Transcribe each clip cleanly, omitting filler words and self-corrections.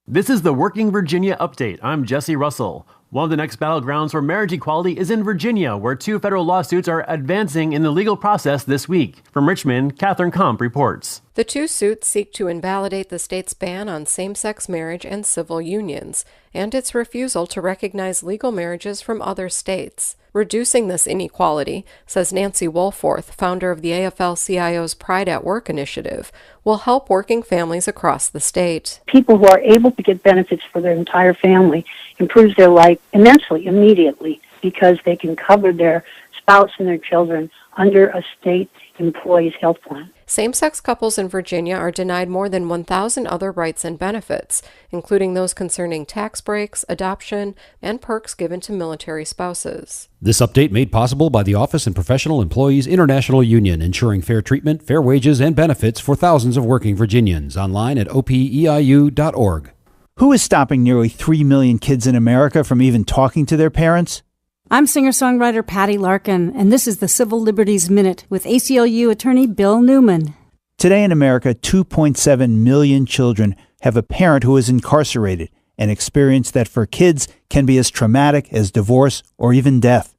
This is the Working Virginia Update. I'm Jesse Russell. One of the next battlegrounds for marriage equality is in Virginia, where 2 federal lawsuits are advancing in the legal process this week. From Richmond, Catherine Komp reports. The 2 suits seek to invalidate the state's ban on same-sex marriage and civil unions, and its refusal to recognize legal marriages from other states. Reducing this inequality, says Nancy Wohlforth, founder of the AFL-CIO's Pride at Work initiative, will help working families across the state. People who are able to get benefits for their entire family improves their life immensely, immediately, because they can cover their spouse and their children under a state employee's health plan. Same-sex couples in Virginia are denied more than 1,000 other rights and benefits, including those concerning tax breaks, adoption, and perks given to military spouses. This update made possible by the Office and Professional Employees International Union, ensuring fair treatment, fair wages, and benefits for thousands of working Virginians. Online at opeiu.org. Who is stopping nearly 3 million kids in America from even talking to their parents? I'm singer-songwriter Patty Larkin, and this is the Civil Liberties Minute with ACLU attorney Bill Newman. Today in America, 2.7 million children have a parent who is incarcerated, an experience that for kids can be as traumatic as divorce or even death.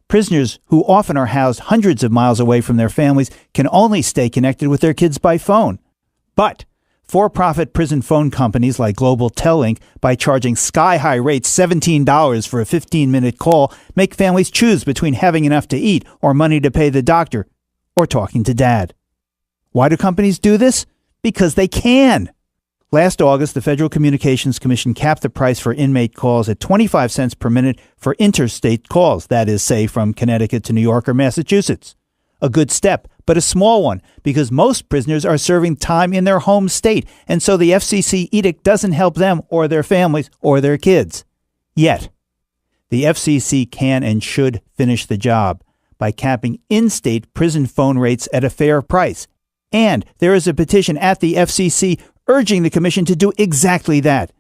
Prisoners, who often are housed hundreds of miles away from their families, can only stay connected with their kids by phone. But for-profit prison phone companies like Global Tellink, by charging sky-high rates $17 for a 15-minute call, make families choose between having enough to eat or money to pay the doctor or talking to dad. Why do companies do this? Because they can. Last August, the Federal Communications Commission capped the price for inmate calls at 25 cents per minute for interstate calls, that is, say, from Connecticut to New York or Massachusetts. A good step, but a small one, because most prisoners are serving time in their home state, and so the FCC edict doesn't help them or their families or their kids. Yet, the FCC can and should finish the job by capping in-state prison phone rates at a fair price. And there is a petition at the FCC urging the commission to do exactly that.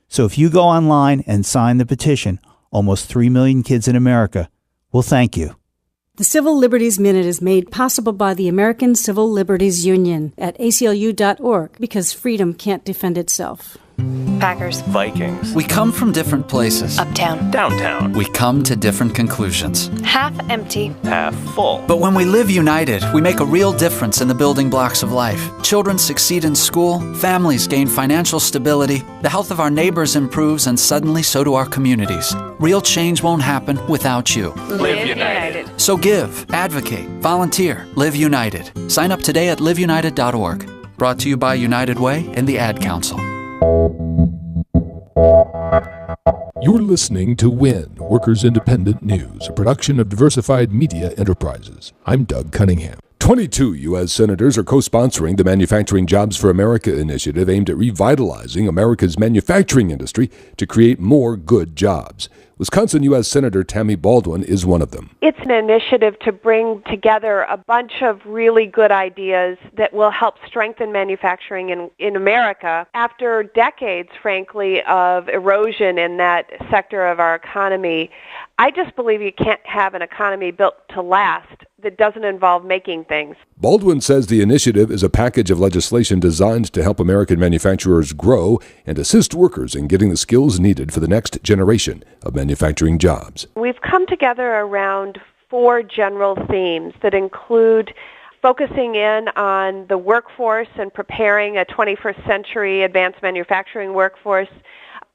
So if you go online and sign the petition, almost 3 million kids in America will thank you. The Civil Liberties Minute is made possible by the American Civil Liberties Union at aclu.org, because freedom can't defend itself. Packers. Vikings. We come from different places. Uptown. Downtown. We come to different conclusions. Half empty. Half full. But when we live united, we make a real difference in the building blocks of life. Children succeed in school, families gain financial stability, the health of our neighbors improves, and suddenly so do our communities. Real change won't happen without you. Live United. So give, advocate, volunteer, live united. Sign up today at liveunited.org. Brought to you by United Way and the Ad Council. You're listening to WIN, Workers Independent News, a production of Diversified Media Enterprises. I'm Doug Cunningham. 22 U.S. senators are co-sponsoring the Manufacturing Jobs for America initiative aimed at revitalizing America's manufacturing industry to create more good jobs. Wisconsin U.S. Senator Tammy Baldwin is one of them. It's an initiative to bring together a bunch of really good ideas that will help strengthen manufacturing in America after decades, frankly, of erosion in that sector of our economy. I just believe you can't have an economy built to last that doesn't involve making things. Baldwin says the initiative is a package of legislation designed to help American manufacturers grow and assist workers in getting the skills needed for the next generation of manufacturing jobs. We've come together around 4 general themes that include focusing in on the workforce and preparing a 21st century advanced manufacturing workforce,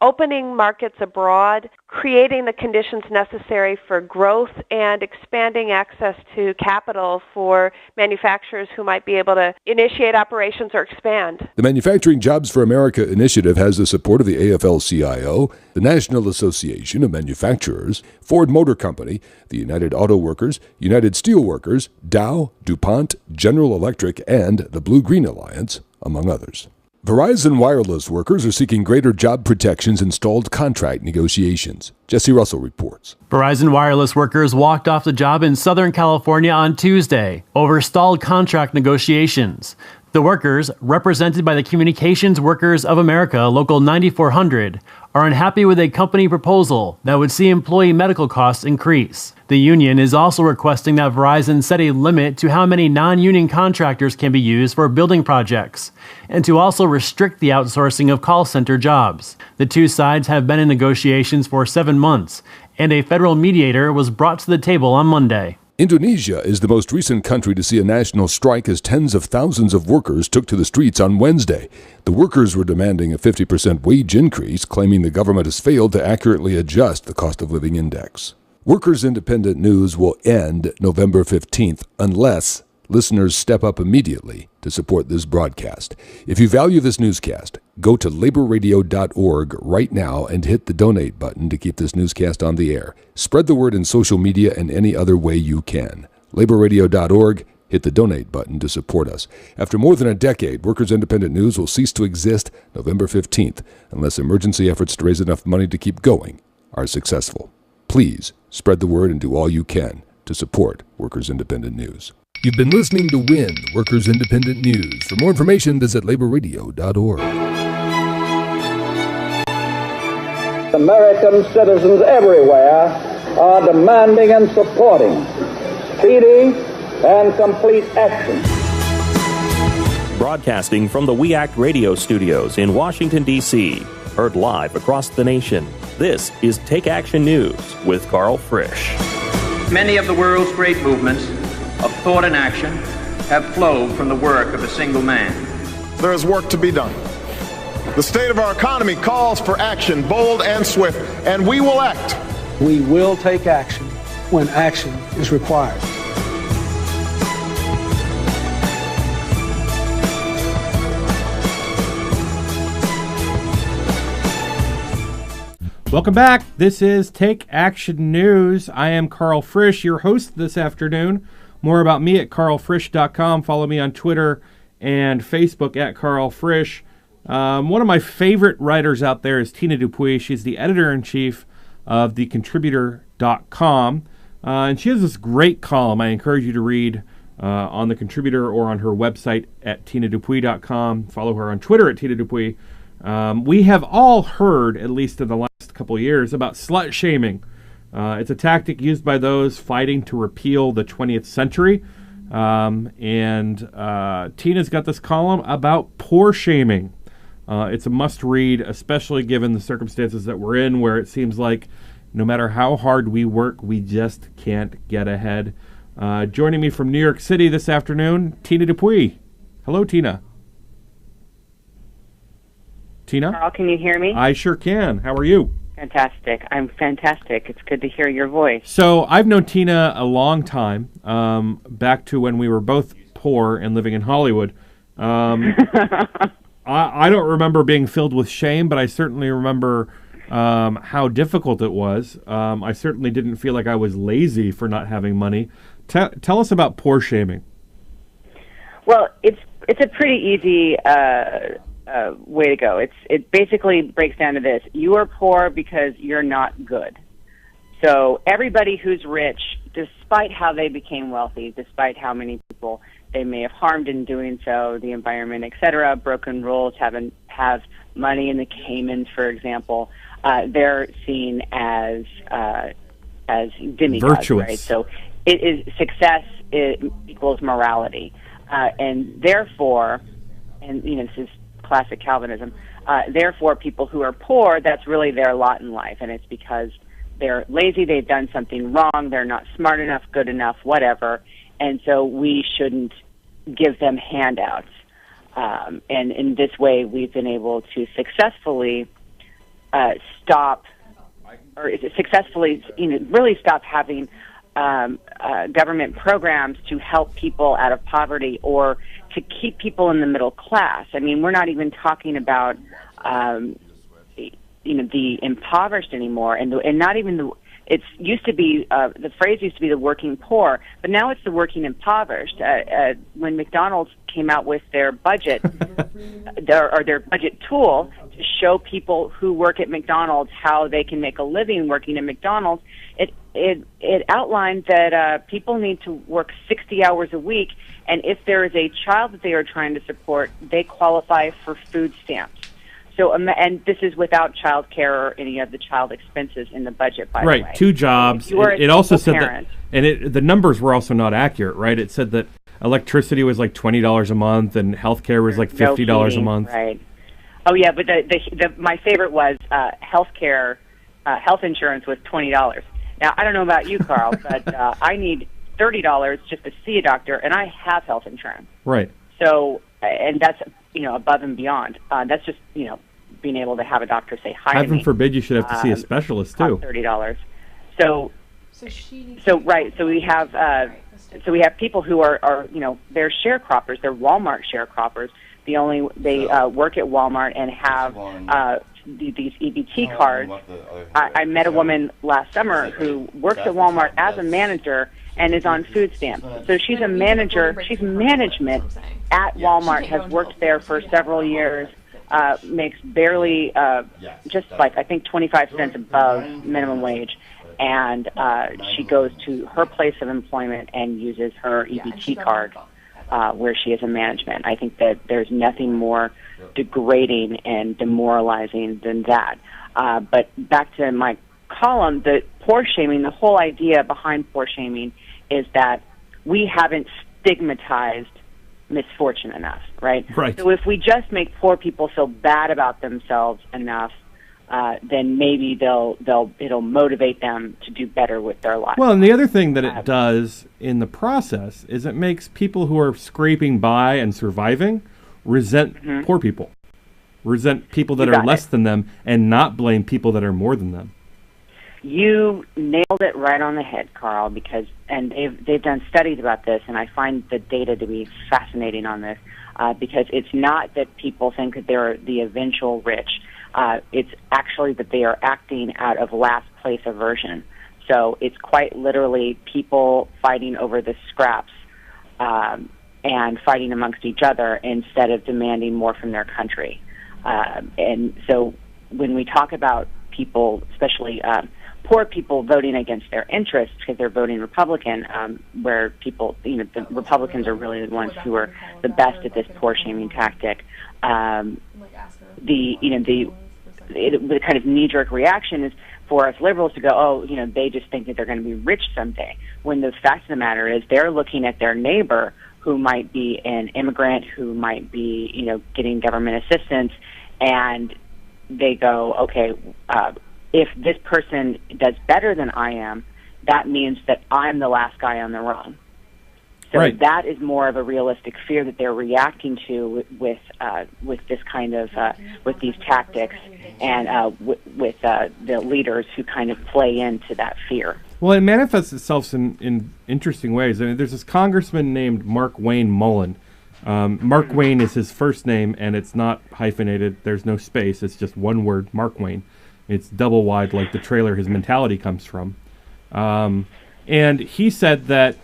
opening markets abroad, creating the conditions necessary for growth, and expanding access to capital for manufacturers who might be able to initiate operations or expand. The Manufacturing Jobs for America initiative has the support of the AFL-CIO, the National Association of Manufacturers, Ford Motor Company, the United Auto Workers, United Steelworkers, Dow, DuPont, General Electric, and the Blue-Green Alliance, among others. Verizon Wireless workers are seeking greater job protections in stalled contract negotiations. Jesse Russell reports. Verizon Wireless workers walked off the job in Southern California on Tuesday over stalled contract negotiations. The workers, represented by the Communications Workers of America Local 9400, are unhappy with a company proposal that would see employee medical costs increase. The union is also requesting that Verizon set a limit to how many non-union contractors can be used for building projects, and to also restrict the outsourcing of call center jobs. The two sides have been in negotiations for 7 months, and a federal mediator was brought to the table on Monday. Indonesia is the most recent country to see a national strike as tens of thousands of workers took to the streets on Wednesday. The workers were demanding a 50% wage increase, claiming the government has failed to accurately adjust the cost of living index. Workers' Independent News will end November 15th unless listeners step up immediately to support this broadcast. If you value this newscast, go to laborradio.org right now and hit the donate button to keep this newscast on the air. Spread the word in social media and any other way you can. Laborradio.org, hit the donate button to support us. After more than a decade, Workers' Independent News will cease to exist November 15th unless emergency efforts to raise enough money to keep going are successful. Please spread the word and do all you can to support Workers' Independent News. You've been listening to WIN, Workers' Independent News. For more information, visit laborradio.org. American citizens everywhere are demanding and supporting speedy and complete action. Broadcasting from the We Act radio studios in Washington, D.C., heard live across the nation, this is Take Action News with Karl Frisch. Many of the world's great movements of thought and action have flowed from the work of a single man. There is work to be done. The state of our economy calls for action, bold and swift, and we will act. We will take action when action is required. Welcome back. This is Take Action News. I am Karl Frisch, your host this afternoon. More about me at karlfrisch.com. Follow me on Twitter and Facebook at Karl Frisch. One of my favorite writers out there is Tina Dupuy. She's the editor-in-chief of thecontributor.com. And she has this great column I encourage you to read on The Contributor or on her website at tinadupuy.com. Follow her on Twitter at Tina Dupuy. We have all heard, at least in the last couple of years, about slut-shaming. It's a tactic used by those fighting to repeal the 20th century. And Tina's got this column about poor shaming. It's a must-read, especially given the circumstances that we're in, where it seems like no matter how hard we work, we just can't get ahead. Joining me from New York City this afternoon, Tina Dupuy. Hello, Tina. Tina? Karl, can you hear me? I sure can. How are you? Fantastic. I'm fantastic. It's good to hear your voice. So I've known Tina a long time, back to when we were both poor and living in Hollywood. I don't remember being filled with shame, but I certainly remember how difficult it was. I certainly didn't feel like I was lazy for not having money. Tell us about poor shaming. Well, it's a pretty easy way to go. It basically breaks down to this: you are poor because you're not good. So everybody who's rich, despite how they became wealthy, despite how many people they may have harmed in doing so, the environment, etc., broken rules, have money in the Caymans, for example, they're seen as demigods, virtuous. Right? So it is success equals morality, and therefore, and this is classic Calvinism. Therefore, people who are poor, that's really their lot in life, and it's because they're lazy, they've done something wrong, they're not smart enough, good enough, whatever, and so we shouldn't give them handouts. And in this way, we've been able to successfully really stop having government programs to help people out of poverty or to keep people in the middle class. I mean, we're not even talking about the impoverished anymore, and not even the. It's used to be the phrase used to be the working poor, but now it's the working impoverished. When McDonald's came out with their budget, their budget tool to show people who work at McDonald's how they can make a living working at McDonald's, it outlined that people need to work 60 hours a week, and if there is a child that they are trying to support, they qualify for food stamps. So, and this is without child care or any of the child expenses in the budget, by the way. Right, 2 jobs. It also said that, and the numbers were also not accurate, right? It said that electricity was like $20 a month, and healthcare was like $50 a month. Right. Oh yeah, but my favorite was healthcare. Health insurance was $20. Now I don't know about you, Carl, but I need $30 just to see a doctor, and I have health insurance. Right. So, and that's above and beyond. That's just being able to have a doctor say hi to me. Heaven forbid you should have to see a specialist too. $30. So right. So we have people who are they're sharecroppers. They're Walmart sharecroppers. They work at Walmart and have these EBT cards. I met a woman last summer who works at Walmart as a manager and is on food stamps. So she's a manager. She's management at Walmart, has worked there for several years, makes barely just like I think 25 cents above minimum wage. And she goes to her place of employment and uses her EBT card where she is a management. I think that there's nothing more degrading and demoralizing than that. But back to my column, the poor shaming, the whole idea behind poor shaming is that we haven't stigmatized misfortune enough, right? Right. So if we just make poor people feel bad about themselves enough, then maybe it'll motivate them to do better with their lives. Well, and the other thing that it does in the process is it makes people who are scraping by and surviving resent poor people, resent people that are less than them, and not blame people that are more than them. You nailed it right on the head, Carl, and they've done studies about this, and I find the data to be fascinating on this, because it's not that people think that they're the eventual rich. It's actually that they are acting out of last place aversion. So it's quite literally people fighting over the scraps and fighting amongst each other instead of demanding more from their country. And so when we talk about people, especially poor people voting against their interests because they're voting Republican, where people, the Republicans are really the ones who are the best at this poor shaming tactic. The kind of knee-jerk reaction is for us liberals to go, oh, they just think that they're going to be rich someday. When the fact of the matter is they're looking at their neighbor who might be an immigrant, who might be, getting government assistance, and they go, okay, if this person does better than I am, that means that I'm the last guy on the run. So right. That is more of a realistic fear that they're reacting to with this kind of with these tactics, and with the leaders who kind of play into that fear. Well, it manifests itself in interesting ways. I mean, there's this congressman named Mark Wayne Mullen. Mark Wayne is his first name, and it's not hyphenated. There's no space. It's just one word, Mark Wayne. It's double wide, like the trailer his mentality comes from. And he said that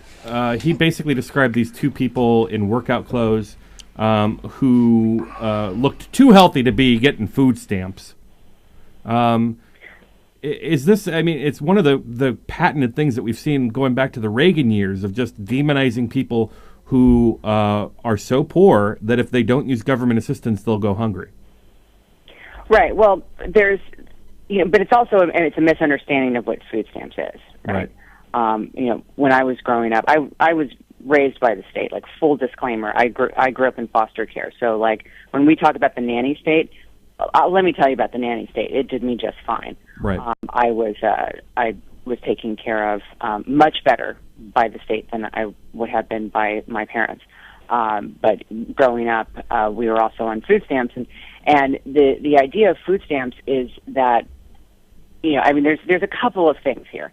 he basically described these two people in workout clothes who looked too healthy to be getting food stamps. Is this, I mean, it's one of the patented things that we've seen going back to the Reagan years of just demonizing people who are so poor that if they don't use government assistance, they'll go hungry. Right. Well, there's, but it's also, and it's a misunderstanding of what food stamps is. Right. When I was growing up, I was raised by the state. Like, full disclaimer, I grew up in foster care. So, like, when we talk about the nanny state, let me tell you about the nanny state. It did me just fine. Right. I was taken care of much better by the state than I would have been by my parents. But growing up, we were also on food stamps, and the idea of food stamps is that, there's a couple of things here.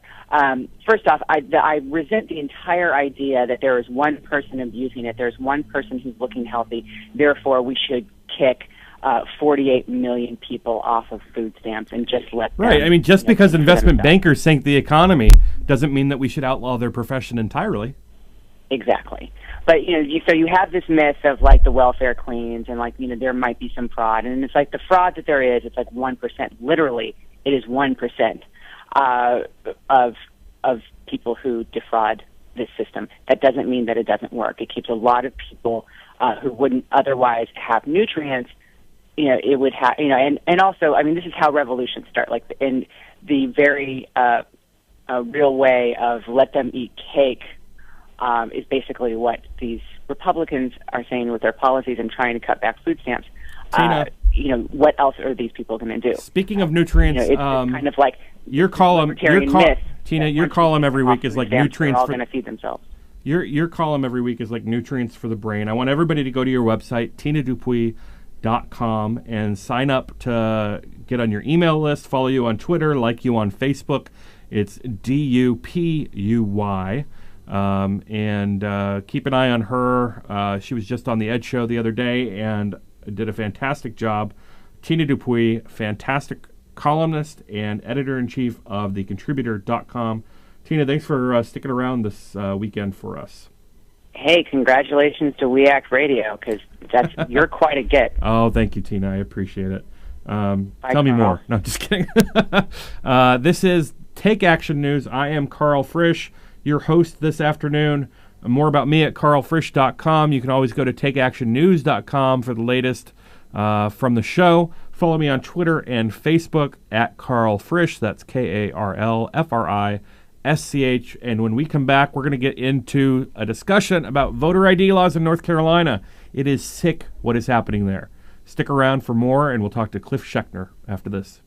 First off, I resent the entire idea that there is one person abusing it. There's one person who's looking healthy. Therefore, we should kick 48 million people off of food stamps and just let them. Right. I mean, just because investment bankers sink the economy doesn't mean that we should outlaw their profession entirely. Exactly. But, so you have this myth of, like, the welfare queens and, like, there might be some fraud. And it's like the fraud that there is, it's like 1%. Literally, it is 1% of of people who defraud this system. That doesn't mean that it doesn't work. It keeps a lot of people who wouldn't otherwise have nutrients. It would have, and also, I mean, this is how revolutions start. Like in the very real way of let them eat cake is basically what these Republicans are saying with their policies and trying to cut back food stamps. Tina, what else are these people going to do? Speaking of nutrients, it's kind of like your column. Tina, your column every week is like nutrients. They're all going to feed themselves. Your column every week is like nutrients for the brain. I want everybody to go to your website, tinadupuy.com, and sign up to get on your email list, follow you on Twitter, like you on Facebook. It's DUPUY. And keep an eye on her. She was just on the Ed Show the other day and did a fantastic job. Tina Dupuy, fantastic columnist and editor-in-chief of thecontributor.com. Tina, thanks for sticking around this weekend for us. Hey, congratulations to We Act Radio, because you're quite a get. Oh, thank you, Tina. I appreciate it. Bye, tell me Karl. more. No, just kidding. This is Take Action News. I am Karl Frisch, your host this afternoon. More about me at karlfrisch.com. You can always go to takeactionnews.com for the latest from the show. Follow me on Twitter and Facebook at Karl Frisch. That's KarlFrisch. And when we come back, we're going to get into a discussion about voter ID laws in North Carolina. It is sick what is happening there. Stick around for more, and we'll talk to Cliff Schechner after this.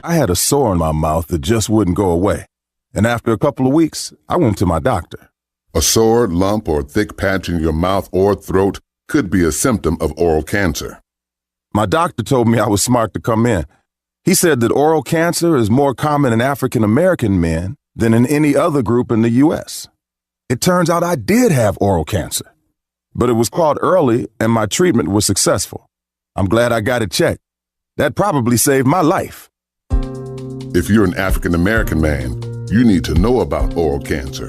I had a sore in my mouth that just wouldn't go away. And after a couple of weeks, I went to my doctor. A sore, lump, or thick patch in your mouth or throat could be a symptom of oral cancer. My doctor told me I was smart to come in. He said that oral cancer is more common in African American men than in any other group in the U.S. It turns out I did have oral cancer, but it was caught early and my treatment was successful. I'm glad I got it checked. That probably saved my life. If you're an African American man, you need to know about oral cancer.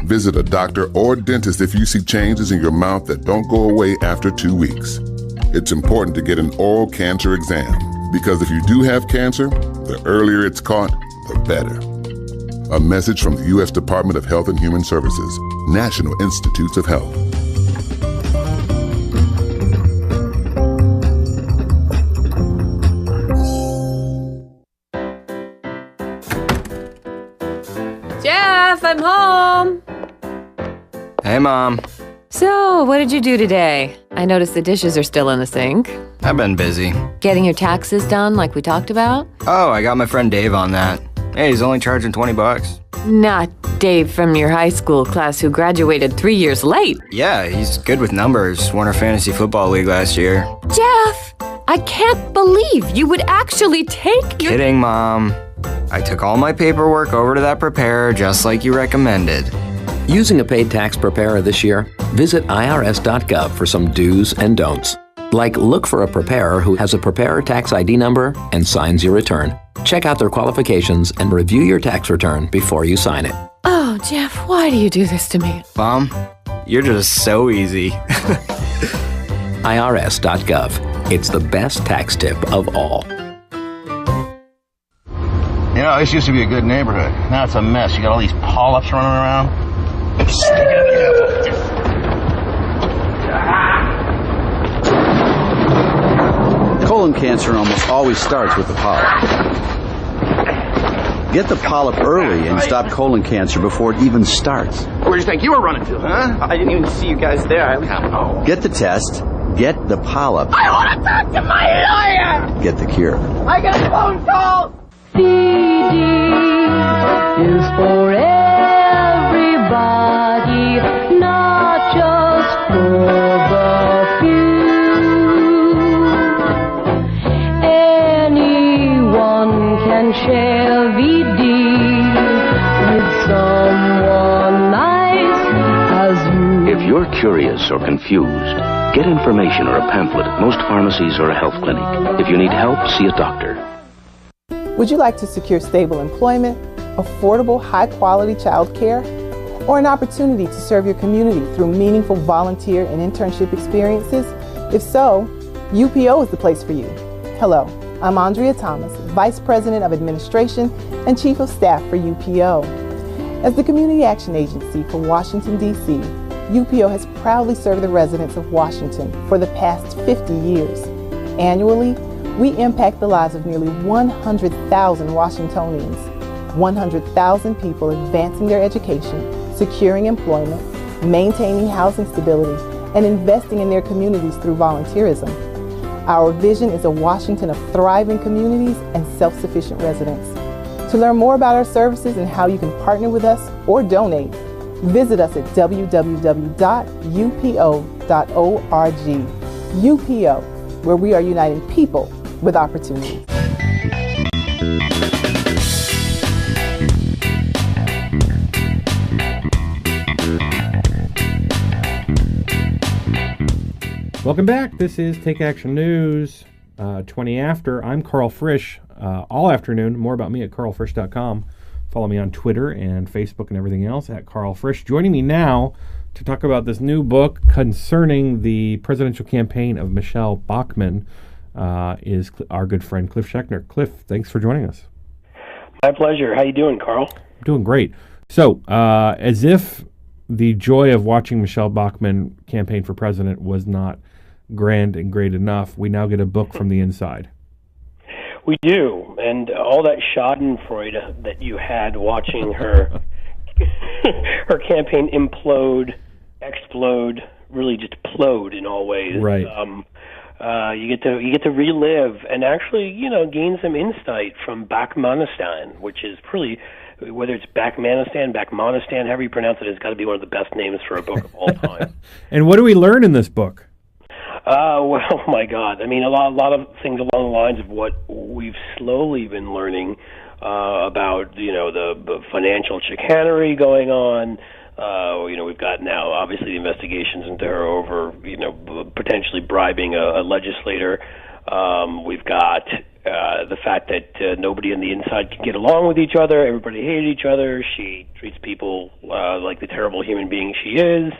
Visit a doctor or dentist if you see changes in your mouth that don't go away after 2 weeks. It's important to get an oral cancer exam, because if you do have cancer, the earlier it's caught, the better. A message from the U.S. Department of Health and Human Services, National Institutes of Health. Jeff, I'm home. Hey, Mom. So, what did you do today? I noticed the dishes are still in the sink. I've been busy. Getting your taxes done like we talked about? Oh, I got my friend Dave on that. Hey, he's only charging $20. Not Dave from your high school class who graduated 3 years late. Yeah, he's good with numbers. Won our fantasy football league last year. Jeff, I can't believe you would actually take your... Kidding, Mom. I took all my paperwork over to that preparer just like you recommended. Using a paid tax preparer this year? Visit irs.gov for some do's and don'ts. Like look for a preparer who has a preparer tax ID number and signs your return. Check out their qualifications and review your tax return before you sign it. Oh, Jeff, why do you do this to me? Mom, you're just so easy. irs.gov. It's the best tax tip of all. You know, this used to be a good neighborhood. Now it's a mess. You got all these polyps running around. Stick it in the apple. Colon cancer almost always starts with the polyp. Get the polyp early and stop colon cancer before it even starts. Where do you think you were running to, huh? I didn't even see you guys there. Get the test, get the polyp, I want to talk to my lawyer! get the cure. I got a phone call! CD is for everybody, not just for the few. Anyone can share VD with someone nice as you. If you're curious or confused, get information or a pamphlet at most pharmacies or a health clinic. If you need help, see a doctor. Would you like to secure stable employment, affordable, high-quality child care, or an opportunity to serve your community through meaningful volunteer and internship experiences? If so, UPO is the place for you. Hello, I'm Andrea Thomas, Vice President of Administration and Chief of Staff for UPO. As the Community Action Agency for Washington, D.C., UPO has proudly served the residents of Washington for the past 50 years. Annually, we impact the lives of nearly 100,000 Washingtonians, 100,000 people advancing their education, securing employment, maintaining housing stability, and investing in their communities through volunteerism. Our vision is a Washington of thriving communities and self-sufficient residents. To learn more about our services and how you can partner with us or donate, visit us at www.upo.org. UPO, where we are uniting people with opportunity. Welcome back. This is Take Action News, 20 after. I'm Karl Frisch. All afternoon. More about me at karlfrisch.com. Follow me on Twitter and Facebook and everything else at Karl Frisch. Joining me now to talk about this new book concerning the presidential campaign of Michelle Bachmann is our good friend Cliff Schechner. Cliff, thanks for joining us. My pleasure. How you doing, Karl? I'm doing great. So, as if the joy of watching Michelle Bachmann campaign for president was not grand and great enough, we now get a book from the inside. We do, and all that schadenfreude that you had watching her her campaign implode, explode, really just plode in all ways. Right. You get to relive and actually, gain some insight from Bachmanistan, which is pretty. Whether it's Bachmanistan, however you pronounce it, it's got to be one of the best names for a book of all time. And what do we learn in this book? Well, my God. I mean, a lot of things along the lines of what we've slowly been learning about, the financial chicanery going on. We've got now, obviously, the investigations into her over, potentially bribing a legislator. We've got the fact that nobody on the inside can get along with each other. Everybody hated each other. She treats people like the terrible human being she is.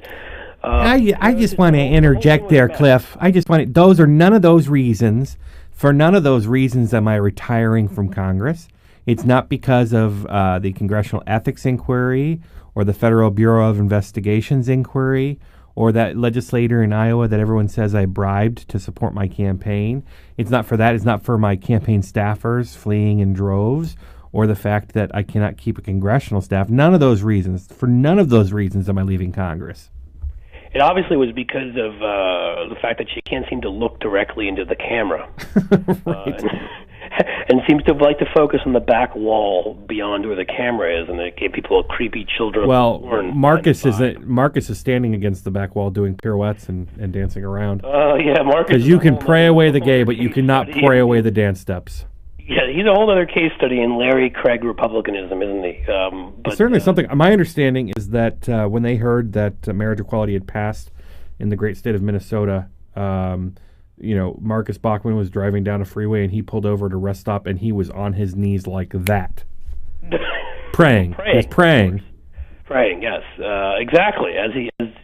I just want to interject there, Cliff. I just want to, those are none of those reasons. For none of those reasons am I retiring from Congress. It's not because of the Congressional Ethics Inquiry or the Federal Bureau of Investigations inquiry or that legislator in Iowa that everyone says I bribed to support my campaign. It's not for that. It's not for my campaign staffers fleeing in droves or the fact that I cannot keep a congressional staff. None of those reasons. For none of those reasons am I leaving Congress. It obviously was because of the fact that she can't seem to look directly into the camera. Right. And seems to like to focus on the back wall beyond where the camera is, and it gave people a creepy children. Well, Marcus is standing against the back wall doing pirouettes and dancing around. Yeah, Marcus. Because you can pray away the gay, but you cannot pray away the dance steps. Yeah, he's a whole other case study in Larry Craig Republicanism, isn't he? But certainly something. My understanding is that when they heard that marriage equality had passed in the great state of Minnesota, Marcus Bachmann was driving down a freeway and he pulled over at a rest stop and he was on his knees like that, praying. He was praying. Praying, yes, exactly, as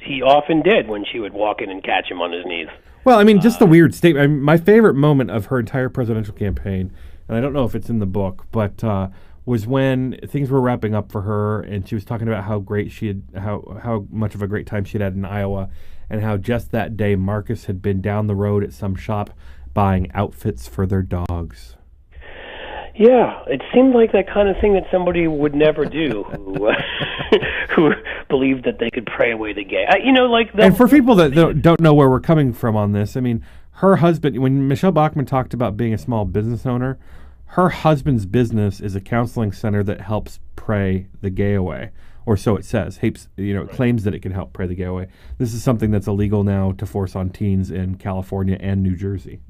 he often did when she would walk in and catch him on his knees. Well, I mean, just the weird statement. I mean, my favorite moment of her entire presidential campaign, and I don't know if it's in the book, but was when things were wrapping up for her, and she was talking about how great how much of a great time she had in Iowa, and how just that day Marcus had been down the road at some shop buying outfits for their dogs. Yeah, it seemed like that kind of thing that somebody would never do who believed that they could pray away the gay. And for people that don't know where we're coming from on this, I mean, her husband, when Michelle Bachmann talked about being a small business owner, her husband's business is a counseling center that helps pray the gay away, or so it says. It claims that it can help pray the gay away. This is something that's illegal now to force on teens in California and New Jersey.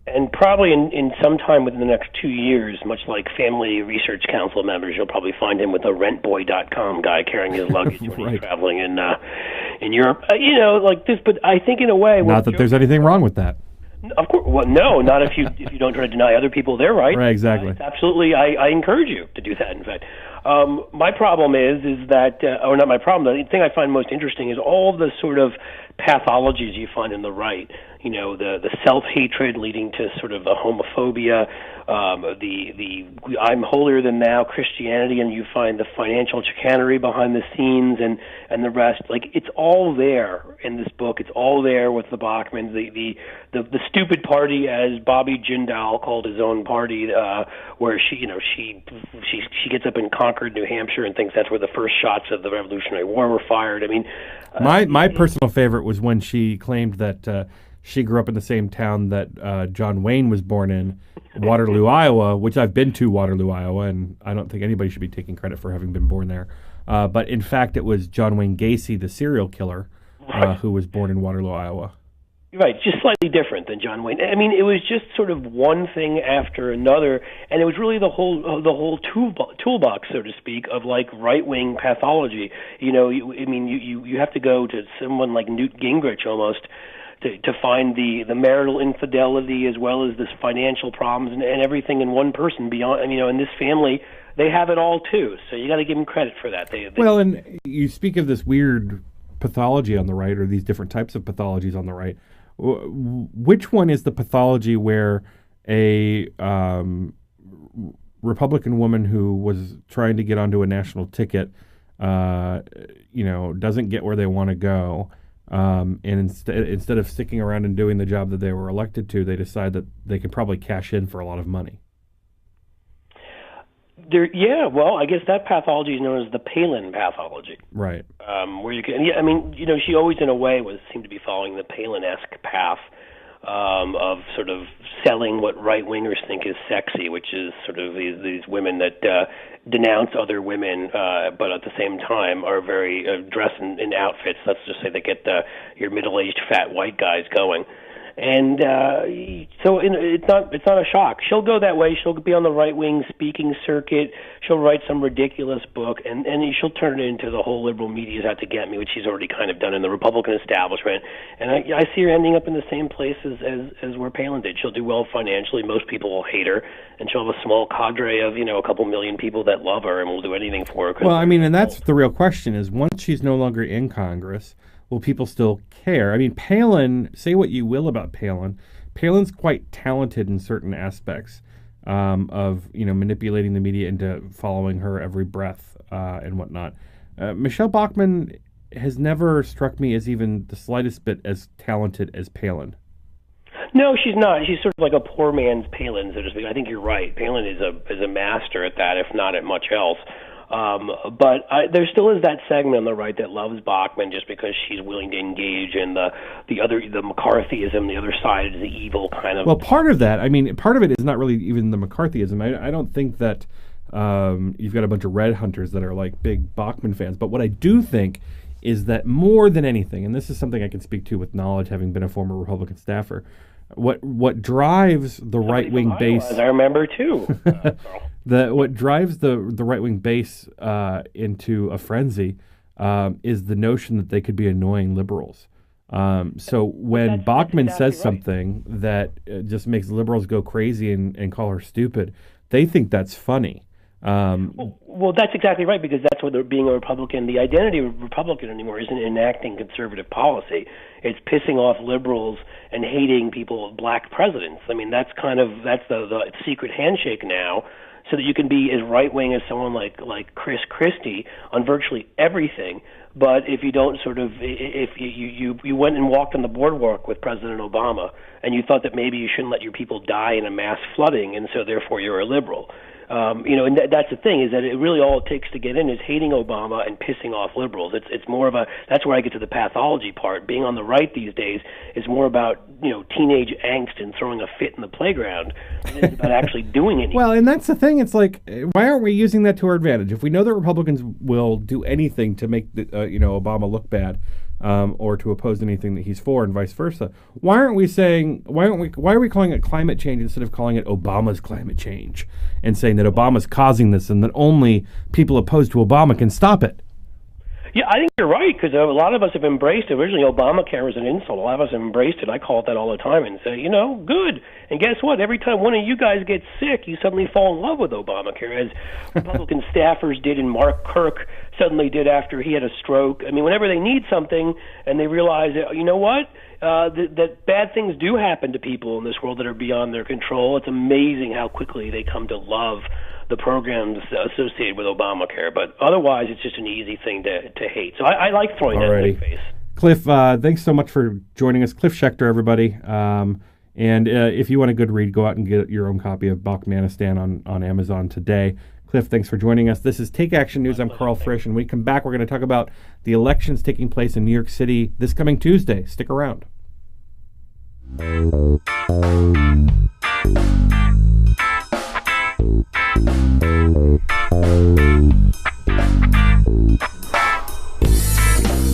And probably in some time within the next 2 years, much like Family Research Council members, you'll probably find him with a rentboy.com guy carrying his luggage when he's traveling in Europe. Like this, but I think in a way... Not that there's anything wrong with that. Of course, well, no, not if you don't try to deny other people their right. Right, exactly. Absolutely, I encourage you to do that, in fact. My problem is that, or not my problem, the thing I find most interesting is all the sort of pathologies you find in the right. the self-hatred leading to sort of the homophobia, the I'm holier than thou Christianity, and you find the financial chicanery behind the scenes and the rest. Like, it's all there in this book. It's all there with the Bachmans. The stupid party, as Bobby Jindal called his own party, where she gets up in Concord, New Hampshire, and thinks that's where the first shots of the Revolutionary War were fired. I mean, my personal favorite was when she claimed that she grew up in the same town that John Wayne was born in, Waterloo, Iowa, which I've been to Waterloo, Iowa, and I don't think anybody should be taking credit for having been born there. But in fact, it was John Wayne Gacy, the serial killer, who was born in Waterloo, Iowa. Right, just slightly different than John Wayne. I mean, it was just sort of one thing after another, and it was really the whole toolbox, so to speak, of like right-wing pathology. You have to go to someone like Newt Gingrich almost to find the marital infidelity as well as this financial problems and everything in one person. Beyond, in this family, they have it all too. So you got to give them credit for that. Well, and you speak of this weird pathology on the right, or these different types of pathologies on the right. Which one is the pathology where a Republican woman who was trying to get onto a national ticket, doesn't get where they want to go, and instead of sticking around and doing the job that they were elected to, they decide that they could probably cash in for a lot of money? I guess that pathology is known as the Palin pathology. Right. Where you can, she always in a way seemed to be following the Palin-esque path of sort of selling what right-wingers think is sexy, which is sort of these women that denounce other women, but at the same time are very dressed in outfits. Let's just say they get your middle-aged fat white guys going. And so it's not a shock. She'll go that way. She'll be on the right-wing speaking circuit. She'll write some ridiculous book, and she'll turn it into the whole liberal media's out to get me, which she's already kind of done in the Republican establishment. And I see her ending up in the same place as where Palin did. She'll do well financially. Most people will hate her, and she'll have a small cadre of a couple million people that love her and will do anything for her. Well, and that's the real question: is once she's no longer in Congress, will people still care? I mean, Palin, say what you will about Palin, Palin's quite talented in certain aspects of, manipulating the media into following her every breath and whatnot. Michelle Bachmann has never struck me as even the slightest bit as talented as Palin. No, she's not. She's sort of like a poor man's Palin, so to speak. I think you're right. Palin is a master at that, if not at much else. But there still is that segment on the right that loves Bachmann just because she's willing to engage in the McCarthyism, the other side is the evil kind of. Well, part of it is not really even the McCarthyism. I don't think that you've got a bunch of red hunters that are like big Bachmann fans. But what I do think is that more than anything, and this is something I can speak to with knowledge, having been a former Republican staffer, what drives the right-wing base, as I remember too, what drives the right-wing base into a frenzy is the notion that they could be annoying liberals. So when Bachmann says something that just makes liberals go crazy and call her stupid, they think that's funny. Well, that's exactly right, because that's what being a Republican, the identity of a Republican anymore isn't enacting conservative policy. It's pissing off liberals and hating people, black presidents. I mean, that's the secret handshake now, so that you can be as right-wing as someone like Chris Christie on virtually everything. But if you don't if you went and walked on the boardwalk with President Obama and you thought that maybe you shouldn't let your people die in a mass flooding, and so therefore you're a liberal. And that's the thing, is that it really all it takes to get in is hating Obama and pissing off liberals. It's more of that's where I get to the pathology part. Being on the right these days is more about, teenage angst and throwing a fit in the playground than it's about actually doing anything. Well, and that's the thing. It's like, why aren't we using that to our advantage? If we know that Republicans will do anything to make Obama look bad, or to oppose anything that he's for, and vice versa, why are we calling it climate change instead of calling it Obama's climate change, and saying that Obama's causing this and that only people opposed to Obama can stop it? Yeah, I think you're right, because a lot of us have embraced it. Originally, Obamacare was an insult. A lot of us have embraced it. I call it that all the time and say, good. And guess what? Every time one of you guys gets sick, you suddenly fall in love with Obamacare, as Republican staffers did in Mark Kirk suddenly did after he had a stroke. I mean, whenever they need something and they realize that, you know what, that bad things do happen to people in this world that are beyond their control, it's amazing how quickly they come to love the programs associated with Obamacare. But otherwise, it's just an easy thing to hate. So I like throwing that in their face. Cliff, thanks so much for joining us. Cliff Schechter, everybody. And if you want a good read, go out and get your own copy of Bachmanistan on Amazon today. Cliff, thanks for joining us. This is Take Action News. I'm Karl Frisch, and when we come back, we're going to talk about the elections taking place in New York City this coming Tuesday. Stick around.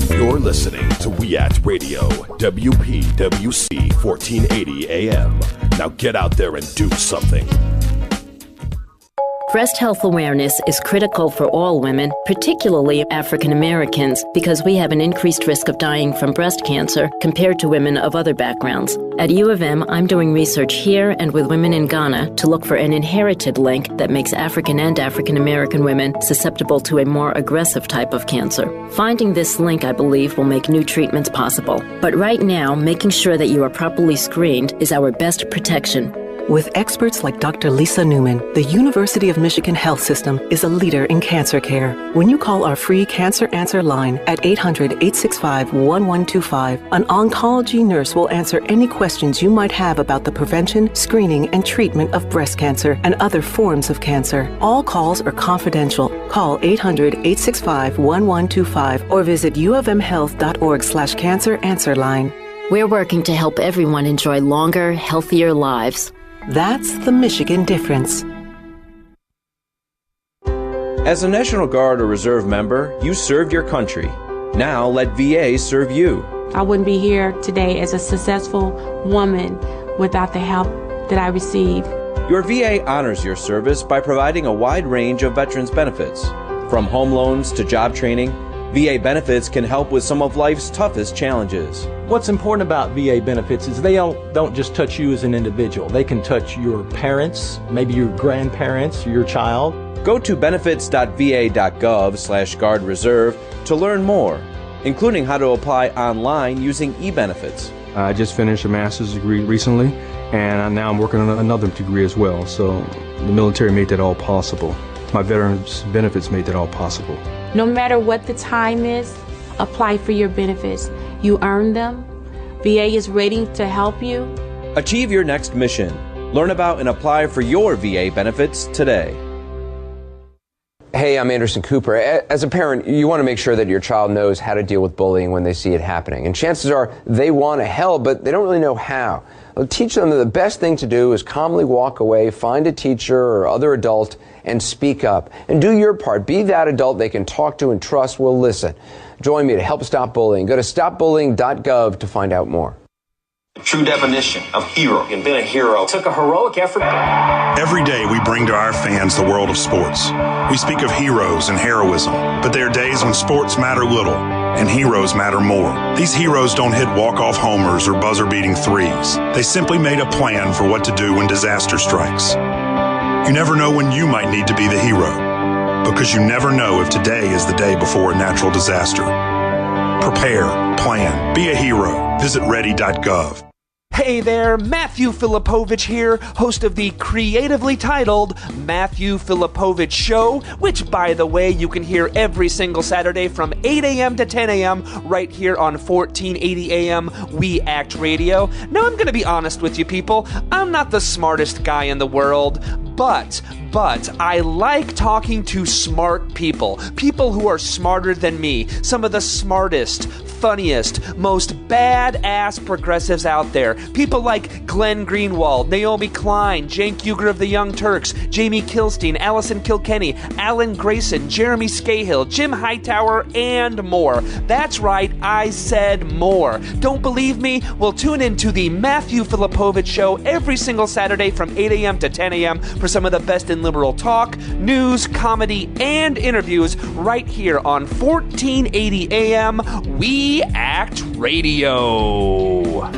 You're listening to WEACT Radio, WPWC 1480 AM. Now get out there and do something. Breast health awareness is critical for all women, particularly African Americans, because we have an increased risk of dying from breast cancer compared to women of other backgrounds. At U of M, I'm doing research here and with women in Ghana to look for an inherited link that makes African and African American women susceptible to a more aggressive type of cancer. Finding this link, I believe, will make new treatments possible. But right now, making sure that you are properly screened is our best protection. With experts like Dr. Lisa Newman, the University of Michigan Health System is a leader in cancer care. When you call our free Cancer Answer line at 800-865-1125, an oncology nurse will answer any questions you might have about the prevention, screening, and treatment of breast cancer and other forms of cancer. All calls are confidential. Call 800-865-1125 or visit uofmhealth.org/Cancer Answer line. We're working to help everyone enjoy longer, healthier lives. That's the Michigan difference. As a National Guard or Reserve member, you served your country. Now let VA serve you. I wouldn't be here today as a successful woman without the help that I received. Your VA honors your service by providing a wide range of veterans benefits. From home loans to job training, VA benefits can help with some of life's toughest challenges. What's important about VA benefits is they don't just touch you as an individual. They can touch your parents, maybe your grandparents, your child. Go to benefits.va.gov/Guard Reserve to learn more, including how to apply online using e-benefits. I just finished a master's degree recently, and now I'm working on another degree as well. So the military made that all possible. My veterans benefits made that all possible. No matter what the time is, apply for your benefits. You earn them. VA is ready to help you. Achieve your next mission. Learn about and apply for your VA benefits today. Hey, I'm Anderson Cooper. As a parent, you want to make sure that your child knows how to deal with bullying when they see it happening. And chances are they want to help, but they don't really know how. Well, teach them that the best thing to do is calmly walk away, find a teacher or other adult, and speak up. And do your part. Be that adult they can talk to and trust will listen. Join me to help stop bullying. Go to stopbullying.gov to find out more. The true definition of hero. And being a hero took a heroic effort. Every day we bring to our fans the world of sports. We speak of heroes and heroism, but there are days when sports matter little and heroes matter more. These heroes don't hit walk-off homers or buzzer-beating threes. They simply made a plan for what to do when disaster strikes. You never know when you might need to be the hero, because you never know if today is the day before a natural disaster. Prepare, plan, be a hero. Visit ready.gov. Hey there, Matthew Filipovich here, host of the creatively titled Matthew Filipovich Show, which, by the way, you can hear every single Saturday from 8 a.m. to 10 a.m. right here on 1480 a.m. WEACT Radio. Now, I'm going to be honest with you people, I'm not the smartest guy in the world, but I like talking to smart people who are smarter than me, some of the smartest, funniest, most badass progressives out there. People like Glenn Greenwald, Naomi Klein, Cenk Uygur of the Young Turks, Jamie Kilstein, Allison Kilkenny, Alan Grayson, Jeremy Scahill, Jim Hightower, and more. That's right, I said more. Don't believe me? Well, tune in to the Matthew Filipovich Show every single Saturday from 8 a.m. to 10 a.m. for some of the best in liberal talk, news, comedy, and interviews right here on 1480 a.m. WEACT Radio.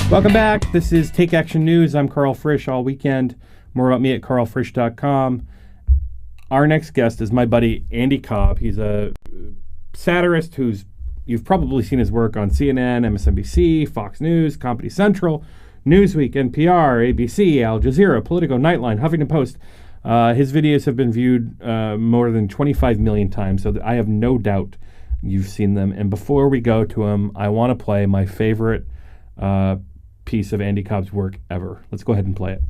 Welcome back. This is Take Action News. I'm Karl Frisch. All weekend, More about me at karlfrisch.com. Our next guest is my buddy Andy Cobb. He's a satirist who's you've probably seen his work on CNN, MSNBC, Fox News, Comedy Central, Newsweek, NPR, ABC, Al Jazeera, Politico, Nightline, Huffington Post. His videos have been viewed more than 25 million times, so I have no doubt you've seen them. And before we go to him, I want to play my favorite piece of Andy Cobb's work ever. Let's go ahead and play it.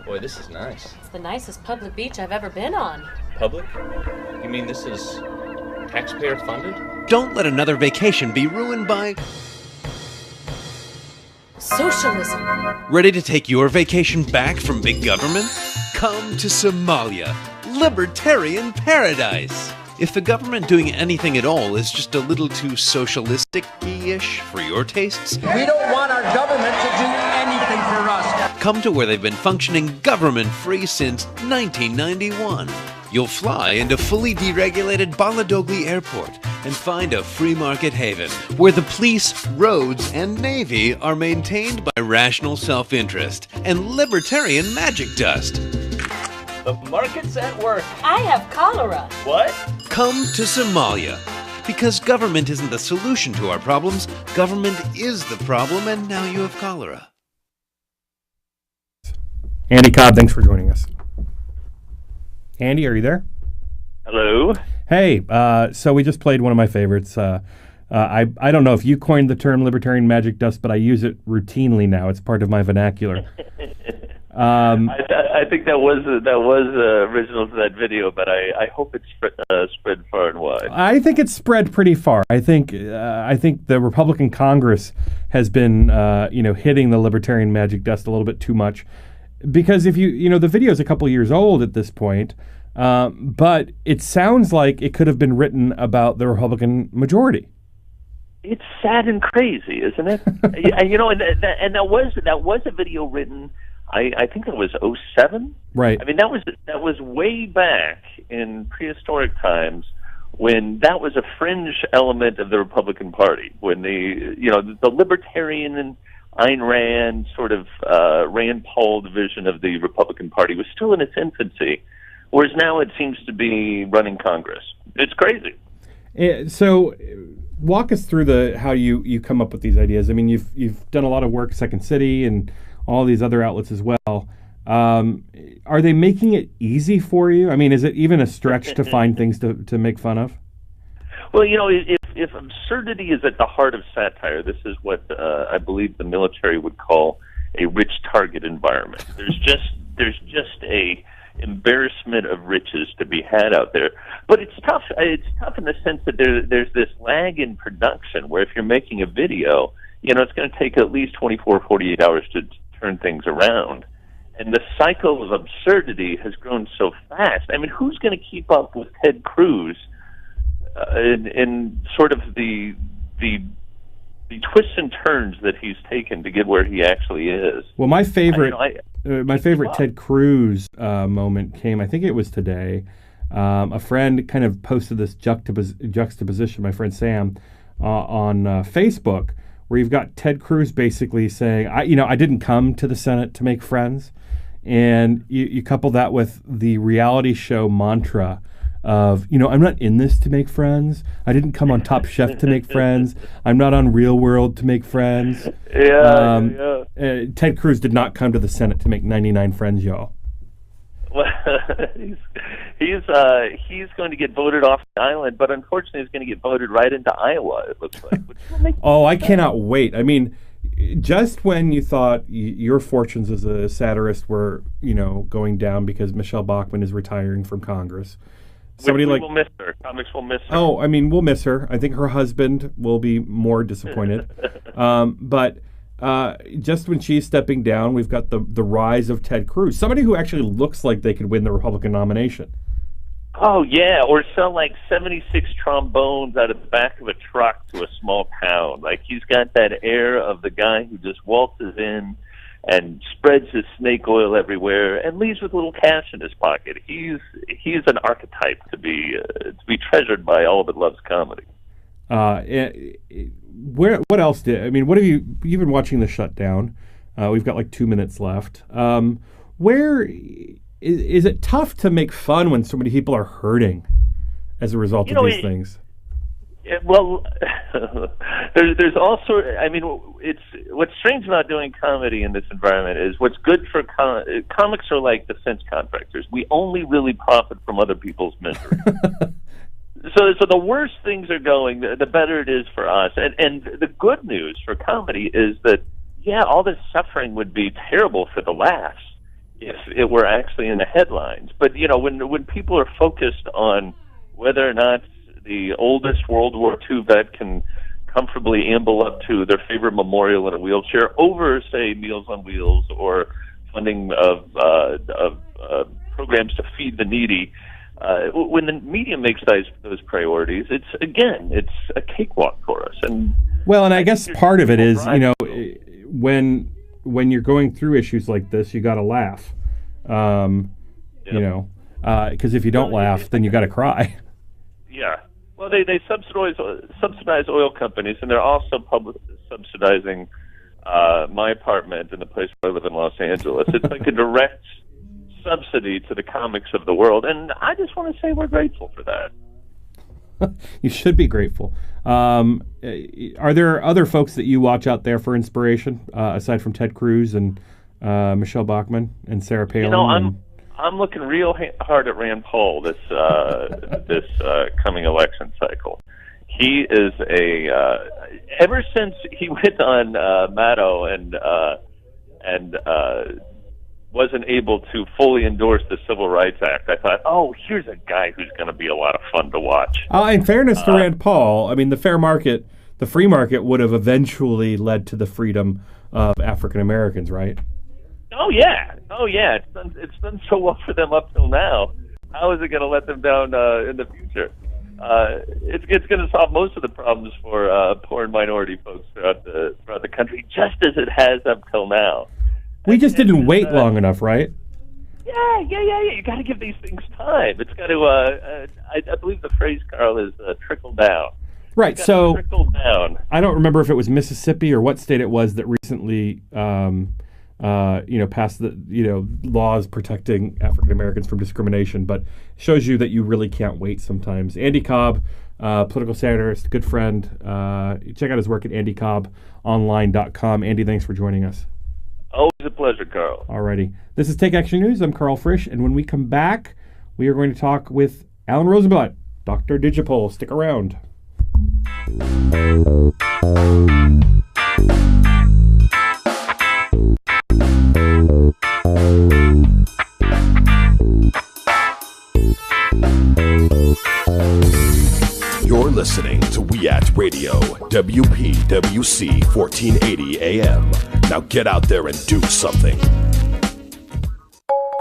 Boy, this is nice. It's the nicest public beach I've ever been on. Public? You mean this is taxpayer funded? Don't let another vacation be ruined by Socialism. Ready to take your vacation back from big government? Come to Somalia, libertarian paradise. If the government doing anything at all is just a little too socialistic-ish for your tastes, we don't want our government to do anything for us. Come to where they've been functioning government-free since 1991. You'll fly into fully deregulated Baladogli Airport and find a free market haven where the police, roads, and navy are maintained by rational self-interest and libertarian magic dust. The market's at work. I have cholera. What? Come to Somalia. Because government isn't the solution to our problems, government is the problem, and now you have cholera. Andy Cobb, thanks for joining us. Andy, are you there? Hello. Hey, so we just played one of my favorites. I don't know if you coined the term libertarian magic dust, but I use it routinely now. It's part of my vernacular. I think that was original to that video, but I hope it's spread far and wide. I think it's spread pretty far. I think the Republican Congress has been hitting the libertarian magic dust a little bit too much, because if the video is a couple years old at this point, but it sounds like it could have been written about the Republican majority. It's sad and crazy, isn't it? and that was a video written. I think it was 2007. Right. I mean, that was way back in prehistoric times when that was a fringe element of the Republican Party, when the libertarian and Ayn Rand sort of Rand Paul division of the Republican Party was still in its infancy, whereas now it seems to be running Congress. It's crazy. So walk us through how you come up with these ideas. I mean, you've done a lot of work, Second City and all these other outlets as well. Are they making it easy for you? I mean, is it even a stretch to find things to make fun of? Well, if absurdity is at the heart of satire, this is what I believe the military would call a rich target environment. There's just a embarrassment of riches to be had out there. But it's tough. It's tough in the sense that there's this lag in production where if you're making a video, it's going to take at least 24, 48 hours to turn things around. And the cycle of absurdity has grown so fast. I mean, who's going to keep up with Ted Cruz in sort of the twists and turns that he's taken to get where he actually is? Well, my favorite Ted Cruz moment came, I think it was today. A friend kind of posted this juxtaposition, my friend Sam, on Facebook, where you've got Ted Cruz basically saying, I didn't come to the Senate to make friends. And you couple that with the reality show mantra of, I'm not in this to make friends. I didn't come on Top Chef to make friends. I'm not on Real World to make friends. Ted Cruz did not come to the Senate to make 99 friends, y'all. Well, he's going to get voted off the island, but unfortunately he's going to get voted right into Iowa, it looks like. Oh, I cannot wait. I mean, just when you thought your fortunes as a satirist were, going down because Michelle Bachmann is retiring from Congress, we will miss her. Comics will miss her. Oh, I mean, we'll miss her. I think her husband will be more disappointed. But just when she's stepping down, we've got the rise of Ted Cruz, somebody who actually looks like they could win the Republican nomination. Oh, yeah, or sell like 76 trombones out of the back of a truck to a small town. Like, he's got that air of the guy who just waltzes in and spreads his snake oil everywhere and leaves with a little cash in his pocket. He's an archetype to be treasured by all that loves comedy. What else what have you've been watching The Shutdown? We've got like 2 minutes left. Where is it tough to make fun when so many people are hurting as a result of these things? Well, there's all sorts. I mean, it's what's strange about doing comedy in this environment is what's good for comics are like defense contractors. We only really profit from other people's misery. So the worse things are going, the better it is for us. And the good news for comedy is that all this suffering would be terrible for the laughs if it were actually in the headlines. But when people are focused on whether or not the oldest World War II vet can comfortably amble up to their favorite memorial in a wheelchair over, say, Meals on Wheels or funding of programs to feed the needy. When the media makes those priorities, it's a cakewalk for us. And I guess part of it is, when you're going through issues like this, you got to laugh. Because if you don't laugh, then you got to cry. Yeah. Well, they subsidize oil companies, and they're also subsidizing my apartment in the place where I live in Los Angeles. It's like a direct subsidy to the comics of the world, and I just want to say we're grateful for that. You should be grateful. Are there other folks that you watch out there for inspiration, aside from Ted Cruz and Michelle Bachmann and Sarah Palin? I'm looking real hard at Rand Paul this coming election cycle. He is ever since he went on Maddow and wasn't able to fully endorse the Civil Rights Act, I thought, here's a guy who's going to be a lot of fun to watch. In fairness to Rand Paul, I mean, the free market would have eventually led to the freedom of African Americans, right? Oh yeah. It's done so well for them up till now. How is it going to let them down in the future? It's going to solve most of the problems for poor and minority folks throughout the country, just as it has up till now. We just didn't wait long enough, right? Yeah. You got to give these things time. It's got to. I believe the phrase, Karl, is trickle down. Right. So trickle down. I don't remember if it was Mississippi or what state it was that recently. Passed the laws protecting African Americans from discrimination, but shows you that you really can't wait sometimes. Andy Cobb, political satirist, good friend. Check out his work at andycobbonline.com. Andy, thanks for joining us. Always a pleasure, Karl. Alrighty. This is Take Action News. I'm Karl Frisch, and when we come back, we are going to talk with Alan Rosenblatt, Dr. Digipol. Stick around. You're listening to WEAT Radio, WPWC 1480 AM. Now get out there and do something.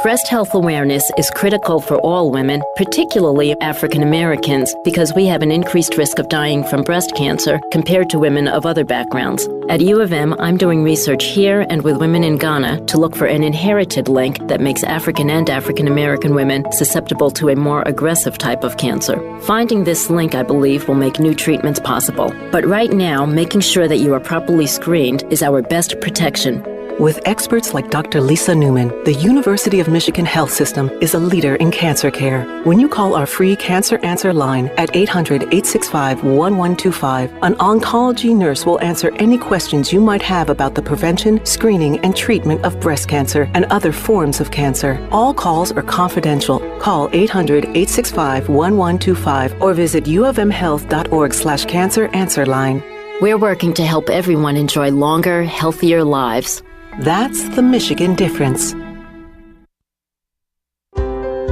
Breast health awareness is critical for all women, particularly African Americans, because we have an increased risk of dying from breast cancer compared to women of other backgrounds. At U of M, I'm doing research here and with women in Ghana to look for an inherited link that makes African and African American women susceptible to a more aggressive type of cancer. Finding this link, I believe, will make new treatments possible. But right now, making sure that you are properly screened is our best protection. With experts like Dr. Lisa Newman, the University of Michigan Health System is a leader in cancer care. When you call our free Cancer Answer line at 800-865-1125, an oncology nurse will answer any questions you might have about the prevention, screening, and treatment of breast cancer and other forms of cancer. All calls are confidential. Call 800-865-1125 or visit uofmhealth.org/Cancer Answer line. We're working to help everyone enjoy longer, healthier lives. That's the Michigan difference.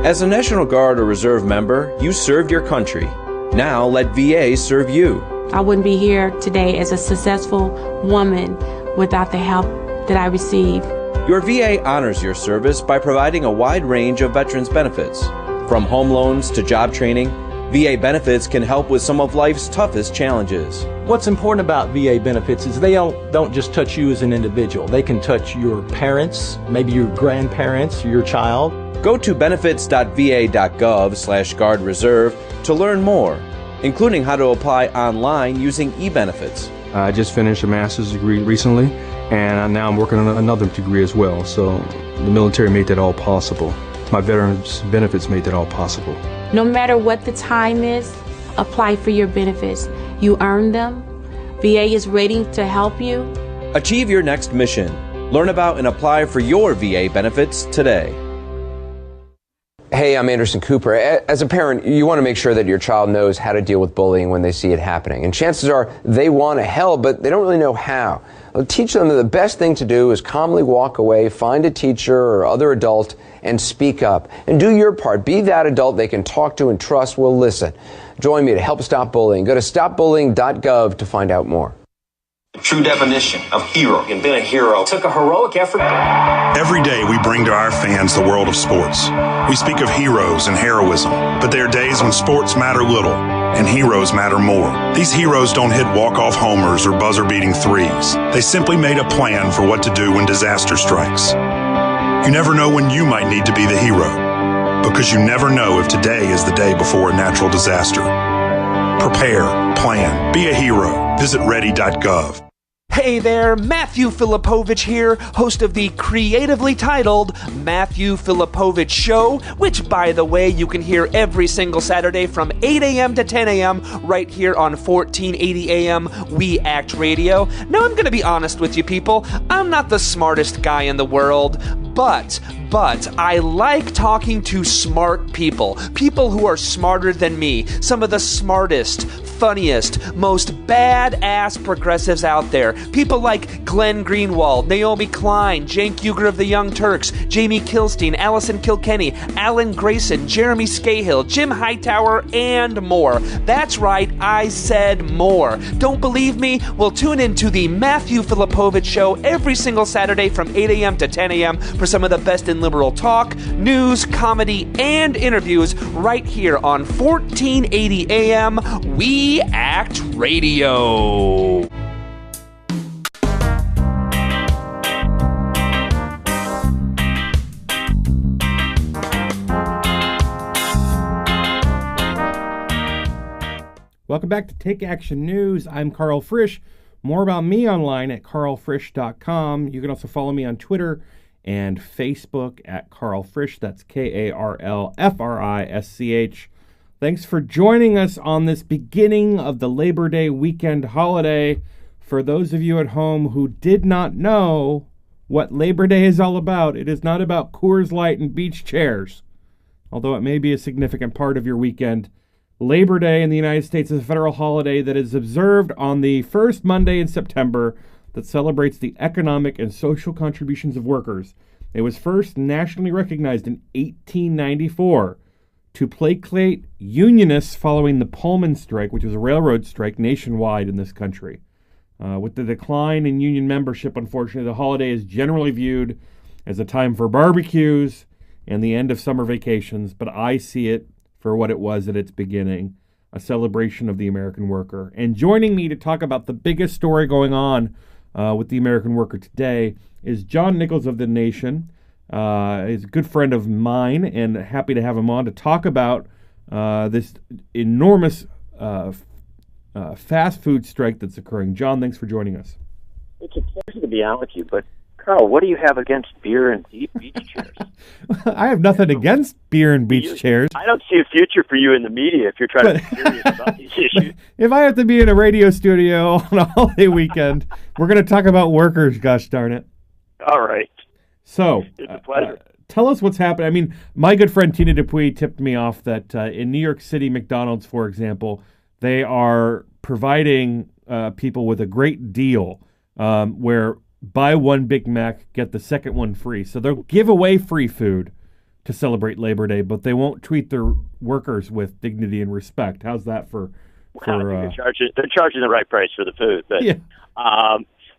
As a National Guard or Reserve member, you served your country. Now let VA serve you. I wouldn't be here today as a successful woman without the help that I received. Your VA honors your service by providing a wide range of veterans benefits. From home loans to job training, VA benefits can help with some of life's toughest challenges. What's important about VA benefits is they don't just touch you as an individual. They can touch your parents, maybe your grandparents, your child. Go to benefits.va.gov/Guard Reserve to learn more, including how to apply online using e-benefits. I just finished a master's degree recently, and now I'm working on another degree as well. So the military made that all possible. My veterans benefits made that all possible. No matter what the time is, apply for your benefits. You earn them. VA is ready to help you. Achieve your next mission. Learn about and apply for your VA benefits today. Hey, I'm Anderson Cooper. As a parent, you want to make sure that your child knows how to deal with bullying when they see it happening. And chances are they want to help, but they don't really know how. Well, teach them that the best thing to do is calmly walk away, find a teacher or other adult, and speak up. And do your part. Be that adult they can talk to and trust will listen. Join me to help stop bullying. Go to stopbullying.gov to find out more. The true definition of hero and being a hero took a heroic effort. Every day we bring to our fans the world of sports. We speak of heroes and heroism, but there are days when sports matter little and heroes matter more. These heroes don't hit walk-off homers or buzzer-beating threes. They simply made a plan for what to do when disaster strikes. You never know when you might need to be the hero, because you never know if today is the day before a natural disaster. Prepare, plan, be a hero. Visit ready.gov. Hey there, Matthew Filipovich here, host of the creatively titled Matthew Filipovich Show, which, by the way, you can hear every single Saturday from 8 a.m. to 10 a.m. right here on 1480 a.m. We Act Radio. Now, I'm going to be honest with you people, I'm not the smartest guy in the world, but I like talking to smart people who are smarter than me, some of the smartest, funniest, most badass progressives out there. People like Glenn Greenwald, Naomi Klein, Cenk Uygur of the Young Turks, Jamie Kilstein, Allison Kilkenny, Alan Grayson, Jeremy Scahill, Jim Hightower, and more. That's right, I said more. Don't believe me? Well, tune in to the Matthew Filipovich Show every single Saturday from 8 a.m. to 10 a.m. for some of the best in liberal talk, news, comedy, and interviews right here on 1480 a.m. We Act Radio. Welcome back to Take Action News. I'm Karl Frisch. More about me online at karlfrisch.com. You can also follow me on Twitter and Facebook at Karl Frisch. That's KarlFrisch. Thanks for joining us on this beginning of the Labor Day weekend holiday. For those of you at home who did not know what Labor Day is all about, it is not about Coors Light and beach chairs, although it may be a significant part of your weekend. Labor Day in the United States is a federal holiday that is observed on the first Monday in September that celebrates the economic and social contributions of workers. It was first nationally recognized in 1894 to placate unionists following the Pullman strike, which was a railroad strike nationwide in this country. With the decline in union membership, unfortunately, the holiday is generally viewed as a time for barbecues and the end of summer vacations, but I see it for what it was at its beginning, a celebration of the American worker. And joining me to talk about the biggest story going on with the American worker today is John Nichols of The Nation. He's a good friend of mine, and happy to have him on to talk about this enormous fast food strike that's occurring. John, thanks for joining us. It's a pleasure to be on with you, but Karl, what do you have against beer and beach chairs? I have nothing against beer and beach chairs. I don't see a future for you in the media if you're trying to be serious about these issues. If I have to be in a radio studio on a holiday weekend, we're going to talk about workers, gosh darn it. All right. So, it's a pleasure. Tell us what's happening. I mean, my good friend Tina Dupuis tipped me off that in New York City, McDonald's, for example, they are providing people with a great deal where buy one Big Mac, get the second one free. So they'll give away free food to celebrate Labor Day, but they won't treat their workers with dignity and respect. How's that for they're charging the right price for the food. But yeah.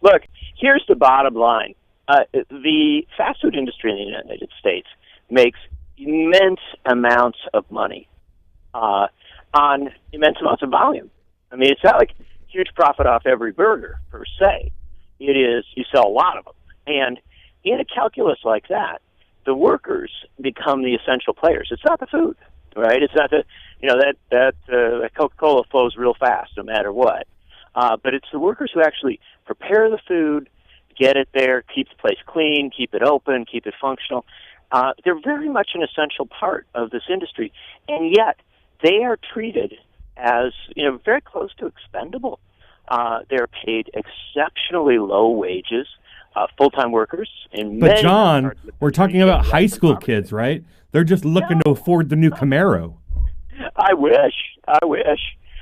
Look, here's the bottom line. The fast food industry in the United States makes immense amounts of money on immense amounts of volume. I mean, it's not like huge profit off every burger, per se. It is, you sell a lot of them. And in a calculus like that, the workers become the essential players. It's not the food, right? It's not that Coca-Cola flows real fast no matter what. But it's the workers who actually prepare the food, get it there, keep the place clean, keep it open, keep it functional. They're very much an essential part of this industry, and yet they are treated as very close to expendable. They're paid exceptionally low wages, full-time workers. But John, we're talking about high school kids, right? They're just looking to afford the new Camaro. I wish.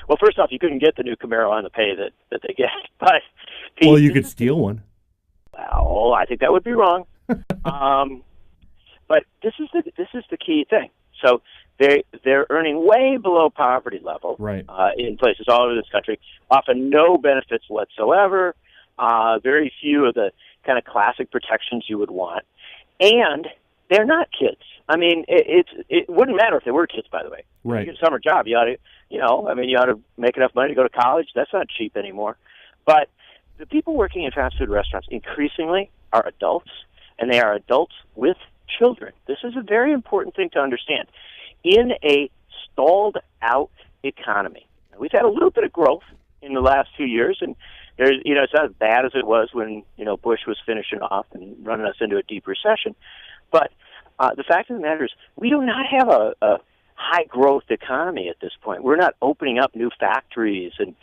Well, first off, you couldn't get the new Camaro on the pay that they get, but well, you could steal one. Well, I think that would be wrong. But this is the key thing. So they're earning way below poverty level, right? In places all over this country, often no benefits whatsoever, very few of the kind of classic protections you would want, and they're not kids. I mean, it wouldn't matter if they were kids, by the way. Right. You get a summer job, you ought to, you ought to make enough money to go to college. That's not cheap anymore. But the people working in fast food restaurants increasingly are adults, and they are adults with children. This is a very important thing to understand. In a stalled-out economy, we've had a little bit of growth in the last 2 years, and there's, it's not as bad as it was when Bush was finishing off and running us into a deep recession. But the fact of the matter is, we do not have a high-growth economy at this point. We're not opening up new factories and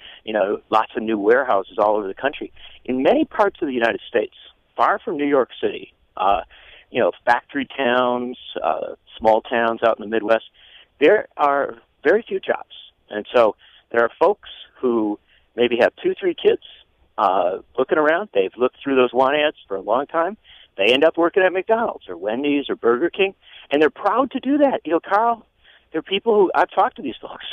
lots of new warehouses all over the country. In many parts of the United States, far from New York City, factory towns, small towns out in the Midwest, there are very few jobs. And so there are folks who maybe have 2-3 kids looking around. They've looked through those want ads for a long time. They end up working at McDonald's or Wendy's or Burger King, and they're proud to do that. Karl, there are people who, I've talked to these folks,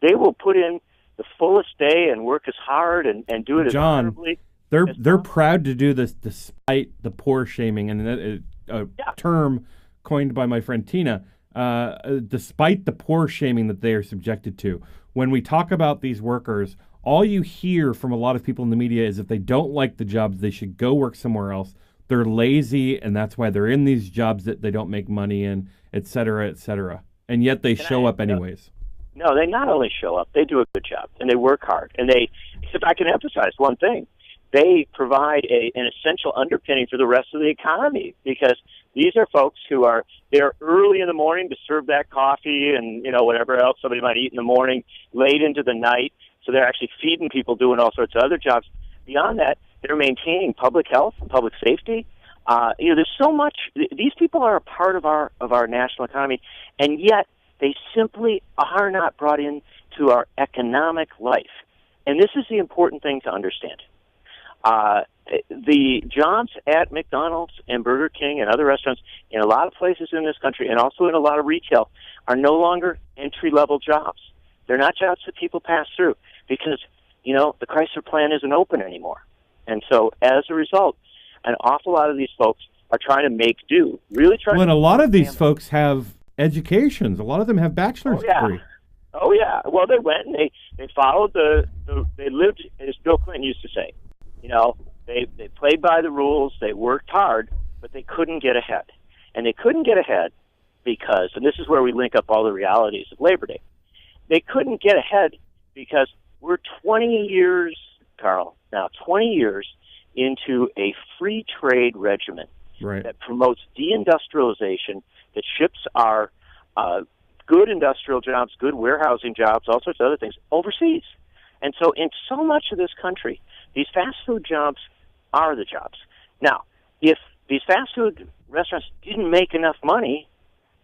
they will put in the fullest day and work as hard and do it as honorably. They're proud to do this despite the poor shaming, and a term coined by my friend Tina, despite the poor shaming that they are subjected to. When we talk about these workers, all you hear from a lot of people in the media is if they don't like the jobs, they should go work somewhere else. They're lazy, and that's why they're in these jobs that they don't make money in, et cetera, et cetera. And yet they show up anyways. No, they not only show up, they do a good job, and they work hard. And if I can emphasize one thing, they provide an essential underpinning for the rest of the economy, because these are folks who are there early in the morning to serve that coffee and whatever else somebody might eat in the morning, late into the night. So they're actually feeding people, doing all sorts of other jobs. Beyond that, they're maintaining public health and public safety. There's so much. These people are a part of our national economy, and yet they simply are not brought into our economic life. And this is the important thing to understand. The jobs at McDonald's and Burger King and other restaurants in a lot of places in this country, and also in a lot of retail, are no longer entry-level jobs. They're not jobs that people pass through because, the Chrysler plant isn't open anymore. And so, as a result, an awful lot of these folks are trying to make do, really trying and a lot of these folks have educations. A lot of them have bachelor's degree. Oh, yeah. Well, they went and they followed they lived, as Bill Clinton used to say, they played by the rules, they worked hard, but they couldn't get ahead. And they couldn't get ahead because, and this is where we link up all the realities of Labor Day, they couldn't get ahead because we're 20 years, Karl, now 20 years into a free trade regimen that promotes deindustrialization, that ships our good industrial jobs, good warehousing jobs, all sorts of other things overseas. And so in so much of this country, these fast food jobs are the jobs. Now, if these fast food restaurants didn't make enough money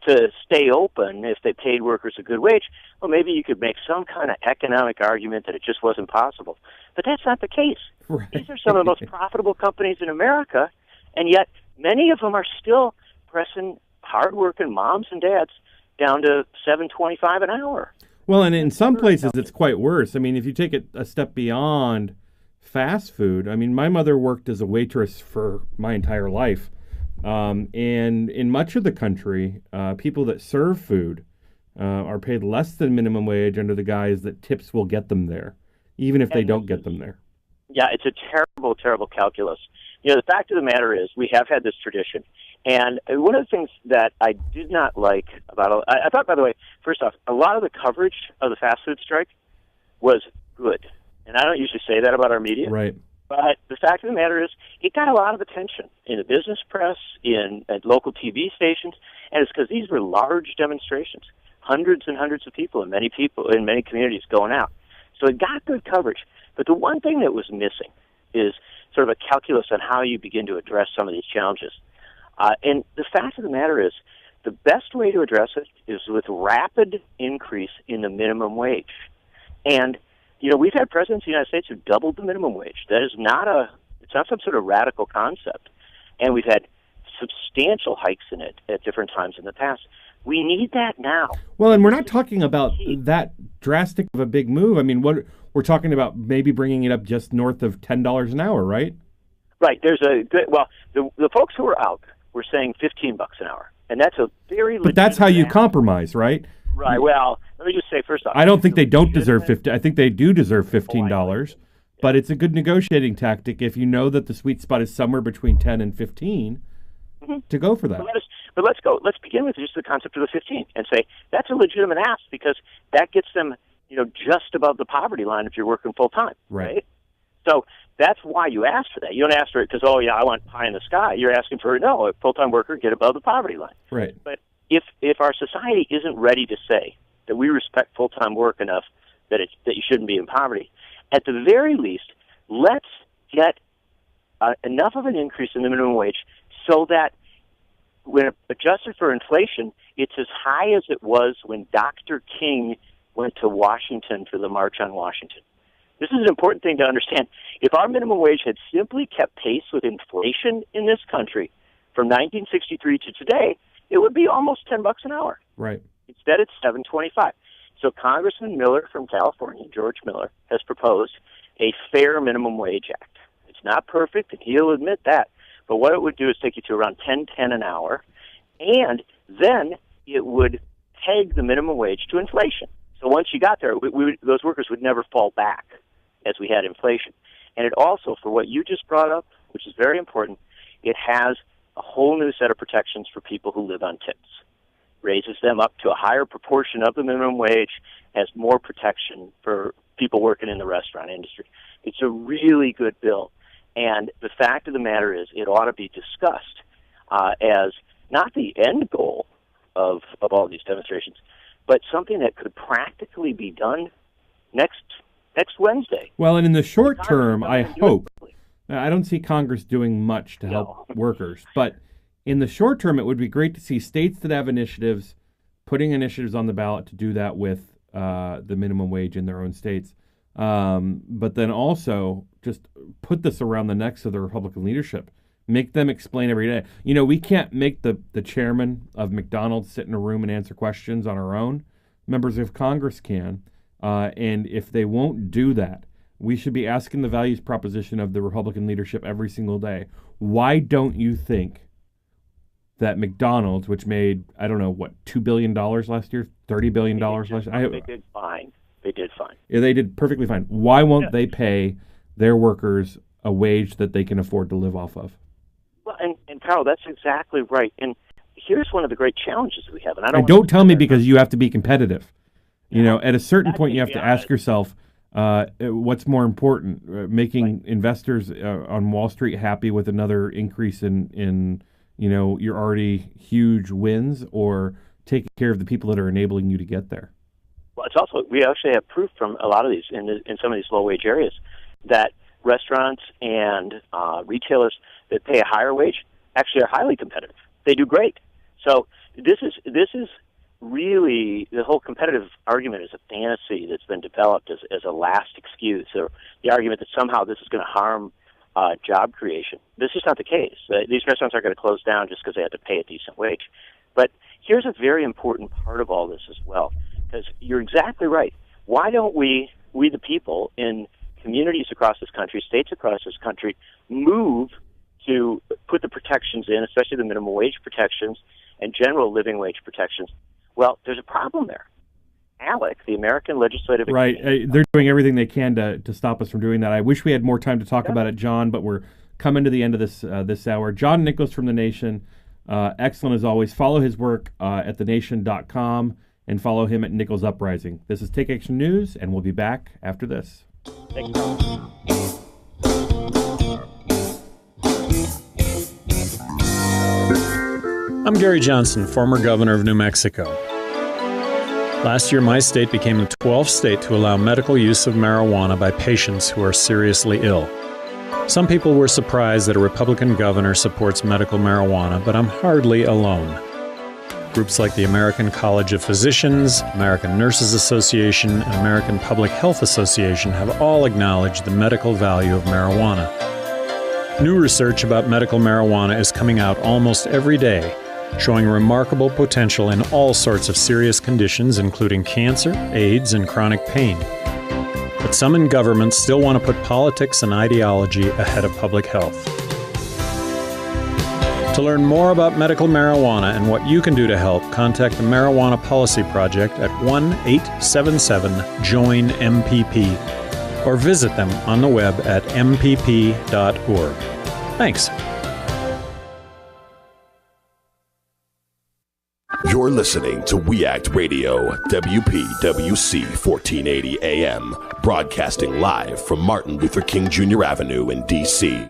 to stay open if they paid workers a good wage, well, maybe you could make some kind of economic argument that it just wasn't possible. But that's not the case. Right. These are some of the most profitable companies in America, and yet many of them are still pressing hard-working moms and dads down to $7.25 an hour. Well, and in some places it's quite worse. I mean, if you take it a step beyond fast food, I mean, my mother worked as a waitress for my entire life. And in much of the country, people that serve food are paid less than minimum wage under the guise that tips will get them there, even if they don't get them there. Yeah, it's a terrible, terrible calculus. The fact of the matter is we have had this tradition. And one of the things that I did not like about I thought, by the way, first off, a lot of the coverage of the fast food strike was good. And I don't usually say that about our media. Right. But the fact of the matter is, it got a lot of attention in the business press, at local TV stations, and it's because these were large demonstrations, hundreds and hundreds of people in many communities going out. So it got good coverage. But the one thing that was missing is sort of a calculus on how you begin to address some of these challenges. And the fact of the matter is, the best way to address it is with rapid increase in the minimum wage. And we've had presidents of the United States who doubled the minimum wage. That is it's not some sort of radical concept. And we've had substantial hikes in it at different times in the past. We need that now. Well, and we're not talking about that drastic of a big move. I mean, what we're talking about maybe bringing it up just north of $10 an hour, right? Right. There's the folks who are out were saying $15 an hour. And that's a very But that's how you compromise, right? Right. Well, let me just say first off, I don't think they don't deserve $50. I think they do deserve $15, but it's a good negotiating tactic if you know that the sweet spot is somewhere between 10 and 15 to go for that. But let's begin with just the concept of the 15 and say that's a legitimate ask because that gets them, just above the poverty line if you're working full time, right? So that's why you ask for that. You don't ask for it because, I want pie in the sky. You're asking for, a full-time worker get above the poverty line. Right. But if our society isn't ready to say that we respect full-time work enough that you shouldn't be in poverty, at the very least, let's get enough of an increase in the minimum wage so that when adjusted for inflation, it's as high as it was when Dr. King went to Washington for the March on Washington. This is an important thing to understand. If our minimum wage had simply kept pace with inflation in this country from 1963 to today, it would be almost $10 an hour. Right. Instead, it's $7.25. So Congressman Miller from California, George Miller, has proposed a fair minimum wage act. It's not perfect, and he'll admit that. But what it would do is take you to around $10.10 an hour, and then it would peg the minimum wage to inflation. So once you got there, those workers would never fall back as we had inflation. And it also, for what you just brought up, which is very important, it has a whole new set of protections for people who live on tips. Raises them up to a higher proportion of the minimum wage, has more protection for people working in the restaurant industry. It's a really good bill. And the fact of the matter is it ought to be discussed as not the end goal of all these demonstrations, but something that could practically be done next Wednesday. Well, and in the short term, I hope. I don't see Congress doing much to help workers, but in the short term, it would be great to see states that have initiatives, putting initiatives on the ballot to do that with the minimum wage in their own states. But then also just put this around the necks of the Republican leadership. Make them explain every day. We can't make the chairman of McDonald's sit in a room and answer questions on our own. Members of Congress can. And if they won't do that, we should be asking the values proposition of the Republican leadership every single day. Why don't you think that McDonald's, which made, $2 billion last year, $30 billion last year? They did fine. Yeah, they did perfectly fine. Why won't they pay their workers a wage that they can afford to live off of? Well, and Karl, that's exactly right. And here's one of the great challenges we have. And don't tell me because you have to be competitive. At a certain point, you have to ask yourself, what's more important, making investors on Wall Street happy with another increase in your already huge wins, or taking care of the people that are enabling you to get there? Well, it's also, we actually have proof from a lot of these, in some of these low-wage areas, that restaurants and retailers that pay a higher wage actually are highly competitive. They do great. So this is really, the whole competitive argument is a fantasy that's been developed as a last excuse, or the argument that somehow this is going to harm job creation. This is not the case. These restaurants aren't going to close down just because they have to pay a decent wage. But here's a very important part of all this as well, because you're exactly right. Why don't we the people in communities across this country, states across this country, move to put the protections in, especially the minimum wage protections and general living wage protections? Well, there's a problem there. ALEC, the American Legislative Right. They're doing everything they can to stop us from doing that. I wish we had more time to talk about it, John, but we're coming to the end of this hour. John Nicholas from The Nation, excellent as always. Follow his work at thenation.com and follow him at Nichols Uprising. This is Take Action News, and we'll be back after this. Thank you. I'm Gary Johnson, former governor of New Mexico. Last year, my state became the 12th state to allow medical use of marijuana by patients who are seriously ill. Some people were surprised that a Republican governor supports medical marijuana, but I'm hardly alone. Groups like the American College of Physicians, American Nurses Association, and American Public Health Association have all acknowledged the medical value of marijuana. New research about medical marijuana is coming out almost every day, showing remarkable potential in all sorts of serious conditions, including cancer, AIDS, and chronic pain. But some in government still want to put politics and ideology ahead of public health. To learn more about medical marijuana and what you can do to help, contact the Marijuana Policy Project at 1-877-JOIN-MPP or visit them on the web at mpp.org. Thanks. You're listening to We Act Radio, WPWC 1480 AM, broadcasting live from Martin Luther King Jr. Avenue in D.C.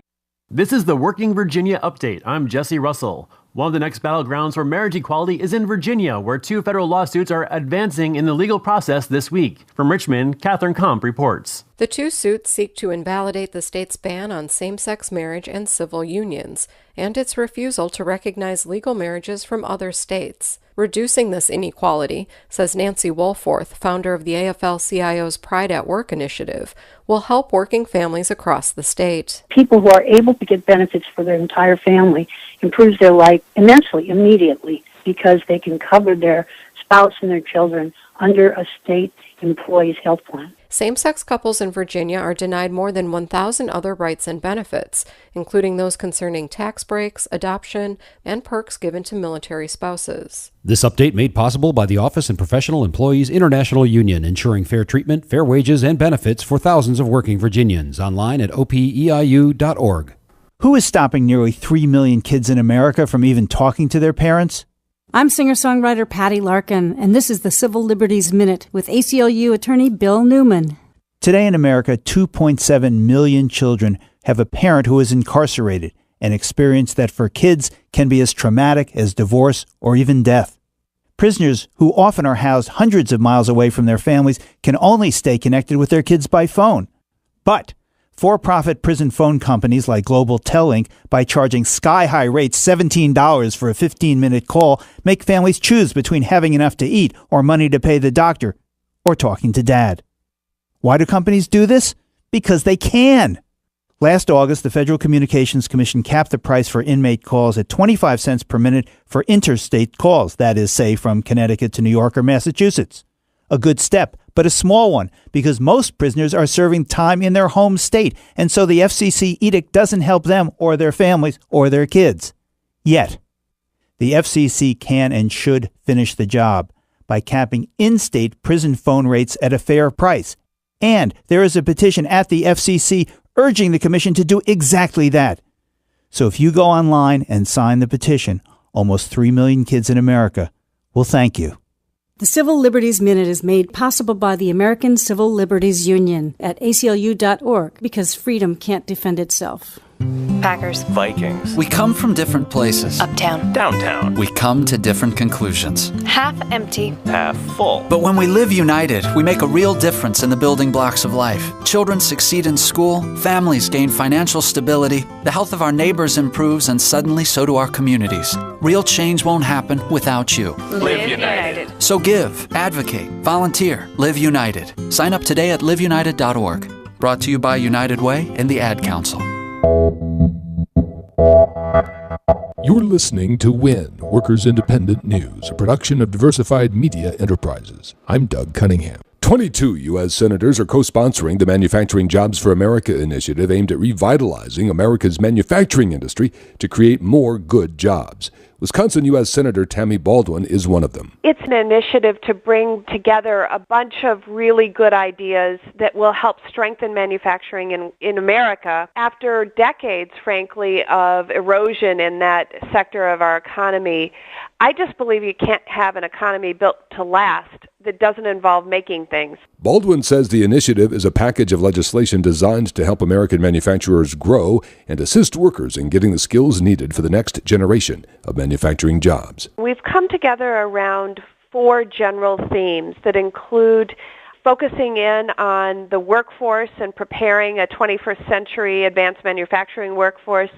This is the Working Virginia Update. I'm Jesse Russell. One of the next battlegrounds for marriage equality is in Virginia, where 2 federal lawsuits are advancing in the legal process this week. From Richmond, Catherine Komp reports. The 2 suits seek to invalidate the state's ban on same-sex marriage and civil unions, and its refusal to recognize legal marriages from other states. Reducing this inequality, says Nancy Wohlforth, founder of the AFL-CIO's Pride at Work initiative, will help working families across the state. People who are able to get benefits for their entire family improves their life immensely, immediately, because they can cover their spouse and their children under a state employee's health plan. Same-sex couples in Virginia are denied more than 1,000 other rights and benefits, including those concerning tax breaks, adoption, and perks given to military spouses. This update made possible by the Office and Professional Employees International Union, ensuring fair treatment, fair wages, and benefits for thousands of working Virginians. Online at opeiu.org. Who is stopping nearly 3 million kids in America from even talking to their parents? I'm singer-songwriter Patty Larkin, and this is the Civil Liberties Minute with ACLU attorney Bill Newman. Today in America, 2.7 million children have a parent who is incarcerated, an experience that for kids can be as traumatic as divorce or even death. Prisoners, who often are housed hundreds of miles away from their families, can only stay connected with their kids by phone. But for-profit prison phone companies like Global Tellink, by charging sky-high rates, $17 for a 15-minute call, make families choose between having enough to eat or money to pay the doctor or talking to dad. Why do companies do this? Because they can. Last August, the Federal Communications Commission capped the price for inmate calls at 25 cents per minute for interstate calls, that is, say, from Connecticut to New York or Massachusetts. A good step, but a small one, because most prisoners are serving time in their home state, and so the FCC edict doesn't help them or their families or their kids. Yet, the FCC can and should finish the job by capping in-state prison phone rates at a fair price. And there is a petition at the FCC urging the commission to do exactly that. So if you go online and sign the petition, almost 3 million kids in America will thank you. The Civil Liberties Minute is made possible by the American Civil Liberties Union at aclu.org, because freedom can't defend itself. Packers. Vikings. We come from different places. Uptown. Downtown. We come to different conclusions. Half empty. Half full. But when we live united, we make a real difference in the building blocks of life. Children succeed in school, families gain financial stability, the health of our neighbors improves, and suddenly so do our communities. Real change won't happen without you. Live united. So give, advocate, volunteer, live united. Sign up today at liveunited.org. Brought to you by United Way and the Ad Council. You're listening to WIN, Workers Independent News, a production of Diversified Media Enterprises. I'm Doug Cunningham. 22 U.S. senators are co-sponsoring the Manufacturing Jobs for America initiative aimed at revitalizing America's manufacturing industry to create more good jobs. Wisconsin U.S. Senator Tammy Baldwin is one of them. It's an initiative to bring together a bunch of really good ideas that will help strengthen manufacturing in America after decades, frankly, of erosion in that sector of our economy. I just believe you can't have an economy built to last that doesn't involve making things. Baldwin says the initiative is a package of legislation designed to help American manufacturers grow and assist workers in getting the skills needed for the next generation of manufacturing jobs. We've come together around 4 general themes that include focusing in on the workforce and preparing a 21st century advanced manufacturing workforce,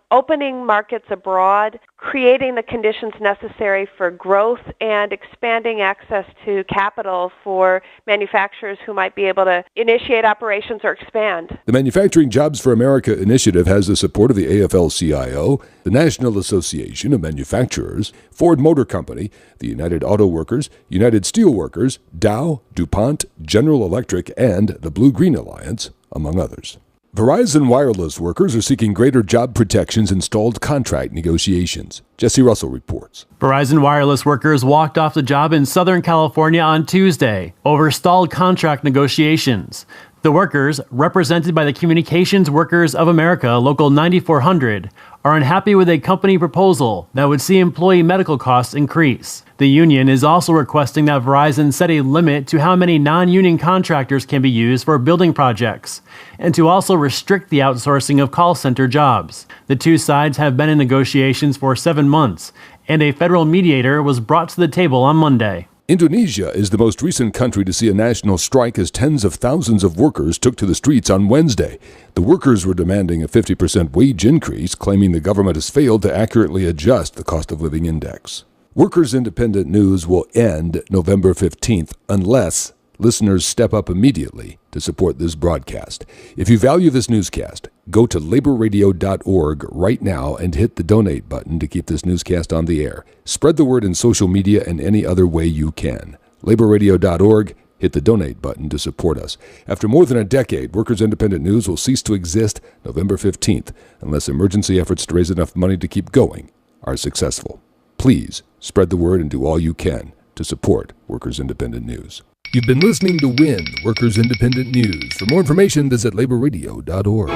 opening markets abroad, creating the conditions necessary for growth, and expanding access to capital for manufacturers who might be able to initiate operations or expand. The Manufacturing Jobs for America initiative has the support of the AFL-CIO, the National Association of Manufacturers, Ford Motor Company, the United Auto Workers, United Steel Workers, Dow, DuPont, General Electric, and the Blue-Green Alliance, among others. Verizon Wireless workers are seeking greater job protections in stalled contract negotiations. Jesse Russell reports. Verizon Wireless workers walked off the job in Southern California on Tuesday over stalled contract negotiations. The workers, represented by the Communications Workers of America, Local 9400, are unhappy with a company proposal that would see employee medical costs increase. The union is also requesting that Verizon set a limit to how many non-union contractors can be used for building projects, and to also restrict the outsourcing of call center jobs. The two sides have been in negotiations for 7 months, and a federal mediator was brought to the table on Monday. Indonesia is the most recent country to see a national strike as tens of thousands of workers took to the streets on Wednesday. The workers were demanding a 50% wage increase, claiming the government has failed to accurately adjust the cost of living index. Workers Independent News will end November 15th unless listeners step up immediately to support this broadcast. If you value this newscast, go to laborradio.org right now and hit the donate button to keep this newscast on the air. Spread the word in social media and any other way you can. Laborradio.org, hit the donate button to support us. After more than a decade, Workers Independent News will cease to exist November 15th unless emergency efforts to raise enough money to keep going are successful. Please spread the word and do all you can to support Workers Independent News. You've been listening to WIN, Workers Independent News. For more information, visit laborradio.org.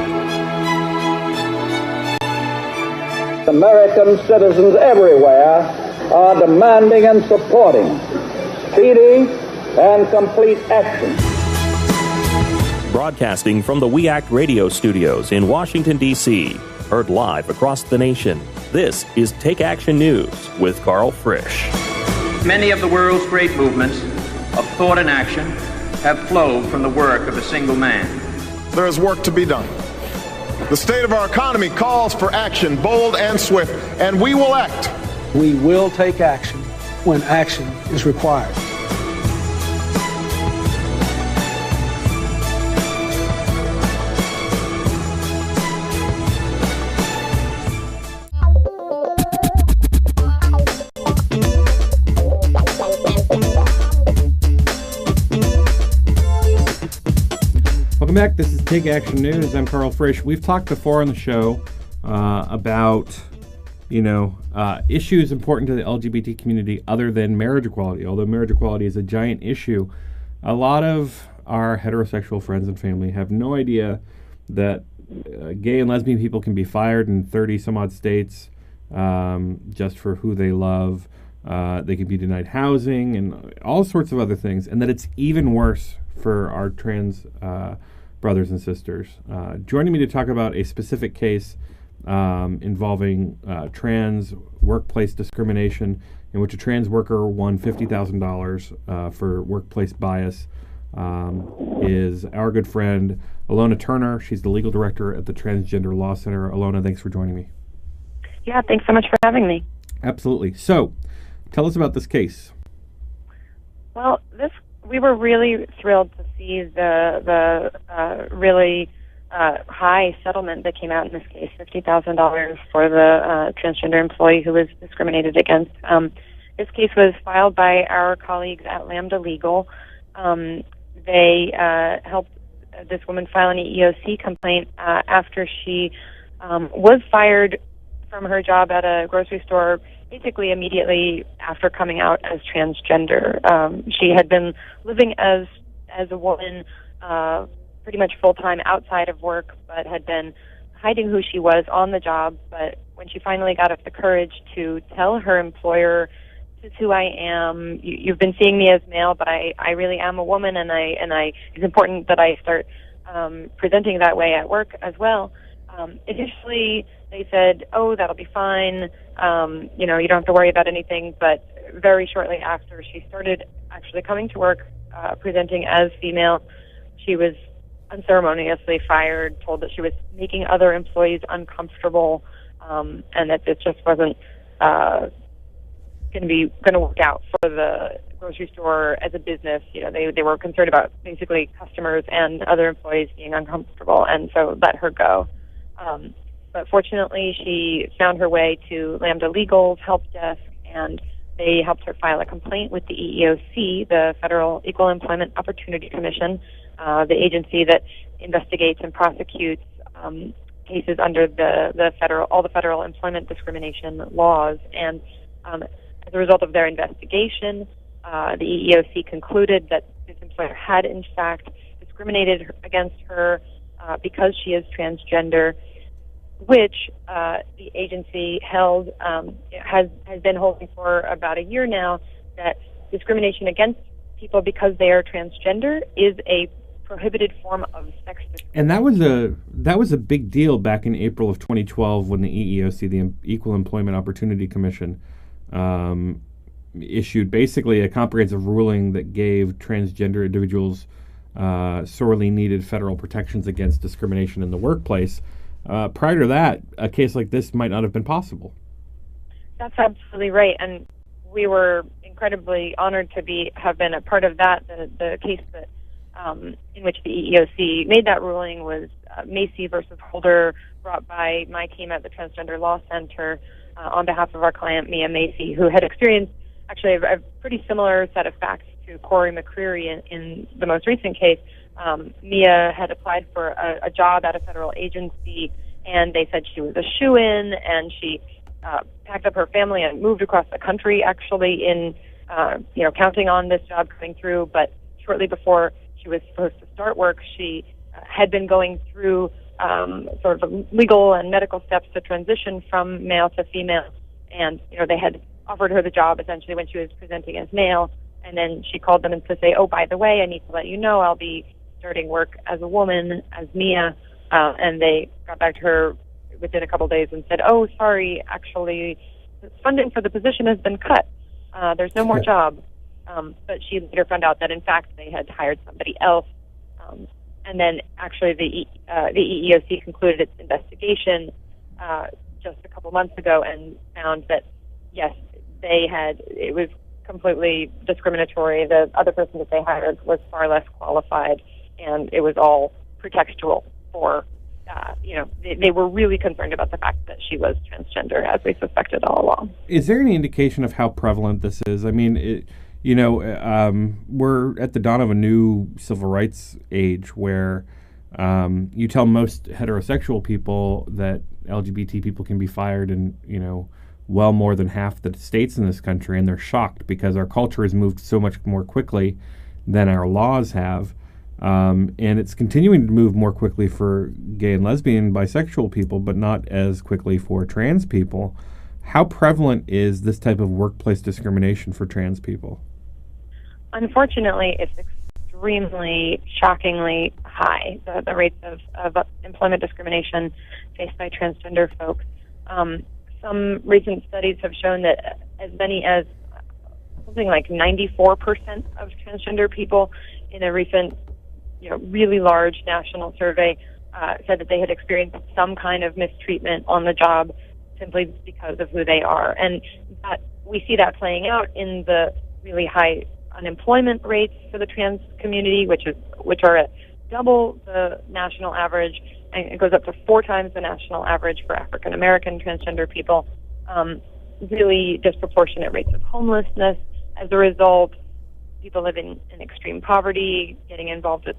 American citizens everywhere are demanding and supporting speedy and complete action. Broadcasting from the We Act radio studios in Washington, D.C., heard live across the nation, this is Take Action News with Karl Frisch. Many of the world's great movements of thought and action have flowed from the work of a single man. There is work to be done. The state of our economy calls for action, bold and swift, and we will act. We will take action when action is required. Welcome back. This is Take Action News. I'm Karl Frisch. We've talked before on the show about, issues important to the LGBT community other than marriage equality. Although marriage equality is a giant issue, a lot of our heterosexual friends and family have no idea that gay and lesbian people can be fired in 30 some odd states just for who they love. They can be denied housing and all sorts of other things, and that it's even worse for our trans brothers and sisters. Joining me to talk about a specific case involving trans workplace discrimination, in which a trans worker won $50,000 for workplace bias, is our good friend Alona Turner. She's the legal director at the Transgender Law Center. Alona, thanks for joining me. Yeah, thanks so much for having me. Absolutely. So, tell us about this case. Well, we were really thrilled to see the really high settlement that came out in this case, $50,000 for the transgender employee who was discriminated against. This case was filed by our colleagues at Lambda Legal. They helped this woman file an EEOC complaint after she was fired from her job at a grocery store basically immediately after coming out as transgender. She had been living as a woman pretty much full-time outside of work, but had been hiding who she was on the job, but when she finally got up the courage to tell her employer, "This is who I am. You've been seeing me as male, but I really am a woman, and it's important that I start presenting that way at work as well." Initially, they said, "Oh, that'll be fine. You don't have to worry about anything." But very shortly after she started actually coming to work presenting as female, she was unceremoniously fired, told that she was making other employees uncomfortable, and that this just wasn't going to work out for the grocery store as a business. They were concerned about basically customers and other employees being uncomfortable, and so let her go. But fortunately, she found her way to Lambda Legal's help desk, and they helped her file a complaint with the EEOC, the Federal Equal Employment Opportunity Commission, the agency that investigates and prosecutes cases under all the federal employment discrimination laws. And as a result of their investigation, the EEOC concluded that this employer had in fact discriminated against her because she is transgender, which the agency held has been holding for about a year now, that discrimination against people because they are transgender is a prohibited form of sex discrimination. And that was a big deal back in April of 2012 when the EEOC, the Equal Employment Opportunity Commission, issued basically a comprehensive ruling that gave transgender individuals sorely needed federal protections against discrimination in the workplace. Prior to that, a case like this might not have been possible. That's absolutely right, and we were incredibly honored to have been a part of that. The case that in which the EEOC made that ruling was Macy versus Holder, brought by my team at the Transgender Law Center on behalf of our client Mia Macy, who had experienced actually a pretty similar set of facts to Corey McCreary in the most recent case. Mia had applied for a job at a federal agency, and they said she was a shoo-in, and she packed up her family and moved across the country, actually, in counting on this job coming through. But shortly before she was supposed to start work, she had been going through sort of legal and medical steps to transition from male to female, and they had offered her the job essentially when she was presenting as male, and then she called them to say, "Oh, by the way, I need to let you know I'll be starting work as a woman, as Mia," and they got back to her within a couple days and said, "Oh, sorry, actually, funding for the position has been cut. There's no more job." But she later found out that, in fact, they had hired somebody else. And then, actually, the EEOC concluded its investigation just a couple months ago and found that, yes, it was completely discriminatory. The other person that they hired was far less qualified, and it was all pretextual for, they were really concerned about the fact that she was transgender, as we suspected all along. Is there any indication of how prevalent this is? I mean, we're at the dawn of a new civil rights age where you tell most heterosexual people that LGBT people can be fired in, well more than half the states in this country, and they're shocked because our culture has moved so much more quickly than our laws have. And it's continuing to move more quickly for gay and lesbian, bisexual people, but not as quickly for trans people. How prevalent is this type of workplace discrimination for trans people? Unfortunately, it's extremely shockingly high, the rates of employment discrimination faced by transgender folks. Some recent studies have shown that as many as something like 94% of transgender people in a recent, really large national survey said that they had experienced some kind of mistreatment on the job simply because of who they are. And that we see that playing out in the really high unemployment rates for the trans community, which are at double the national average, and it goes up to 4 times the national average for African American transgender people. Really disproportionate rates of homelessness. As a result, people living in extreme poverty, getting involved with,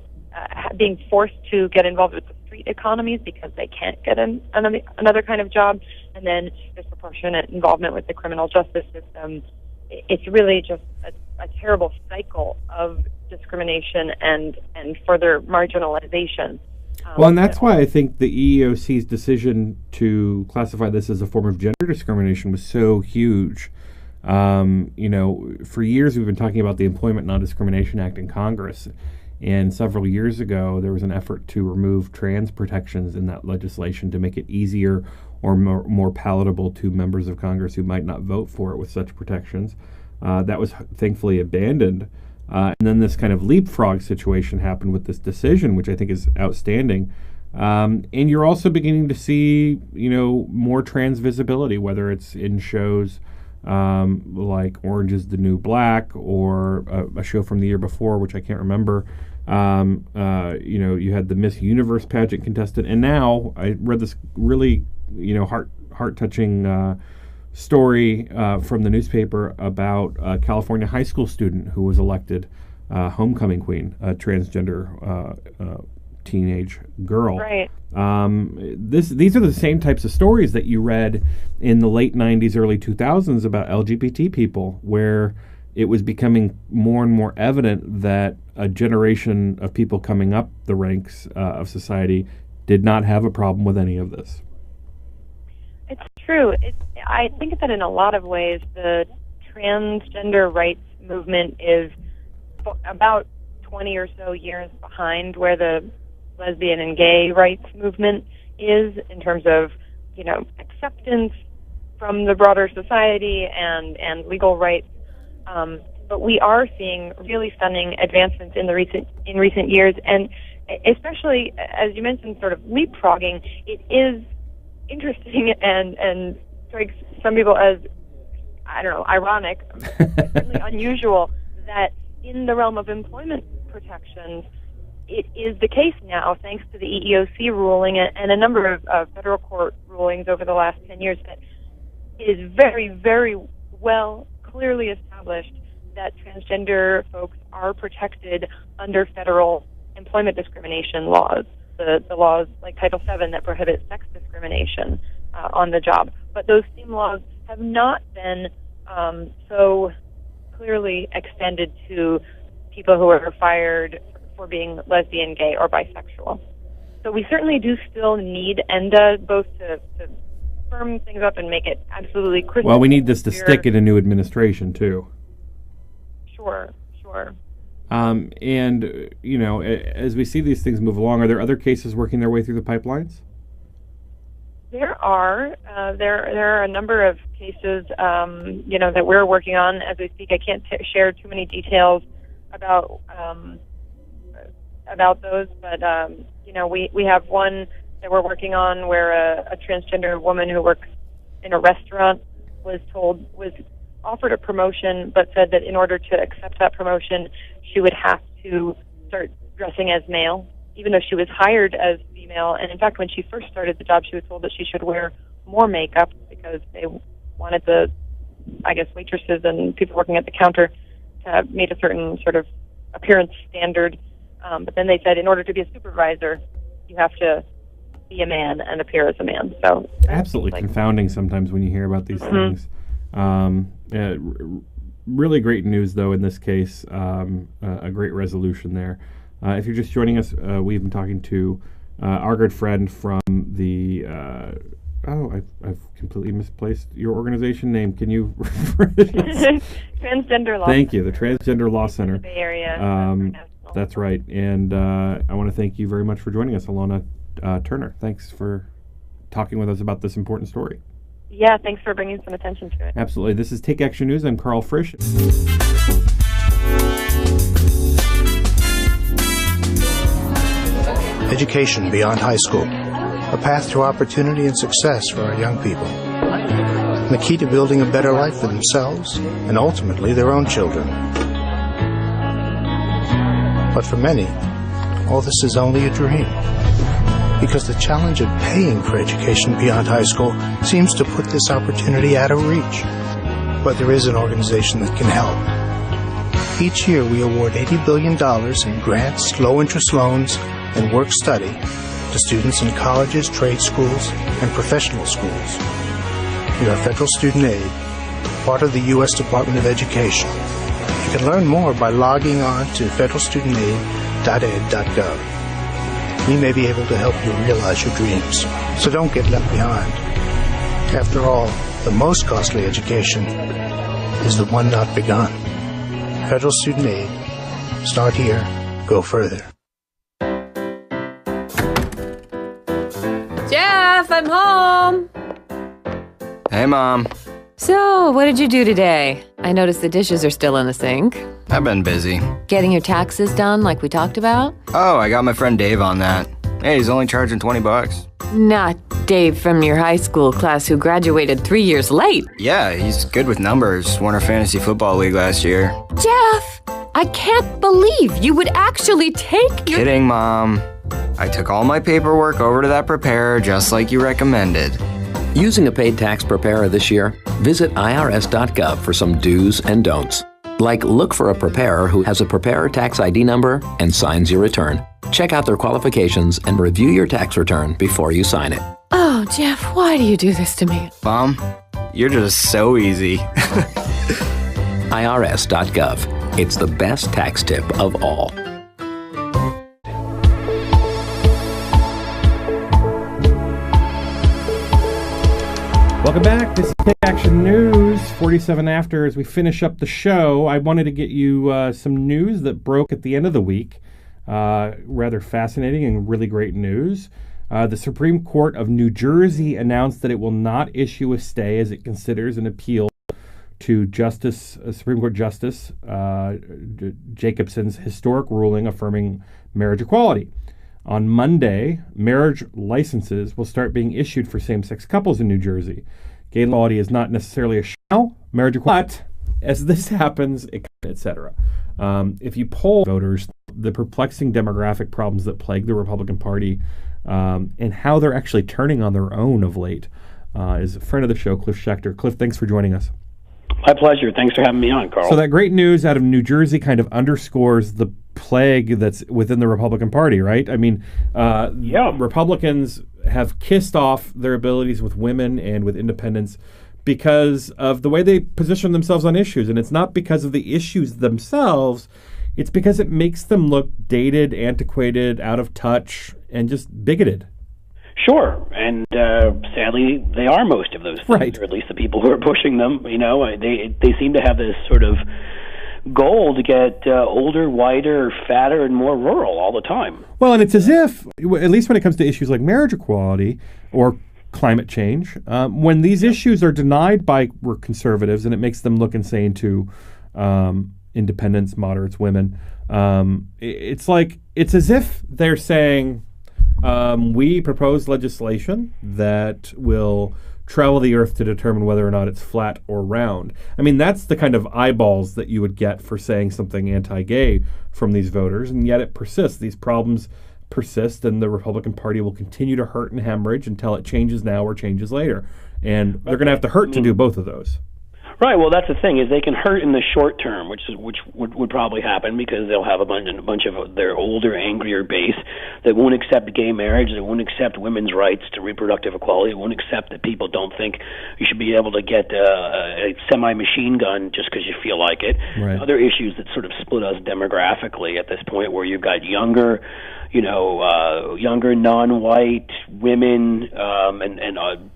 being forced to get involved with the street economies because they can't get another kind of job, and then disproportionate involvement with the criminal justice system. It's really just a terrible cycle of discrimination and further marginalization. Well, and that's why I think the EEOC's decision to classify this as a form of gender discrimination was so huge. For years we've been talking about the Employment Non-Discrimination Act in Congress, and several years ago there was an effort to remove trans protections in that legislation to make it easier or more palatable to members of Congress who might not vote for it with such protections. That was thankfully abandoned. And then this kind of leapfrog situation happened with this decision, which I think is outstanding. And you're also beginning to see, more trans visibility, whether it's in shows like Orange is the New Black or a show from the year before, which I can't remember. You had the Miss Universe pageant contestant. And now I read this really, heart-touching story from the newspaper about a California high school student who was elected homecoming queen, a transgender teenage girl. Right. These are the same types of stories that you read in the late 90s, early 2000s about LGBT people, where it was becoming more and more evident that a generation of people coming up the ranks of society did not have a problem with any of this. It's true. I think that in a lot of ways, the transgender rights movement is about 20 or so years behind where the lesbian and gay rights movement is in terms of, acceptance from the broader society and legal rights. But we are seeing really stunning advancements in recent years, and especially, as you mentioned, sort of leapfrogging. It is interesting and strikes some people as, ironic, certainly unusual, that in the realm of employment protections, it is the case now, thanks to the EEOC ruling and a number of federal court rulings over the last 10 years, that it is very, very well clearly established that transgender folks are protected under federal employment discrimination laws, the laws like Title VII that prohibit sex discrimination on the job. But those same laws have not been so clearly extended to people who are fired for being lesbian, gay, or bisexual. So we certainly do still need ENDA both to firm things up and make it absolutely crystal. Well, we need this to stick in a new administration, too. Sure. And, as we see these things move along, are there other cases working their way through the pipelines? There are. There are a number of cases, that we're working on as we speak. I can't share too many details about those, but, we have one that we're working on where a transgender woman who works in a restaurant was offered a promotion, but said that in order to accept that promotion, she would have to start dressing as male, even though she was hired as female. And in fact, when she first started the job, she was told that she should wear more makeup because they wanted the, waitresses and people working at the counter to meet a certain sort of appearance standard. But then they said in order to be a supervisor, you have to be a man and appear as a man. So absolutely confounding sometimes when you hear about these things. Really great news, though, in this case. A great resolution there. If you're just joining us, we've been talking to our good friend from the... I've completely misplaced your organization name. Can you... Transgender Law. Thank you, the Transgender Law Center. Bay Area. That's right. And I want to thank you very much for joining us, Alona Turner. Thanks for talking with us about this important story. Yeah, thanks for bringing some attention to it. Absolutely. This is Take Action News. I'm Karl Frisch. Education beyond high school, a path to opportunity and success for our young people, and the key to building a better life for themselves and ultimately their own children. But for many, all this is only a dream, because the challenge of paying for education beyond high school seems to put this opportunity out of reach. But there is an organization that can help. Each year we award $80 billion in grants, low-interest loans, and work-study to students in colleges, trade schools, and professional schools. We are Federal Student Aid, part of the U.S. Department of Education. You can learn more by logging on to federalstudentaid.ed.gov. we may be able to help you realize your dreams. So don't get left behind. After all, the most costly education is the one not begun. Federal Student Aid. Start here, go further. Jeff, I'm home. Hey, Mom. So, what did you do today? I noticed the dishes are still in the sink. I've been busy. Getting your taxes done like we talked about? Oh, I got my friend Dave on that. Hey, he's only charging $20. Not Dave from your high school class who graduated 3 years late. Yeah, he's good with numbers. Won our fantasy football league last year. Jeff, I can't believe you would actually take your... Kidding, Mom. I took all my paperwork over to that preparer just like you recommended. Using a paid tax preparer this year? Visit irs.gov for some do's and don'ts. Like look for a preparer who has a preparer tax ID number and signs your return. Check out their qualifications and review your tax return before you sign it. Oh, Jeff, why do you do this to me? Mom, you're just so easy. irs.gov. It's the best tax tip of all. Welcome back. This is Take Action News, 47 after. As we finish up the show, I wanted to get you some news that broke at the end of the week. Rather fascinating and really great news. The Supreme Court of New Jersey announced that it will not issue a stay as it considers an appeal to Supreme Court Justice Jacobson's historic ruling affirming marriage equality. On Monday, marriage licenses will start being issued for same-sex couples in New Jersey. Gay equality is not necessarily a shall, marriage equality, but as this happens, etc. If you poll voters, the perplexing demographic problems that plague the Republican Party and how they're actually turning on their own of late is a friend of the show, Cliff Schechter. Cliff, thanks for joining us. My pleasure. Thanks for having me on, Karl. So that great news out of New Jersey kind of underscores the plague that's within the Republican Party, right? I mean, Republicans have kissed off their abilities with women and with independents because of the way they position themselves on issues. And it's not because of the issues themselves. It's because it makes them look dated, antiquated, out of touch, and just bigoted. Sure, and sadly, they are most of those things, right. Or at least the people who are pushing them. You know, they seem to have this sort of goal to get older, whiter, fatter, and more rural all the time. Well, and it's as if, at least when it comes to issues like marriage equality or climate change, when these issues are denied by conservatives and it makes them look insane to independents, moderates, women, it's as if they're saying, we propose legislation that will travel the earth to determine whether or not it's flat or round. I mean, that's the kind of eyeballs that you would get for saying something anti-gay from these voters, and yet it persists. These problems persist, and the Republican Party will continue to hurt and hemorrhage until it changes now or changes later. And they're going to have to hurt to do both of those. Right. Well, that's the thing, is they can hurt in the short term, which would probably happen because they'll have a bunch of their older, angrier base that won't accept gay marriage, that won't accept women's rights to reproductive equality, won't accept that people don't think you should be able to get a semi-machine gun just because you feel like it. Right. Other issues that sort of split us demographically at this point, where you've got younger non-white women,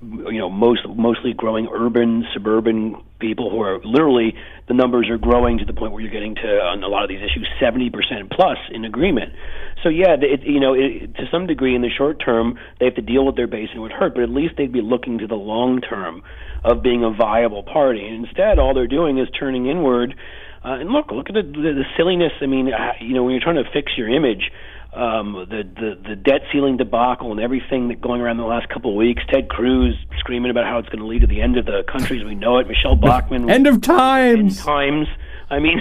mostly growing urban, suburban people who are literally, the numbers are growing to the point where you're getting to, on a lot of these issues, 70% plus in agreement. So to some degree in the short term, they have to deal with their base and it would hurt, but at least they'd be looking to the long term of being a viable party. And instead, all they're doing is turning inward. And look at the silliness. I mean, when you're trying to fix your image, the debt ceiling debacle and everything that going around the last couple of weeks, Ted Cruz screaming about how it's going to lead to the end of the country as we know it, Michelle Bachmann, end of times. I mean,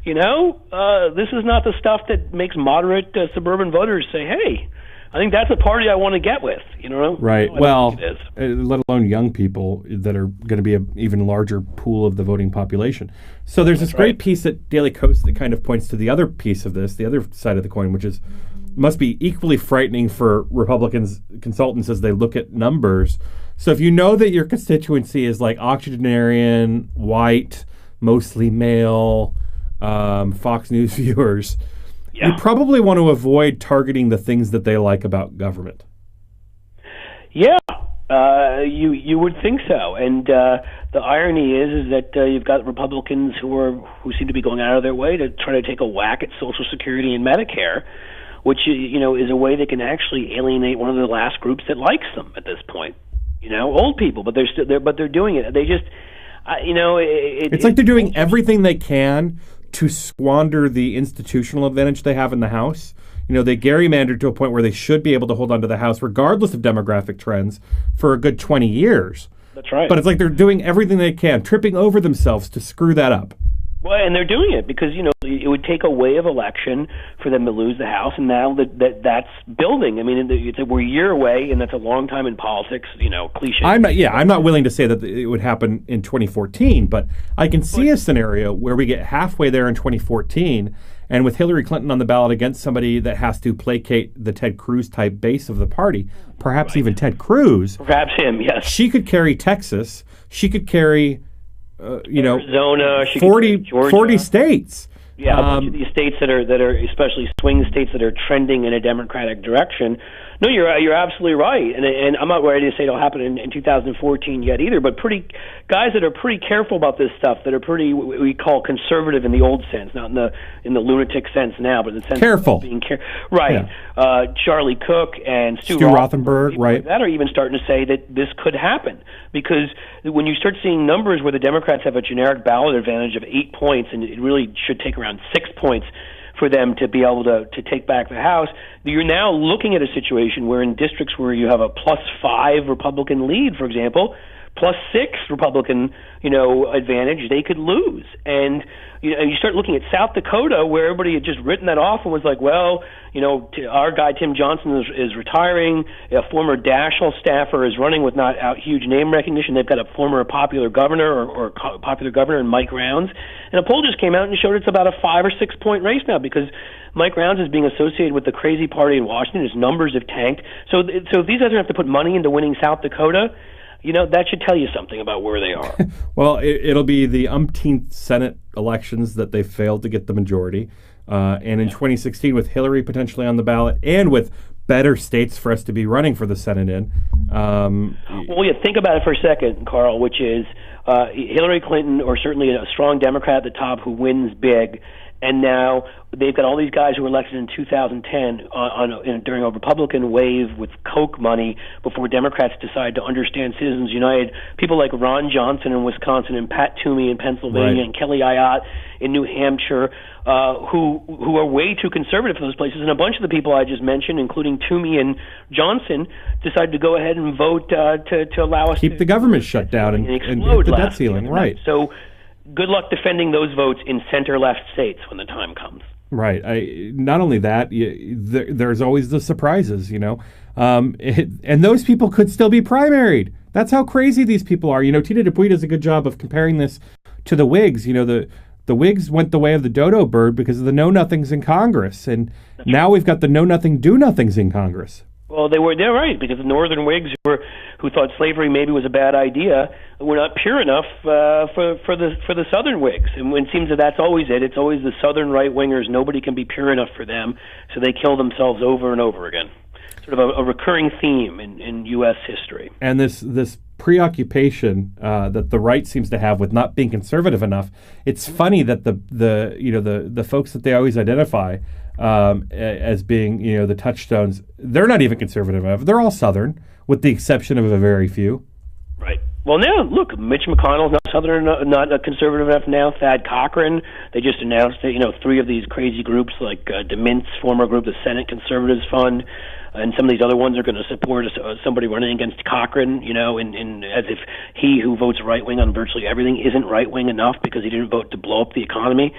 this is not the stuff that makes moderate suburban voters say, hey, I think that's a party I want to get with, Right. Well, let alone young people that are going to be an even larger pool of the voting population. So there's this great piece at Daily Kos that kind of points to the other piece of this, the other side of the coin, which is must be equally frightening for Republicans consultants as they look at numbers. So if you know that your constituency is like octogenarian, white, mostly male, Fox News viewers, You probably want to avoid targeting the things that they like about government. Yeah, you would think so. And the irony is that you've got Republicans who seem to be going out of their way to try to take a whack at Social Security and Medicare, which is a way they can actually alienate one of the last groups that likes them at this point. Old people, but they're doing it. They just, it's like they're doing everything they can to squander the institutional advantage they have in the House. They gerrymandered to a point where they should be able to hold on to the House regardless of demographic trends for a good 20 years. That's right. But it's like they're doing everything they can, tripping over themselves to screw that up. Well, and they're doing it because, it would take a wave election for them to lose the House, and now that's building. I mean, we're a year away, and that's a long time in politics, cliche. I'm not willing to say that it would happen in 2014, but I can see a scenario where we get halfway there in 2014, and with Hillary Clinton on the ballot against somebody that has to placate the Ted Cruz type base of the party, perhaps even Ted Cruz. Perhaps him, yes. She could carry Texas. She could carry... Arizona, 40 states. Yeah, a bunch of these states that are especially swing states that are trending in a Democratic direction. No, you're absolutely right, and I'm not ready to say it'll happen in 2014 yet either. But guys that are pretty careful about this stuff, that are pretty we call conservative in the old sense, not in the lunatic sense now, but in the sense of being right. Yeah. Charlie Cook and Stu Rothenberg, right? Like that are even starting to say that this could happen because when you start seeing numbers where the Democrats have a generic ballot advantage of 8 points, and it really should take around 6 points for them to be able to take back the House, you're now looking at a situation where in districts where you have a +5 Republican lead, for example, +6 Republican, advantage, they could lose. And you start looking at South Dakota, where everybody had just written that off and was like, well, our guy Tim Johnson is retiring. A former Daschle staffer is running with not out huge name recognition. They've got a former popular governor or popular governor in Mike Rounds. And a poll just came out and showed it's about a 5 or 6 point race now because Mike Rounds is being associated with the crazy party in Washington. His numbers have tanked. So if these guys have to put money into winning South Dakota, that should tell you something about where they are. Well, it'll be the umpteenth Senate elections that they failed to get the majority. And in 2016, with Hillary potentially on the ballot and with better states for us to be running for the Senate in. Think about it for a second, Karl, which is Hillary Clinton, or certainly a strong Democrat at the top who wins big, and now they've got all these guys who were elected in 2010 during a Republican wave with Koch money before Democrats decided to understand Citizens United. People like Ron Johnson in Wisconsin and Pat Toomey in Pennsylvania and Kelly Ayotte in New Hampshire, who are way too conservative for those places. And a bunch of the people I just mentioned, including Toomey and Johnson, decided to go ahead and vote to allow us keep the government shut down and explode the debt ceiling. Right. So good luck defending those votes in center-left states when the time comes. Right. Not only that, there's always the surprises, and those people could still be primaried. That's how crazy these people are. Tina Dupuy does a good job of comparing this to the Whigs. The Whigs went the way of the dodo bird because of the know-nothings in Congress, and now we've got the know-nothing, do-nothings in Congress. Well, they're right, because the Northern Whigs who thought slavery maybe was a bad idea were not pure enough for the Southern Whigs. And it seems that that's always it. It's always the Southern right-wingers. Nobody can be pure enough for them, so they kill themselves over and over again. Sort of a recurring theme in U.S. history. And this preoccupation that the right seems to have with not being conservative enough. It's funny that the folks that they always identify as being the touchstones, they're not even conservative enough. They're all Southern, with the exception of a very few. Right. Well, now look, Mitch McConnell's not Southern, not conservative enough now. Thad Cochran, they just announced that 3 of these crazy groups like DeMint's former group, the Senate Conservatives Fund, and some of these other ones are going to support somebody running against Cochran, in as if he who votes right wing on virtually everything isn't right wing enough because he didn't vote to blow up the economy.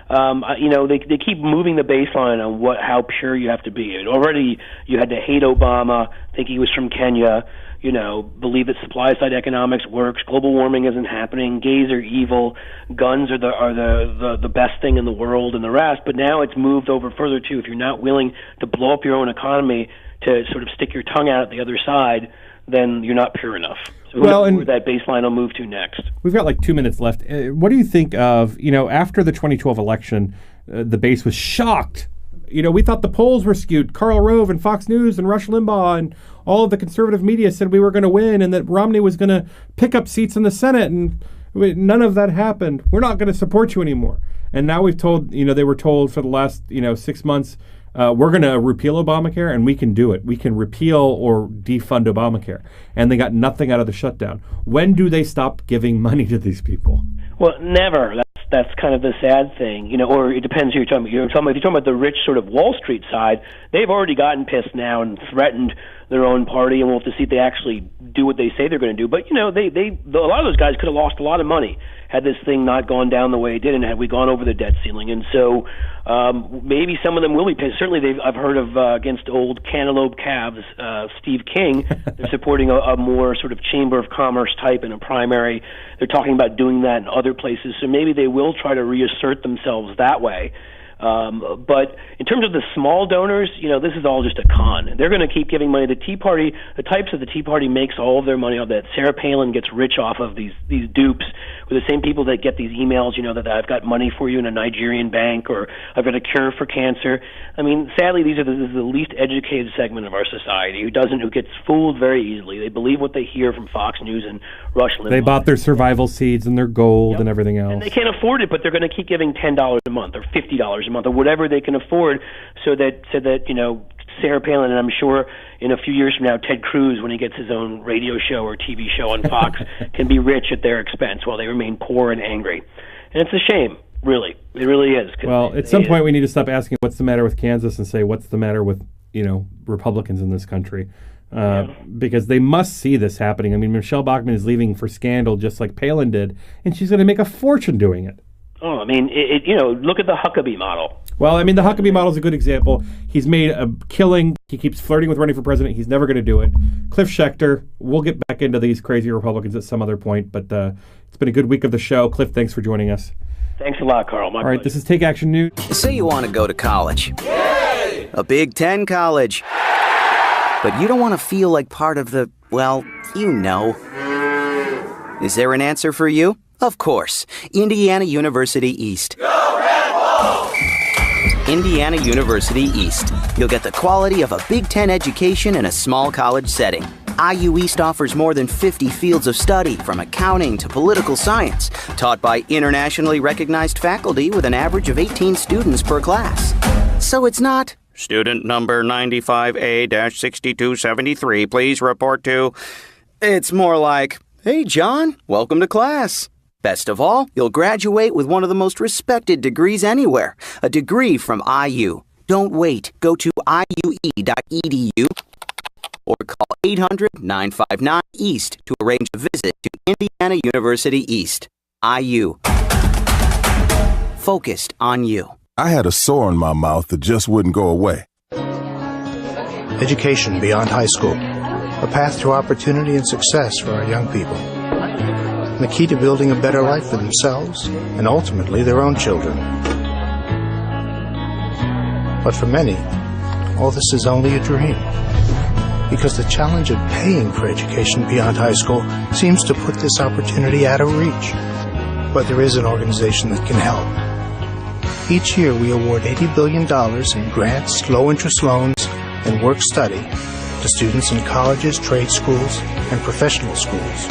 They keep moving the baseline on how pure you have to be. Already you had to hate Obama, think he was from Kenya, believe that supply side economics works, global warming isn't happening, gays are evil, guns are the best thing in the world, and the rest. But now it's moved over further too. If you're not willing to blow up your own economy to sort of stick your tongue out at the other side, then you're not pure enough. So where that baseline will move to next. We've got like 2 minutes left. What do you think of, after the 2012 election, the base was shocked, we thought the polls were skewed. Karl Rove and Fox News and Rush Limbaugh and all of the conservative media said we were going to win and that Romney was going to pick up seats in the Senate, and none of that happened. We're not going to support you anymore. And now we've told, they were told for the last, 6 months, we're going to repeal Obamacare, and we can do it. We can repeal or defund Obamacare. And they got nothing out of the shutdown. When do they stop giving money to these people? Well, never. That's kind of the sad thing, or it depends who you're talking about. If you're talking about the rich sort of Wall Street side, they've already gotten pissed now and threatened their own party, and we'll have to see if they actually do what they say they're going to do. But, a lot of those guys could have lost a lot of money had this thing not gone down the way it did and had we gone over the debt ceiling. And so maybe some of them will be pissed. Certainly I've heard of, against old cantaloupe calves, Steve King, they're supporting a more sort of Chamber of Commerce type in a primary. They're talking about doing that in other places. So maybe they will try to reassert themselves that way. But in terms of the small donors, this is all just a con. They're going to keep giving money. The Tea Party, the types of the Tea Party makes all of their money off that. Sarah Palin gets rich off of these dupes with the same people that get these emails, that I've got money for you in a Nigerian bank or I've got a cure for cancer. I mean, sadly, this is the least educated segment of our society who gets fooled very easily. They believe what they hear from Fox News and Rush Limbaugh. They bought their survival seeds and their gold and everything else. And they can't afford it, but they're going to keep giving $10 a month or $50 a month or whatever they can afford so that Sarah Palin, and I'm sure in a few years from now, Ted Cruz, when he gets his own radio show or TV show on Fox, can be rich at their expense while they remain poor and angry. And it's a shame, really. It really is. Well, at some point we need to stop asking what's the matter with Kansas and say what's the matter with, Republicans in this country. Because they must see this happening. I mean, Michelle Bachmann is leaving for scandal just like Palin did, and she's going to make a fortune doing it. Oh, I mean, look at the Huckabee model. Well, I mean, the Huckabee model is a good example. He's made a killing. He keeps flirting with running for president. He's never going to do it. Cliff Schechter, we'll get back into these crazy Republicans at some other point, but it's been a good week of the show. Cliff, thanks for joining us. Thanks a lot, Karl. All right, this is Take Action News. Say you want to go to college. Yay! A Big Ten college. But you don't want to feel like part of the, Is there an answer for you? Of course, Indiana University East. Go Red Wolves! Indiana University East. You'll get the quality of a Big Ten education in a small college setting. IU East offers more than 50 fields of study, from accounting to political science, taught by internationally recognized faculty with an average of 18 students per class. So it's not, student number 95A-6273, please report to. It's more like, hey, John, welcome to class. Best of all, you'll graduate with one of the most respected degrees anywhere, a degree from IU. Don't wait. Go to iue.edu or call 800-959-EAST to arrange a visit to Indiana University East. IU. Focused on you. I had a sore in my mouth that just wouldn't go away. Education beyond high school. A path to opportunity and success for our young people. The key to building a better life for themselves and ultimately their own children. But for many, all this is only a dream. Because the challenge of paying for education beyond high school seems to put this opportunity out of reach. But there is an organization that can help. Each year we award $80 billion in grants, low-interest loans, and work study to students in colleges, trade schools, and professional schools.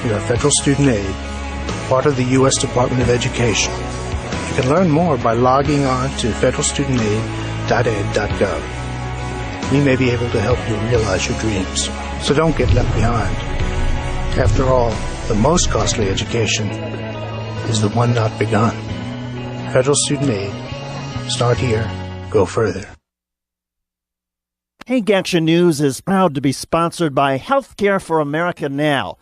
We are Federal Student Aid, part of the U.S. Department of Education. You can learn more by logging on to federalstudentaid.ed.gov. We may be able to help you realize your dreams, so don't get left behind. After all, the most costly education is the one not begun. Federal Student Aid. Start here, go further. Take Action News is proud to be sponsored by Healthcare for America Now.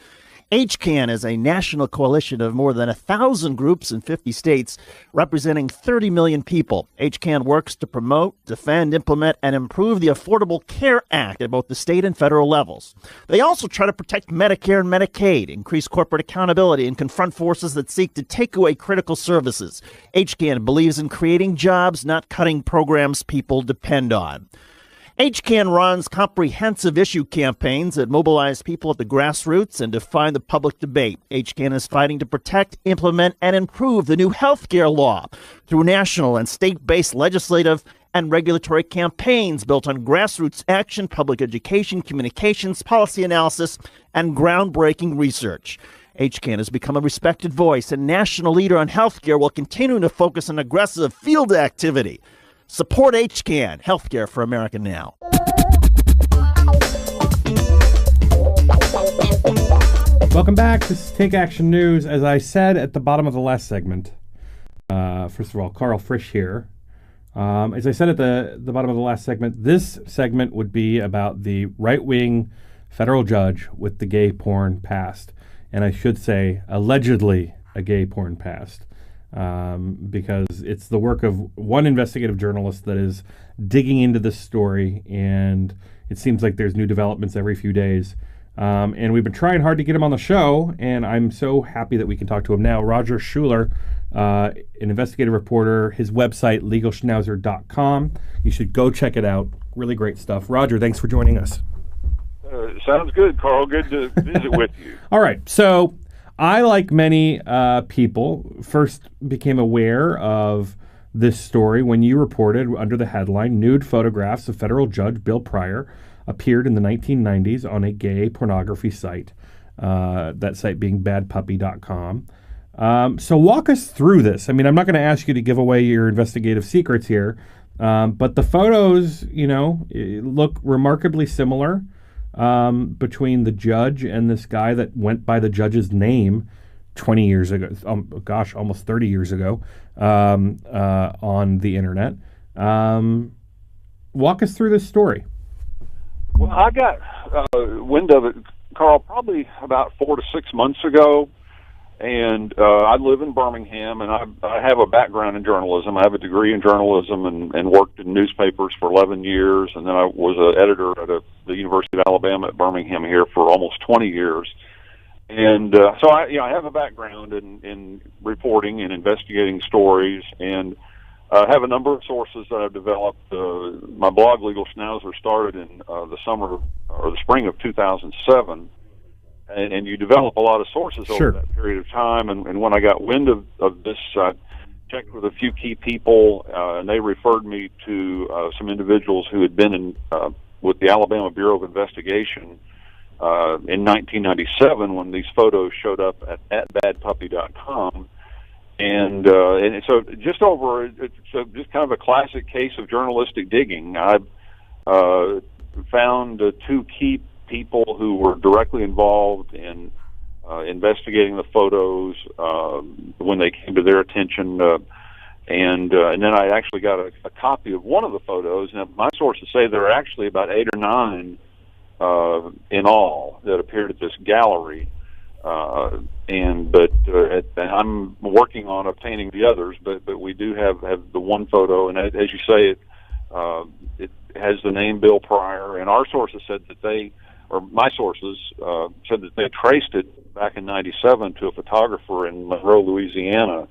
HCAN is a national coalition of more than 1,000 groups in 50 states, representing 30 million people. HCAN works to promote, defend, implement, and improve the Affordable Care Act at both the state and federal levels. They also try to protect Medicare and Medicaid, increase corporate accountability, and confront forces that seek to take away critical services. HCAN believes in creating jobs, not cutting programs people depend on. HCAN runs comprehensive issue campaigns that mobilize people at the grassroots and define the public debate. HCAN is fighting to protect, implement, and improve the new health care law through national and state-based legislative and regulatory campaigns built on grassroots action, public education, communications, policy analysis, and groundbreaking research. HCAN has become a respected voice and national leader on healthcare while continuing to focus on aggressive field activity. Support HCAN, Healthcare for America Now. Welcome back. This is Take Action News. As I said at the bottom of the last segment, first of all, Karl Frisch here. As I said at the bottom of the last segment, this segment would be about the right-wing federal judge with the gay porn past. And I should say, allegedly a gay porn past. Because it's the work of one investigative journalist that is digging into this story, and it seems like there's new developments every few days. And we've been trying hard to get him on the show, and I'm so happy that we can talk to him now. Roger Schuler, an investigative reporter, his website, legalschnauzer.com. You should go check it out. Really great stuff. Roger, thanks for joining us. Sounds good, Karl. Good to visit with you. All right. So I, like many people, first became aware of this story when you reported under the headline, "Nude photographs of federal judge Bill Pryor appeared in the 1990s on a gay pornography site," that site being badpuppy.com. So walk us through this. I mean, I'm not going to ask you to give away your investigative secrets here, but the photos, look remarkably similar between the judge and this guy that went by the judge's name 20 years ago, almost 30 years ago, on the internet. Walk us through this story. Well, I got wind of it, Karl, probably about 4 to 6 months ago, and I live in Birmingham, and I have a background in journalism. I have a degree in journalism and worked in newspapers for 11 years, and then I was an editor at the University of Alabama at Birmingham here for almost 20 years. And so I have a background in reporting and investigating stories, and have a number of sources that I've developed. My blog, Legal Schnauzer, started in the spring of 2007, and you develop a lot of sources over that period of time. And when I got wind of this, I checked with a few key people, and they referred me to some individuals who had been with the Alabama Bureau of Investigation in 1997 when these photos showed up at badpuppy.com. And so just kind of a classic case of journalistic digging. I found two key people who were directly involved in investigating the photos when they came to their attention, and then I actually got a copy of one of the photos. Now, my sources say there are actually about 8 or 9 in all that appeared at this gallery. But I'm working on obtaining the others, but we do have the one photo, and as you say, it has the name Bill Pryor, and our sources said that my sources said that they traced it back in '97 to a photographer in Monroe, Louisiana,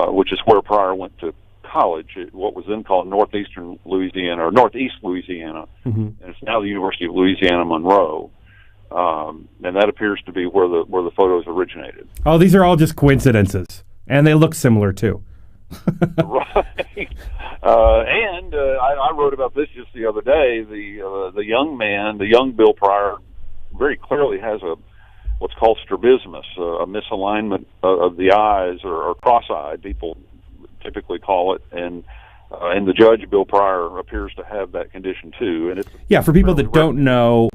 which is where Pryor went to college, what was then called Northeast Louisiana, mm-hmm. and it's now the University of Louisiana Monroe. And that appears to be where the photos originated. Oh, these are all just coincidences, and they look similar too. Right. I wrote about this just the other day. The young Bill Pryor, very clearly has what's called strabismus, a misalignment of the eyes, or cross-eyed, people typically call it, and the judge, Bill Pryor, appears to have that condition too. And it's for people that don't know.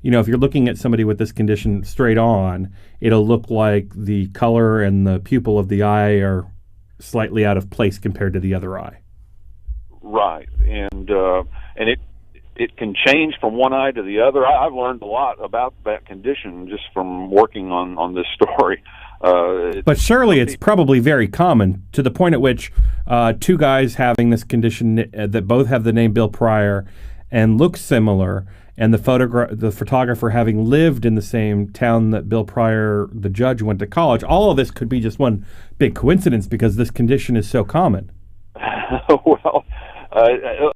If you're looking at somebody with this condition straight on, it'll look like the color and the pupil of the eye are slightly out of place compared to the other eye. Right, and it can change from one eye to the other. I've learned a lot about that condition just from working on this story. But surely it's probably very common, to the point at which two guys having this condition that both have the name Bill Pryor and look similar, and the photographer having lived in the same town that Bill Pryor, the judge, went to college. All of this could be just one big coincidence because this condition is so common. Well,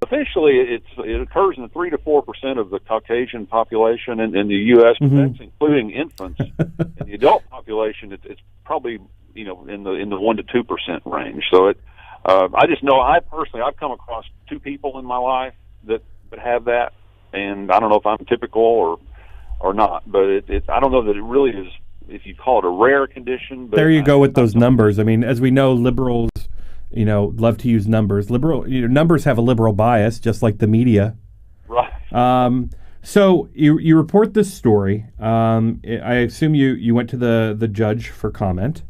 officially it occurs in 3 to 4% of the Caucasian population in the U.S., but that's including infants. In the adult population, it's probably in the 1 to 2% range. So I just know I've come across two people in my life that have that, and I don't know if I'm typical or not, but I don't know that it really is, if you call it a rare condition. But there you go with those numbers. I mean, as we know, liberals, love to use numbers. Numbers have a liberal bias, just like the media. Right. So you report this story. I assume you went to the judge for comment.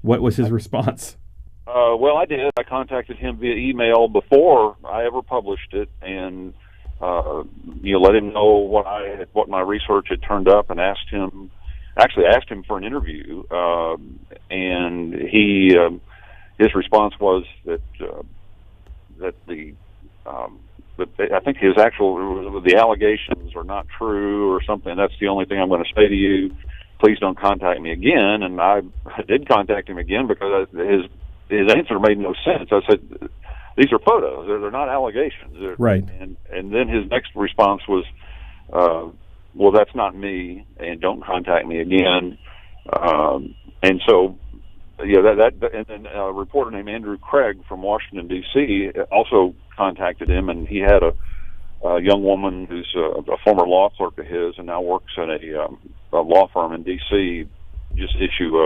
What was his response? Well, I did. I contacted him via email before I ever published it, and let him know what my research had turned up, and asked him for an interview. And his response was that I think the allegations are not true or something. That's the only thing I'm going to say to you. Please don't contact me again. And I did contact him again because his answer made no sense. I said, these are photos. They're not allegations. Right. And then his next response was, well, that's not me, and don't contact me again. And so, and then a reporter named Andrew Craig from Washington, D.C. also contacted him, and he had a young woman who's a former law clerk of his and now works at a law firm in D.C. just issue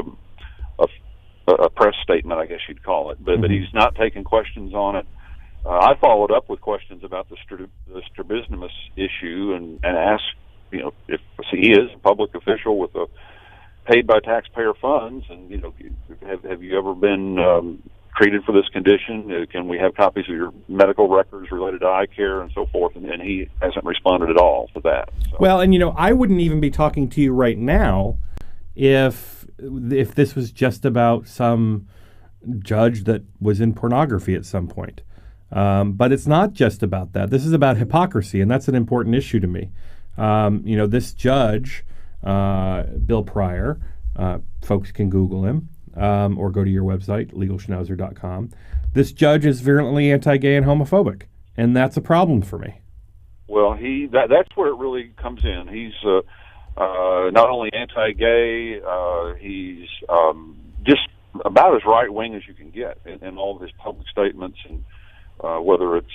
a press statement, I guess you'd call it. But he's not taking questions on it. I followed up with questions about the strabismus issue and asked, if he is a public official with paid by taxpayer funds, and have you ever been treated for this condition? Can we have copies of your medical records related to eye care and so forth? And he hasn't responded at all to that. So. Well, and I wouldn't even be talking to you right now if this was just about some judge that was in pornography at some point. But it's not just about that. This is about hypocrisy, and that's an important issue to me. This judge, Bill Pryor, folks can Google him or go to your website, legalschnauzer.com. This judge is virulently anti-gay and homophobic, and that's a problem for me. Well, that's where it really comes in. He's not only anti-gay, he's just about as right-wing as you can get in all of his public statements, and whether it's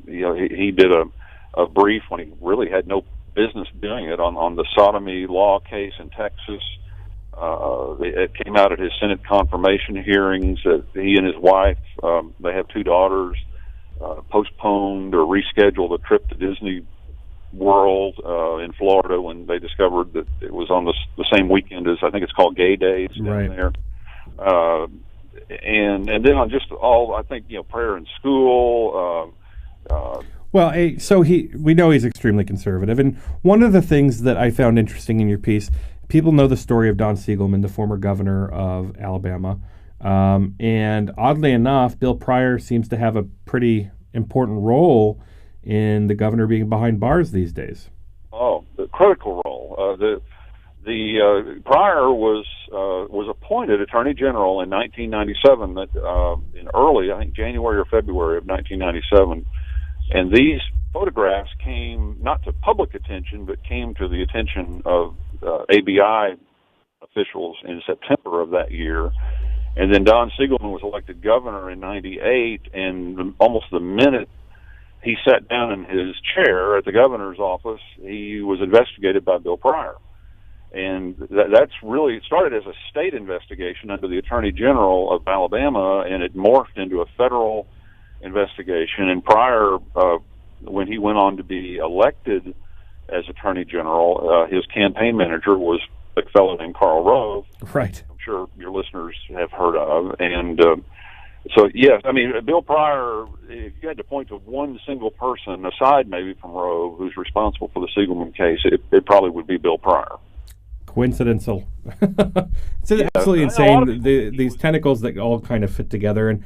he did a brief when he really had no business doing it on the sodomy law case in Texas. It came out at his Senate confirmation hearings that he and his wife, they have two daughters, postponed or rescheduled a trip to Disney World in Florida when they discovered that it was on the same weekend as, I think it's called Gay Days down there. And then on just all, I think, prayer in school. Well, so we know he's extremely conservative. And one of the things that I found interesting in your piece, people know the story of Don Siegelman, the former governor of Alabama. And oddly enough, Bill Pryor seems to have a pretty important role in the governor being behind bars these days. Oh, the critical role. The Pryor was appointed Attorney General in 1997. In early, I think January or February of 1997, and these photographs came not to public attention, but came to the attention of ABI officials in September of that year. And then Don Siegelman was elected governor in '98, and almost the minute he sat down in his chair at the governor's office, he was investigated by Bill Pryor. And that's really, it started as a state investigation under the Attorney General of Alabama, and it morphed into a federal investigation. And Pryor, when he went on to be elected as Attorney General, his campaign manager was a fellow named Karl Rove. Right. I'm sure your listeners have heard of. And so, yes, I mean, Bill Pryor, if you had to point to one single person, aside maybe from Rove, who's responsible for the Siegelman case, it probably would be Bill Pryor. Coincidental. It's absolutely insane, these tentacles that all kind of fit together. And,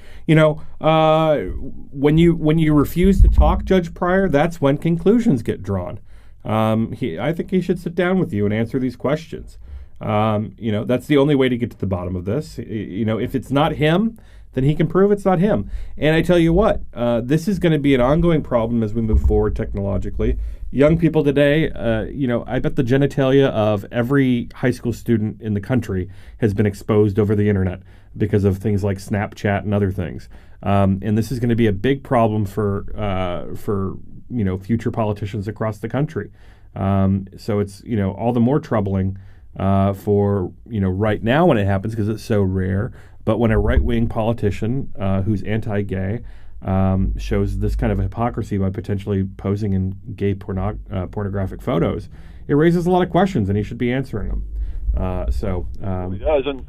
when you refuse to talk, Judge Pryor, that's when conclusions get drawn. I think he should sit down with you and answer these questions. That's the only way to get to the bottom of this. If it's not him, then he can prove it's not him. And I tell you what, this is going to be an ongoing problem as we move forward technologically. Young people today, I bet the genitalia of every high school student in the country has been exposed over the internet. because of things like Snapchat and other things. And this is going to be a big problem for future politicians across the country. So it's all the more troubling for right now when it happens because it's so rare. But when a right-wing politician who's anti-gay shows this kind of hypocrisy by potentially posing in gay pornographic photos, it raises a lot of questions, and he should be answering them. He does, and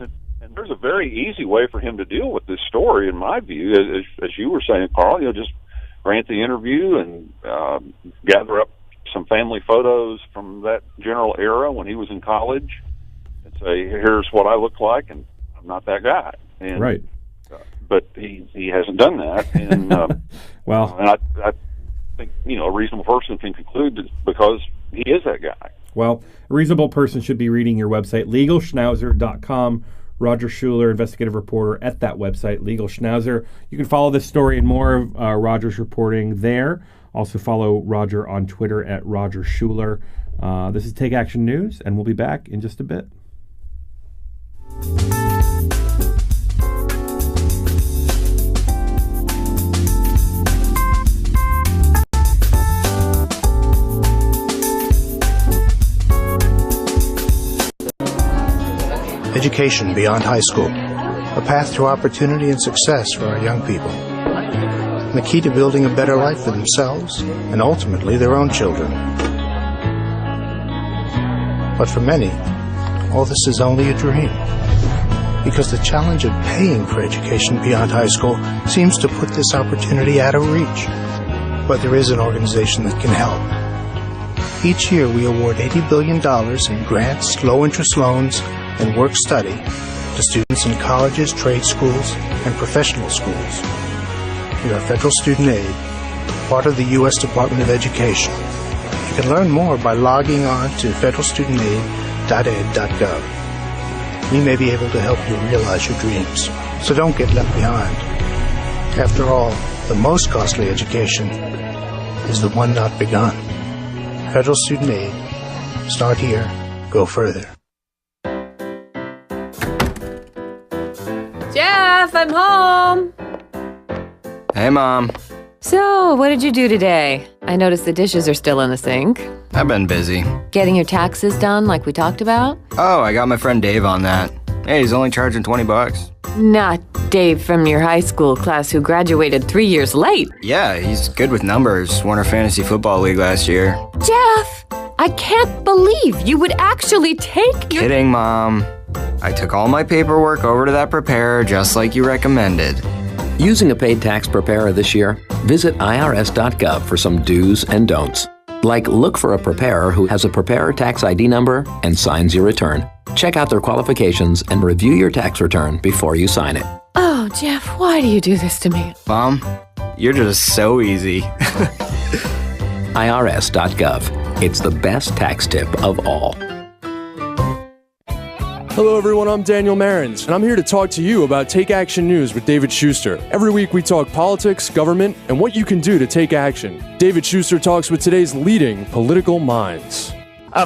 there's a very easy way for him to deal with this story, in my view, as you were saying, Karl. Just grant the interview and gather up some family photos from that general era when he was in college, and say, "Here's what I look like, and I'm not that guy." And, right. But he hasn't done that, and well, and I think a reasonable person can conclude that because he is that guy. Well, a reasonable person should be reading your website, legalschnauzer.com. Roger Schuler, investigative reporter at that website, Legal Schnauzer. You can follow this story and more of Roger's reporting there. Also follow Roger on Twitter at Roger Schuler. This is Take Action News, and we'll be back in just a bit. Education beyond high school, a path to opportunity and success for our young people, and the key to building a better life for themselves and ultimately their own children. But for many, all this is only a dream, because the challenge of paying for education beyond high school seems to put this opportunity out of reach. But there is an organization that can help. Each year we award $80 billion in grants, low-interest loans, and work-study to students in colleges, trade schools, and professional schools. We are federal student aid, part of the U.S. Department of Education. You can learn more by logging on to federalstudentaid.ed.gov. We may be able to help you realize your dreams, so don't get left behind. After all, the most costly education is the one not begun. Federal Student Aid. Start here, go further. Jeff, I'm home. Hey, Mom. So, what did you do today? I noticed the dishes are still in the sink. I've been busy. Getting your taxes done like we talked about? Oh, I got my friend Dave on that. Hey, he's only charging $20. Not Dave from your high school class who graduated 3 years late. Yeah, he's good with numbers. Won our fantasy football league last year. Jeff, I can't believe you would actually take your... Kidding, Mom. I took all my paperwork over to that preparer just like you recommended. Using a paid tax preparer this year? Visit irs.gov for some do's and don'ts. Like look for a preparer who has a preparer tax ID number and signs your return. Check out their qualifications and review your tax return before you sign it. Oh, Jeff, why do you do this to me? Mom, you're just so easy. irs.gov. It's the best tax tip of all. Hello everyone, I'm Daniel Marins, and I'm here to talk to you about Take Action News with David Shuster. Every week we talk politics, government, and what you can do to take action. David Shuster talks with today's leading political minds.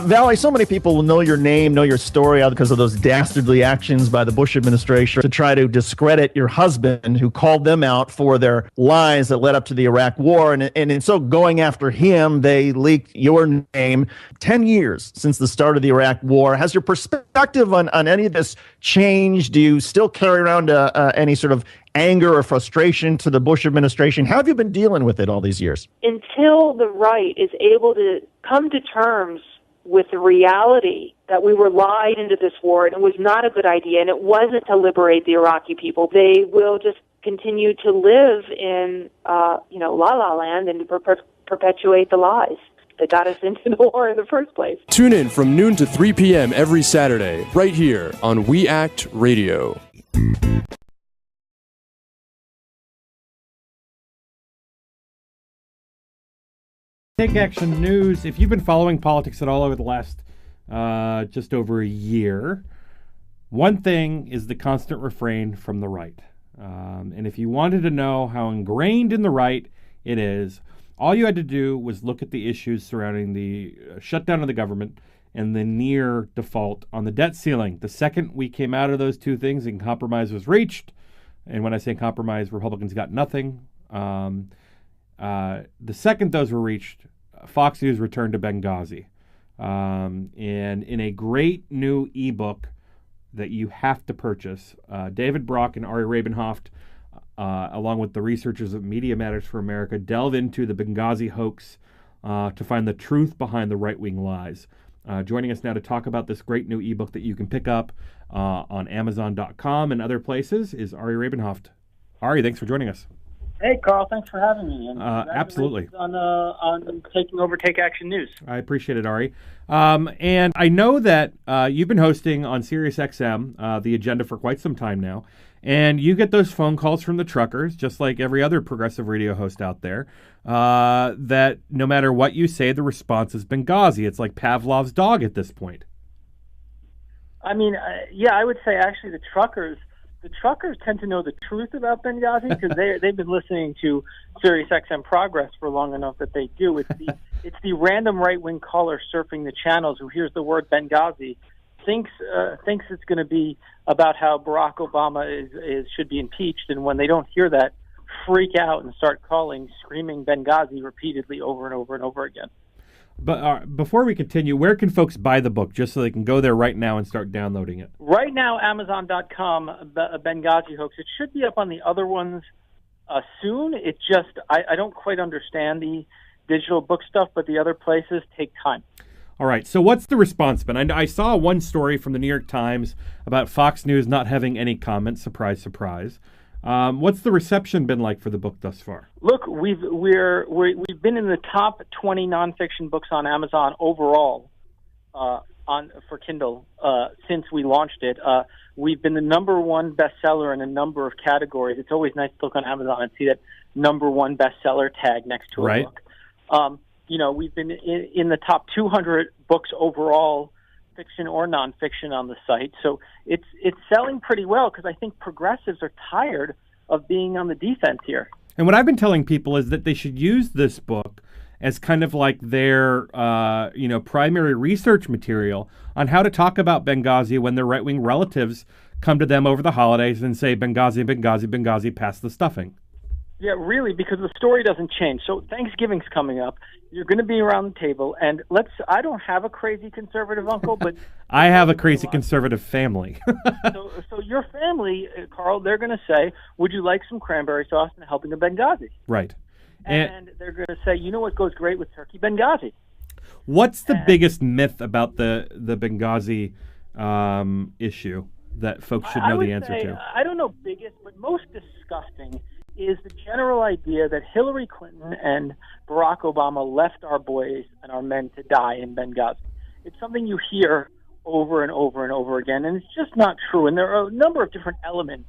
Valerie, so many people will know your name, know your story because of those dastardly actions by the Bush administration to try to discredit your husband, who called them out for their lies that led up to the Iraq War. And in so going after him, they leaked your name. 10 years since the start of the Iraq War. Has your perspective on any of this changed? Do you still carry around any sort of anger or frustration to the Bush administration? How have you been dealing with it all these years? Until the right is able to come to terms with the reality that we were lied into this war and it was not a good idea and it wasn't to liberate the Iraqi people, they will just continue to live in, la-la land and perpetuate the lies that got us into the war in the first place. Tune in from noon to 3 p.m. every Saturday, right here on We Act Radio. Take Action News. If you've been following politics at all over the last just over a year, one thing is the constant refrain from the right. And if you wanted to know how ingrained in the right it is, all you had to do was look at the issues surrounding the shutdown of the government and the near default on the debt ceiling. The second we came out of those two things and compromise was reached, and when I say compromise, Republicans got nothing. The second those were reached, Fox News returned to Benghazi. And in a great new ebook that you have to purchase, David Brock and Ari Rabenhoft, along with the researchers of Media Matters for America, delve into the Benghazi hoax to find the truth behind the right-wing lies. Joining us now to talk about this great new ebook that you can pick up on Amazon.com and other places is Ari Rabenhoft. Ari, thanks for joining us. Hey, Karl, thanks for having me. And absolutely. On taking over Take Action News. I appreciate it, Ari. And I know that you've been hosting on SiriusXM The Agenda for quite some time now, and you get those phone calls from the truckers, just like every other progressive radio host out there, that no matter what you say, the response is Benghazi. It's like Pavlov's dog at this point. I mean, yeah, I would say actually the truckers tend to know the truth about Benghazi because they've been listening to SiriusXM Progress for long enough that they do. It's the random right-wing caller surfing the channels who hears the word Benghazi, thinks it's going to be about how Barack Obama should be impeached, and when they don't hear that, freak out and start screaming Benghazi repeatedly over and over and over again. But before we continue, where can folks buy the book just so they can go there right now and start downloading it? Right now, Amazon.com, Benghazi Hoax. It should be up on the other ones soon. It just, I don't quite understand the digital book stuff, but the other places take time. All right, so what's the response been? I saw one story from the New York Times about Fox News not having any comments. Surprise, surprise. What's the reception been like for the book thus far? Look, we've been in the top 20 nonfiction books on Amazon overall for Kindle since we launched it. We've been the number one bestseller in a number of categories. It's always nice to look on Amazon and see that number one bestseller tag next to a book. We've been in the top 200 books overall, fiction or nonfiction, on the site. So it's selling pretty well because I think progressives are tired of being on the defense here. And what I've been telling people is that they should use this book as kind of like their primary research material on how to talk about Benghazi when their right-wing relatives come to them over the holidays and say, Benghazi, Benghazi, Benghazi, pass the stuffing. Yeah, really, because the story doesn't change. So Thanksgiving's coming up. You're going to be around the table, and I don't have a crazy conservative uncle, but I have a crazy conservative family. so your family, Karl, they're going to say, would you like some cranberry sauce and a helping of Benghazi? Right. And they're going to say, you know what goes great with turkey? Benghazi. What's the biggest myth about the Benghazi issue that folks should know the answer to? I don't know biggest, but most disgusting is the general idea that Hillary Clinton and Barack Obama left our boys and our men to die in Benghazi. It's something you hear over and over and over again, and it's just not true. And there are a number of different elements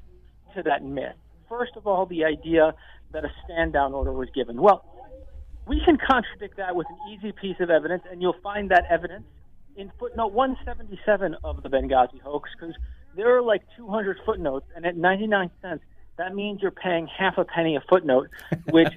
to that myth. First of all, the idea that a stand-down order was given. Well, we can contradict that with an easy piece of evidence, and you'll find that evidence in footnote 177 of the Benghazi hoax, because there are like 200 footnotes, and at 99 cents, that means you're paying half a penny a footnote, which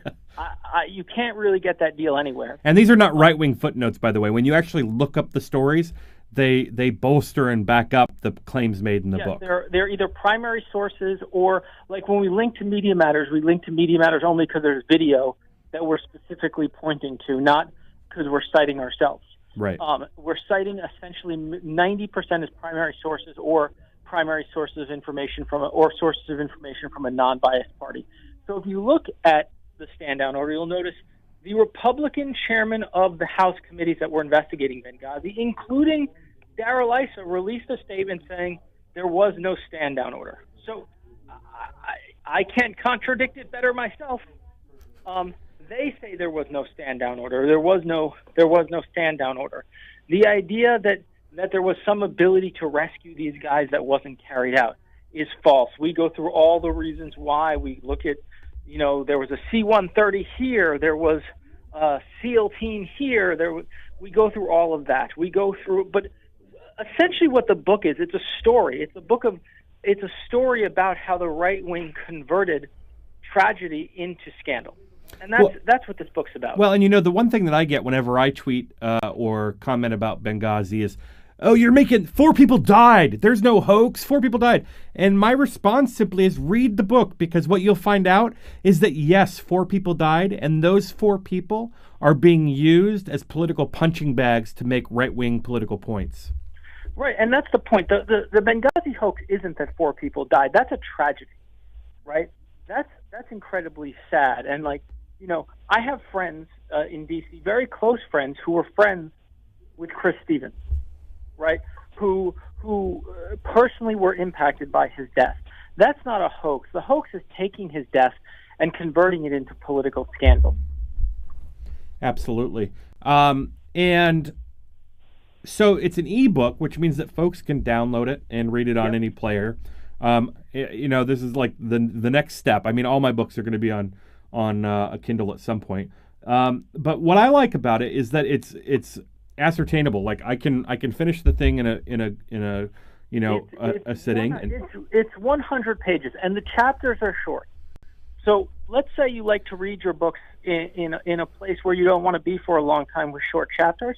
you can't really get that deal anywhere. And these are not right-wing footnotes, by the way. When you actually look up the stories, they bolster and back up the claims made in the book. They're either primary sources or, like when we link to Media Matters, we link to Media Matters only because there's video that we're specifically pointing to, not because we're citing ourselves. Right. We're citing essentially 90% as primary sources or primary sources of information or sources of information from a non-biased party. So if you look at the stand-down order, you'll notice the Republican chairman of the House committees that were investigating Benghazi, including Darrell Issa, released a statement saying there was no stand-down order. So I can't contradict it better myself. They say there was no stand-down order. There was no stand-down order. The idea that there was some ability to rescue these guys that wasn't carried out is false. We go through all the reasons why. We look at, there was a C-130 here, there was a SEAL team here. We go through all of that. But essentially what the book is, it's a story. It's a story about how the right wing converted tragedy into scandal. And that's what this book's about. Well, and the one thing that I get whenever I tweet or comment about Benghazi is, oh, you're making 4 people died. There's no hoax. 4 people died. And my response simply is read the book, because what you'll find out is that, yes, 4 people died, and those 4 people are being used as political punching bags to make right-wing political points. Right, and that's the point. The Benghazi hoax isn't that 4 people died. That's a tragedy, right? That's incredibly sad. And, I have friends in D.C., very close friends, who were friends with Chris Stevens, right, who personally were impacted by his death. That's not a hoax. The hoax is taking his death and converting it into political scandal. Absolutely. And so it's an ebook, which means that folks can download it and read it on any player. This is like the next step. I mean, all my books are going to be on a Kindle at some point. But what I like about it is that it's ascertainable. Like I can finish the thing in a sitting. It's 100 pages, and the chapters are short. So let's say you like to read your books in a place where you don't want to be for a long time with short chapters.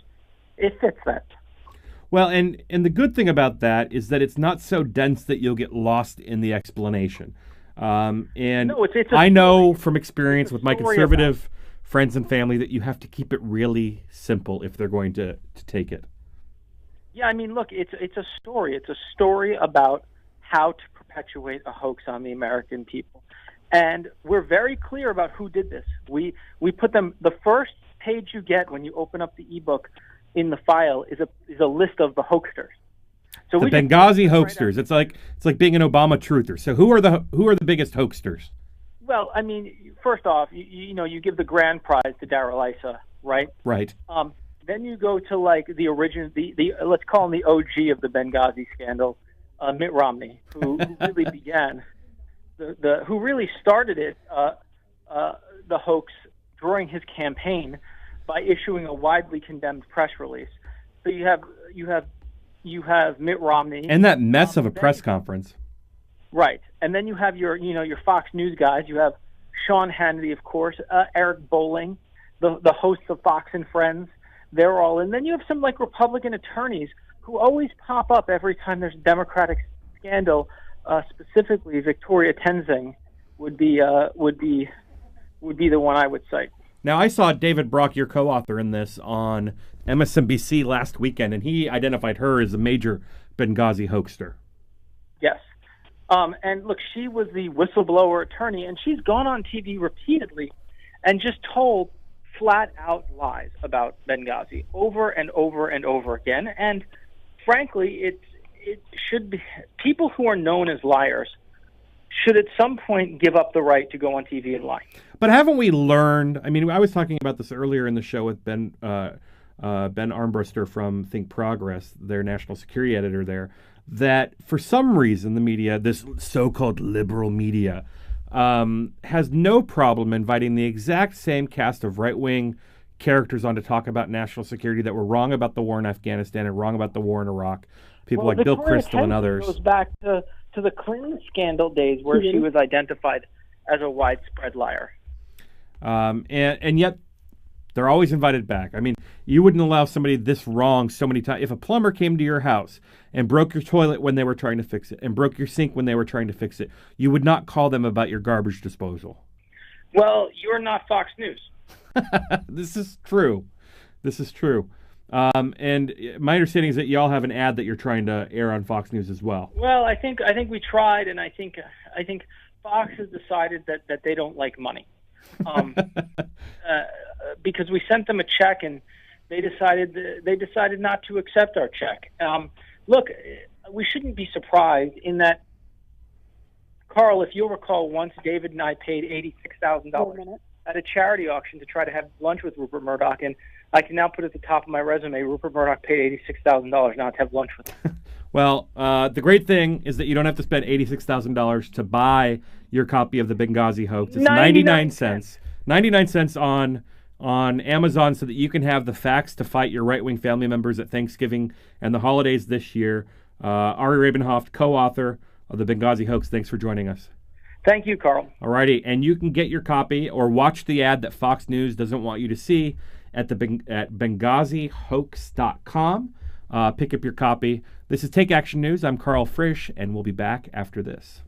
It fits that. Well, and the good thing about that is that it's not so dense that you'll get lost in the explanation. I know from experience with my conservative friends and family that you have to keep it really simple if they're going to take it. Yeah, I mean, look, it's a story. It's a story about how to perpetuate a hoax on the American people. And we're very clear about who did this. We put them, the first page you get when you open up the ebook in the file is a list of the hoaxsters. So the Benghazi hoaxsters. It's like being an Obama truther. So who are the biggest hoaxsters? Well, I mean, first off, you give the grand prize to Darrell Issa, right? Right. Then you go to like the original, the let's call him the OG of the Benghazi scandal, Mitt Romney, who really began who really started it, the hoax during his campaign by issuing a widely condemned press release. So you have Mitt Romney and that mess of a press conference. Right. And then you have your Fox News guys. You have Sean Hannity, of course, Eric Bolling, the hosts of Fox and Friends. They're all in. Then you have some like Republican attorneys who always pop up every time there's a Democratic scandal. Specifically, Victoria Tenzing would be the one I would cite. Now, I saw David Brock, your co-author in this, on MSNBC last weekend, and he identified her as a major Benghazi hoaxster. Yes. And look, she was the whistleblower attorney, and she's gone on TV repeatedly and just told flat-out lies about Benghazi over and over and over again. And frankly, it should be people who are known as liars should at some point give up the right to go on TV and lie. But haven't we learned? I mean, I was talking about this earlier in the show with Ben Armbruster from Think Progress, their national security editor there, that for some reason the media, this so-called liberal media, has no problem inviting the exact same cast of right-wing characters on to talk about national security that were wrong about the war in Afghanistan and wrong about the war in Iraq. People like Bill Kristol and others. Goes back to the Clinton scandal days where she was identified as a widespread liar. And yet they're always invited back. I mean, you wouldn't allow somebody this wrong so many times. If a plumber came to your house and broke your toilet when they were trying to fix it and broke your sink when they were trying to fix it, you would not call them about your garbage disposal. Well, you're not Fox News. This is true. And my understanding is that y'all have an ad that you're trying to air on Fox News as well. Well, I think we tried, and I think Fox has decided that they don't like money, because we sent them a check and they decided not to accept our check. Look, we shouldn't be surprised in that, Karl, if you'll recall, once David and I paid $86,000 at a charity auction to try to have lunch with Rupert Murdoch, and I can now put at the top of my resume, Rupert Murdoch paid $86,000 now to have lunch with him. Well, the great thing is that you don't have to spend $86,000 to buy your copy of the Benghazi hoax. It's 99 cents. 99 cents on Amazon so that you can have the facts to fight your right-wing family members at Thanksgiving and the holidays this year. Ari Rabenhoft, co-author of the Benghazi hoax, thanks for joining us. Thank you, Karl. Alrighty, and you can get your copy or watch the ad that Fox News doesn't want you to see at BenghaziHoax.com. Pick up your copy. This is Take Action News. I'm Karl Frisch, and we'll be back after this.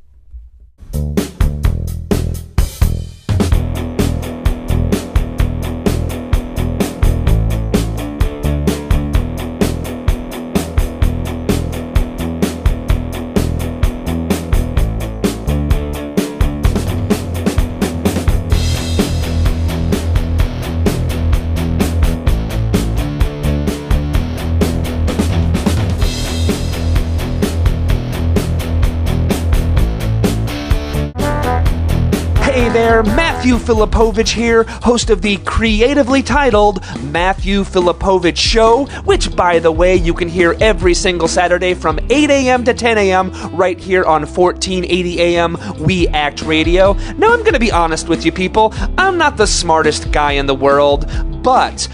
Hey there, Matthew Filipovich here, host of the creatively titled Matthew Filipovich Show, which, by the way, you can hear every single Saturday from 8 a.m. to 10 a.m. right here on 1480 a.m. We Act Radio. Now, I'm going to be honest with you people, I'm not the smartest guy in the world, but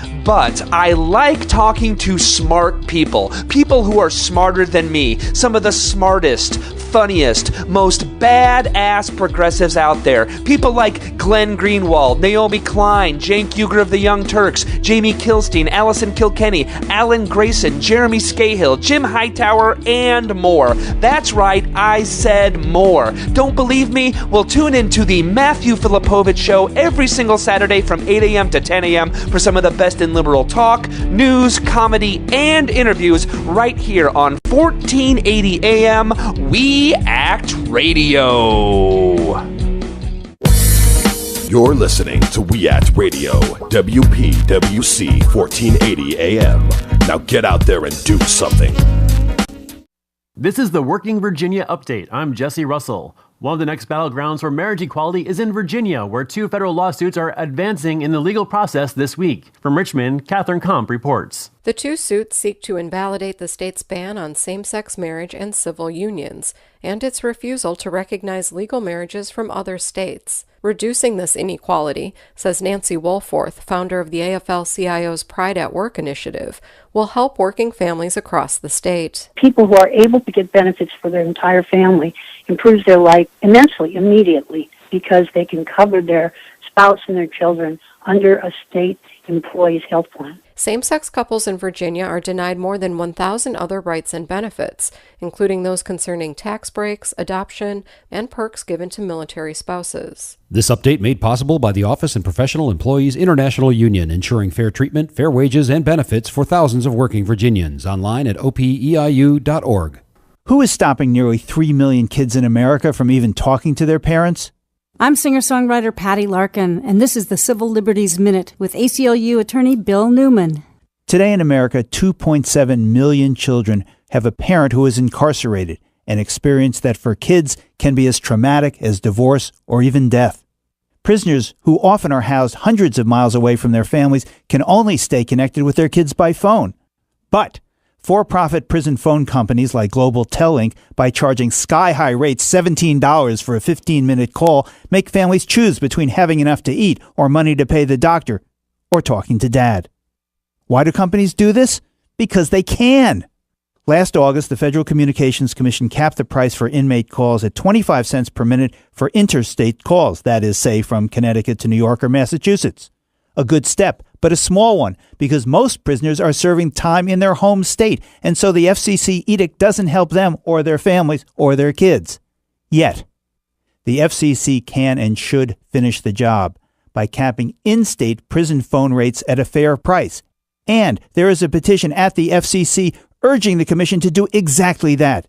I like talking to smart people who are smarter than me, some of the smartest, funniest, most badass progressives out there. People like Glenn Greenwald, Naomi Klein, Cenk Uygur of the Young Turks, Jamie Kilstein, Allison Kilkenny, Alan Grayson, Jeremy Scahill, Jim Hightower, and more. That's right, I said more. Don't believe me? Well, tune in to the Matthew Filipovich Show every single Saturday from 8 a.m. to 10 a.m. for some of the best in liberal talk, news, comedy, and interviews right here on 1480 a.m. We Act Radio. You're listening to We Act Radio, WPWC 1480 AM. Now get out there and do something. This is the Working Virginia Update. I'm Jesse Russell. One of the next battlegrounds for marriage equality is in Virginia, where 2 federal lawsuits are advancing in the legal process this week. From Richmond, Catherine Komp reports. The 2 suits seek to invalidate the state's ban on same-sex marriage and civil unions, and its refusal to recognize legal marriages from other states. Reducing this inequality, says Nancy Wohlforth, founder of the AFL-CIO's Pride at Work initiative, will help working families across the state. People who are able to get benefits for their entire family improves their life immensely, immediately, because they can cover their spouse and their children under a state employee's health plan. Same-sex couples in Virginia are denied more than 1,000 other rights and benefits, including those concerning tax breaks, adoption, and perks given to military spouses. This update made possible by the Office and Professional Employees International Union, ensuring fair treatment, fair wages, and benefits for thousands of working Virginians. Online at opeiu.org. Who is stopping nearly 3 million kids in America from even talking to their parents? I'm singer-songwriter Patty Larkin, and this is the Civil Liberties Minute with ACLU attorney Bill Newman. Today in America, 2.7 million children have a parent who is incarcerated, an experience that for kids can be as traumatic as divorce or even death. Prisoners, who often are housed hundreds of miles away from their families, can only stay connected with their kids by phone. But for-profit prison phone companies like Global Tellink, by charging sky-high rates, $17 for a 15-minute call, make families choose between having enough to eat or money to pay the doctor or talking to dad. Why do companies do this? Because they can. Last August, the Federal Communications Commission capped the price for inmate calls at 25 cents per minute for interstate calls, that is, say, from Connecticut to New York or Massachusetts. A good step, but a small one, because most prisoners are serving time in their home state, and so the FCC edict doesn't help them or their families or their kids. Yet, the FCC can and should finish the job by capping in-state prison phone rates at a fair price. And there is a petition at the FCC urging the commission to do exactly that.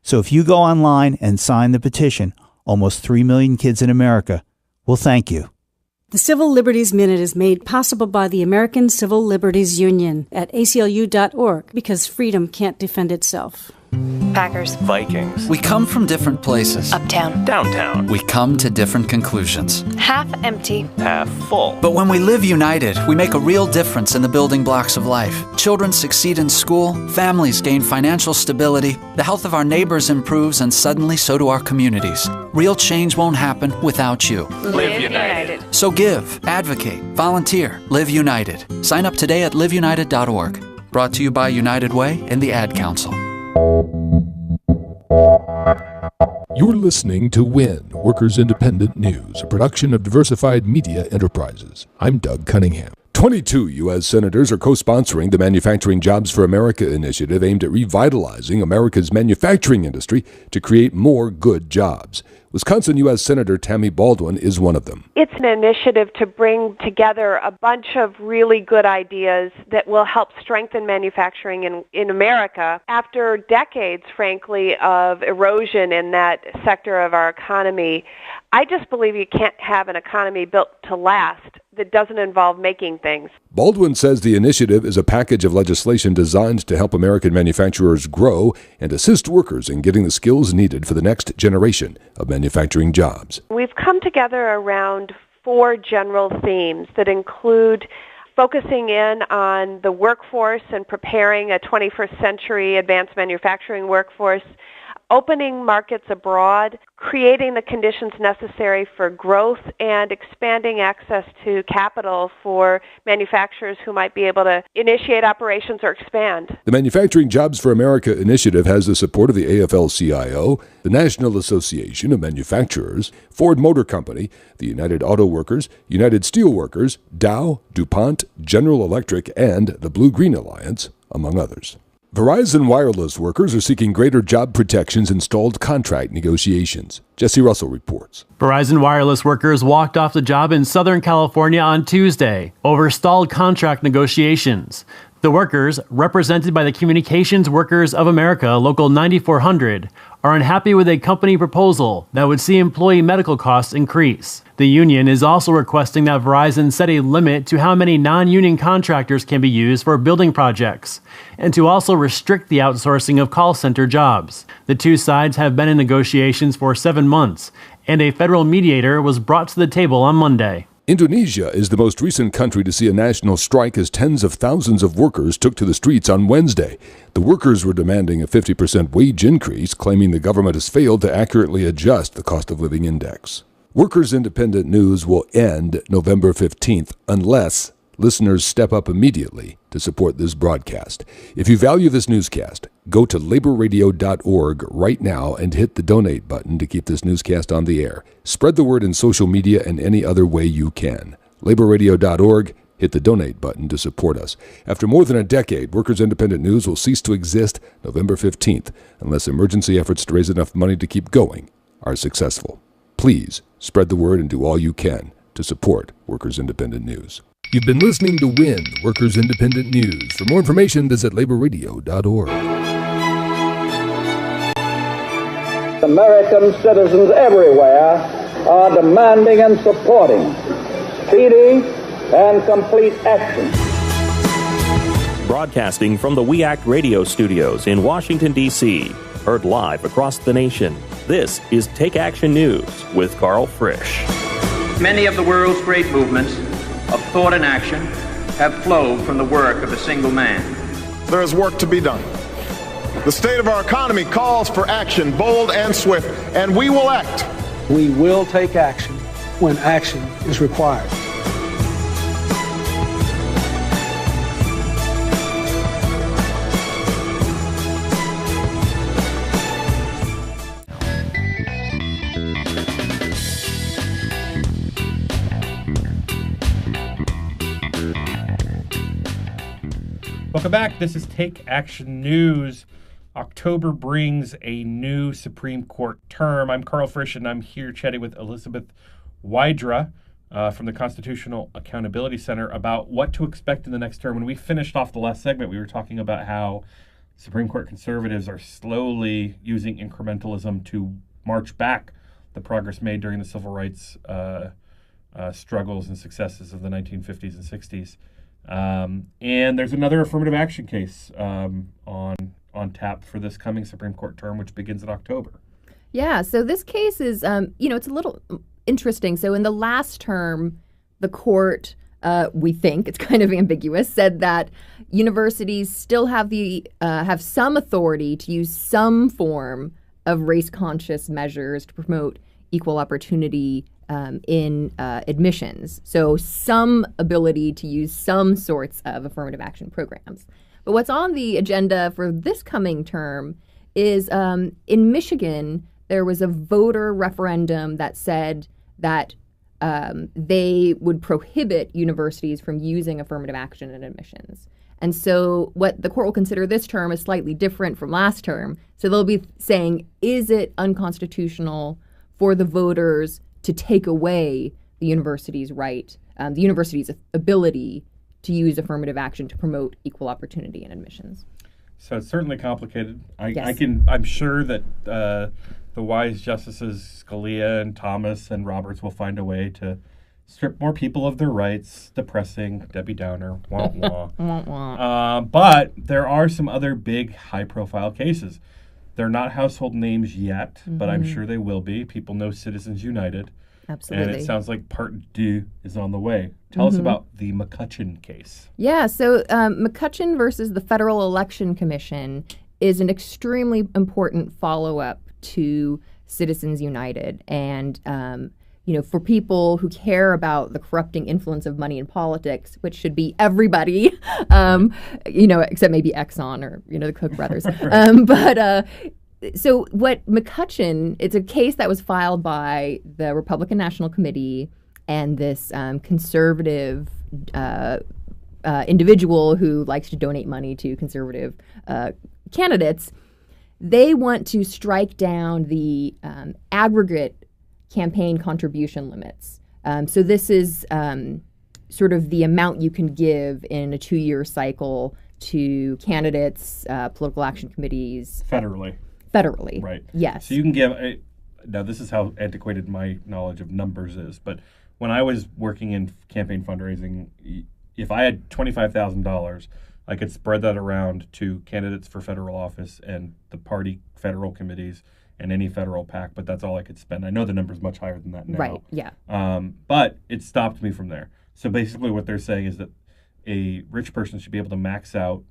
So if you go online and sign the petition, almost 3 million kids in America will thank you. The Civil Liberties Minute is made possible by the American Civil Liberties Union at aclu.org, because freedom can't defend itself. Packers. Vikings. We come from different places. Uptown. Downtown. We come to different conclusions. Half empty. Half full. But when we live united, we make a real difference in the building blocks of life. Children succeed in school, families gain financial stability, the health of our neighbors improves, and suddenly so do our communities. Real change won't happen without you. Live united. So give, advocate, volunteer, live united. Sign up today at liveunited.org. Brought to you by United Way and the Ad Council. You're listening to WIN, Workers Independent News, a production of Diversified Media Enterprises. I'm Doug Cunningham. 22 U.S. senators are co-sponsoring the Manufacturing Jobs for America initiative aimed at revitalizing America's manufacturing industry to create more good jobs. Wisconsin U.S. Senator Tammy Baldwin is one of them. It's an initiative to bring together a bunch of really good ideas that will help strengthen manufacturing in America after decades, frankly, of erosion in that sector of our economy. I just believe you can't have an economy built to last that doesn't involve making things. Baldwin says the initiative is a package of legislation designed to help American manufacturers grow and assist workers in getting the skills needed for the next generation of manufacturing jobs. We've come together around 4 general themes that include focusing in on the workforce and preparing a 21st century advanced manufacturing workforce, opening markets abroad, creating the conditions necessary for growth, and expanding access to capital for manufacturers who might be able to initiate operations or expand. The Manufacturing Jobs for America initiative has the support of the AFL-CIO, the National Association of Manufacturers, Ford Motor Company, the United Auto Workers, United Steelworkers, Dow, DuPont, General Electric, and the Blue-Green Alliance, among others. Verizon Wireless workers are seeking greater job protections in stalled contract negotiations. Jesse Russell reports. Verizon Wireless workers walked off the job in Southern California on Tuesday over stalled contract negotiations. The workers, represented by the Communications Workers of America, Local 9400, are unhappy with a company proposal that would see employee medical costs increase. The union is also requesting that Verizon set a limit to how many non-union contractors can be used for building projects, and to also restrict the outsourcing of call center jobs. The two sides have been in negotiations for 7 months, and a federal mediator was brought to the table on Monday. Indonesia is the most recent country to see a national strike as tens of thousands of workers took to the streets on Wednesday. The workers were demanding a 50% wage increase, claiming the government has failed to accurately adjust the cost of living index. Workers Independent News will end November 15th unless listeners step up immediately to support this broadcast. If you value this newscast, go to laborradio.org right now and hit the donate button to keep this newscast on the air. Spread the word in social media and any other way you can. Laborradio.org, hit the donate button to support us. After more than a decade, Workers Independent News will cease to exist November 15th unless emergency efforts to raise enough money to keep going are successful. Please spread the word and do all you can to support Workers Independent News. You've been listening to WIN, Workers Independent News. For more information, visit laborradio.org. American citizens everywhere are demanding and supporting speedy and complete action. Broadcasting from the We Act radio studios in Washington, D.C., heard live across the nation, this is Take Action News with Karl Frisch. Many of the world's great movements of thought and action have flowed from the work of a single man. There is work to be done. The state of our economy calls for action, bold and swift, and we will act. We will take action when action is required. Welcome back. This is Take Action News. October brings a new Supreme Court term. I'm Karl Frisch, and I'm here chatting with Elizabeth Wydra from the Constitutional Accountability Center about what to expect in the next term. When we finished off the last segment, we were talking about how Supreme Court conservatives are slowly using incrementalism to march back the progress made during the civil rights struggles and successes of the 1950s and 60s. And there's another affirmative action case on tap for this coming Supreme Court term, which begins in October. Yeah, so this case is, it's a little interesting. So in the last term, the court, we think, it's kind of ambiguous, said that universities still have have some authority to use some form of race-conscious measures to promote equal opportunity in admissions. So some ability to use some sorts of affirmative action programs. But what's on the agenda for this coming term is in Michigan, there was a voter referendum that said that they would prohibit universities from using affirmative action in admissions. And so what the court will consider this term is slightly different from last term. So they'll be saying, is it unconstitutional for the voters to take away the university's right, the university's ability to use affirmative action to promote equal opportunity in admissions? So it's certainly complicated. Yes. I'm sure that the wise justices Scalia and Thomas and Roberts will find a way to strip more people of their rights. Depressing, Debbie Downer, wah wah. Wah, wah. But there are some other big, high-profile cases. They're not household names yet, but I'm sure they will be. People know Citizens United. Absolutely. And it sounds like Part 2 is on the way. Tell us about the McCutcheon case. Yeah, so McCutcheon versus the Federal Election Commission is an extremely important follow-up to Citizens United. And, for people who care about the corrupting influence of money in politics, which should be everybody, except maybe Exxon or, the Koch brothers. So what McCutcheon, it's a case that was filed by the Republican National Committee and this conservative individual who likes to donate money to conservative candidates. They want to strike down the aggregate campaign contribution limits. So this is sort of the amount you can give in a 2-year cycle to candidates, political action committees. Federally. Right. Yes. So you can give, now this is how antiquated my knowledge of numbers is, but when I was working in campaign fundraising, if I had $25,000, I could spread that around to candidates for federal office and the party federal committees and any federal PAC, but that's all I could spend. I know the number's much higher than that now. Right, yeah. But it stopped me from there. So basically what they're saying is that a rich person should be able to max out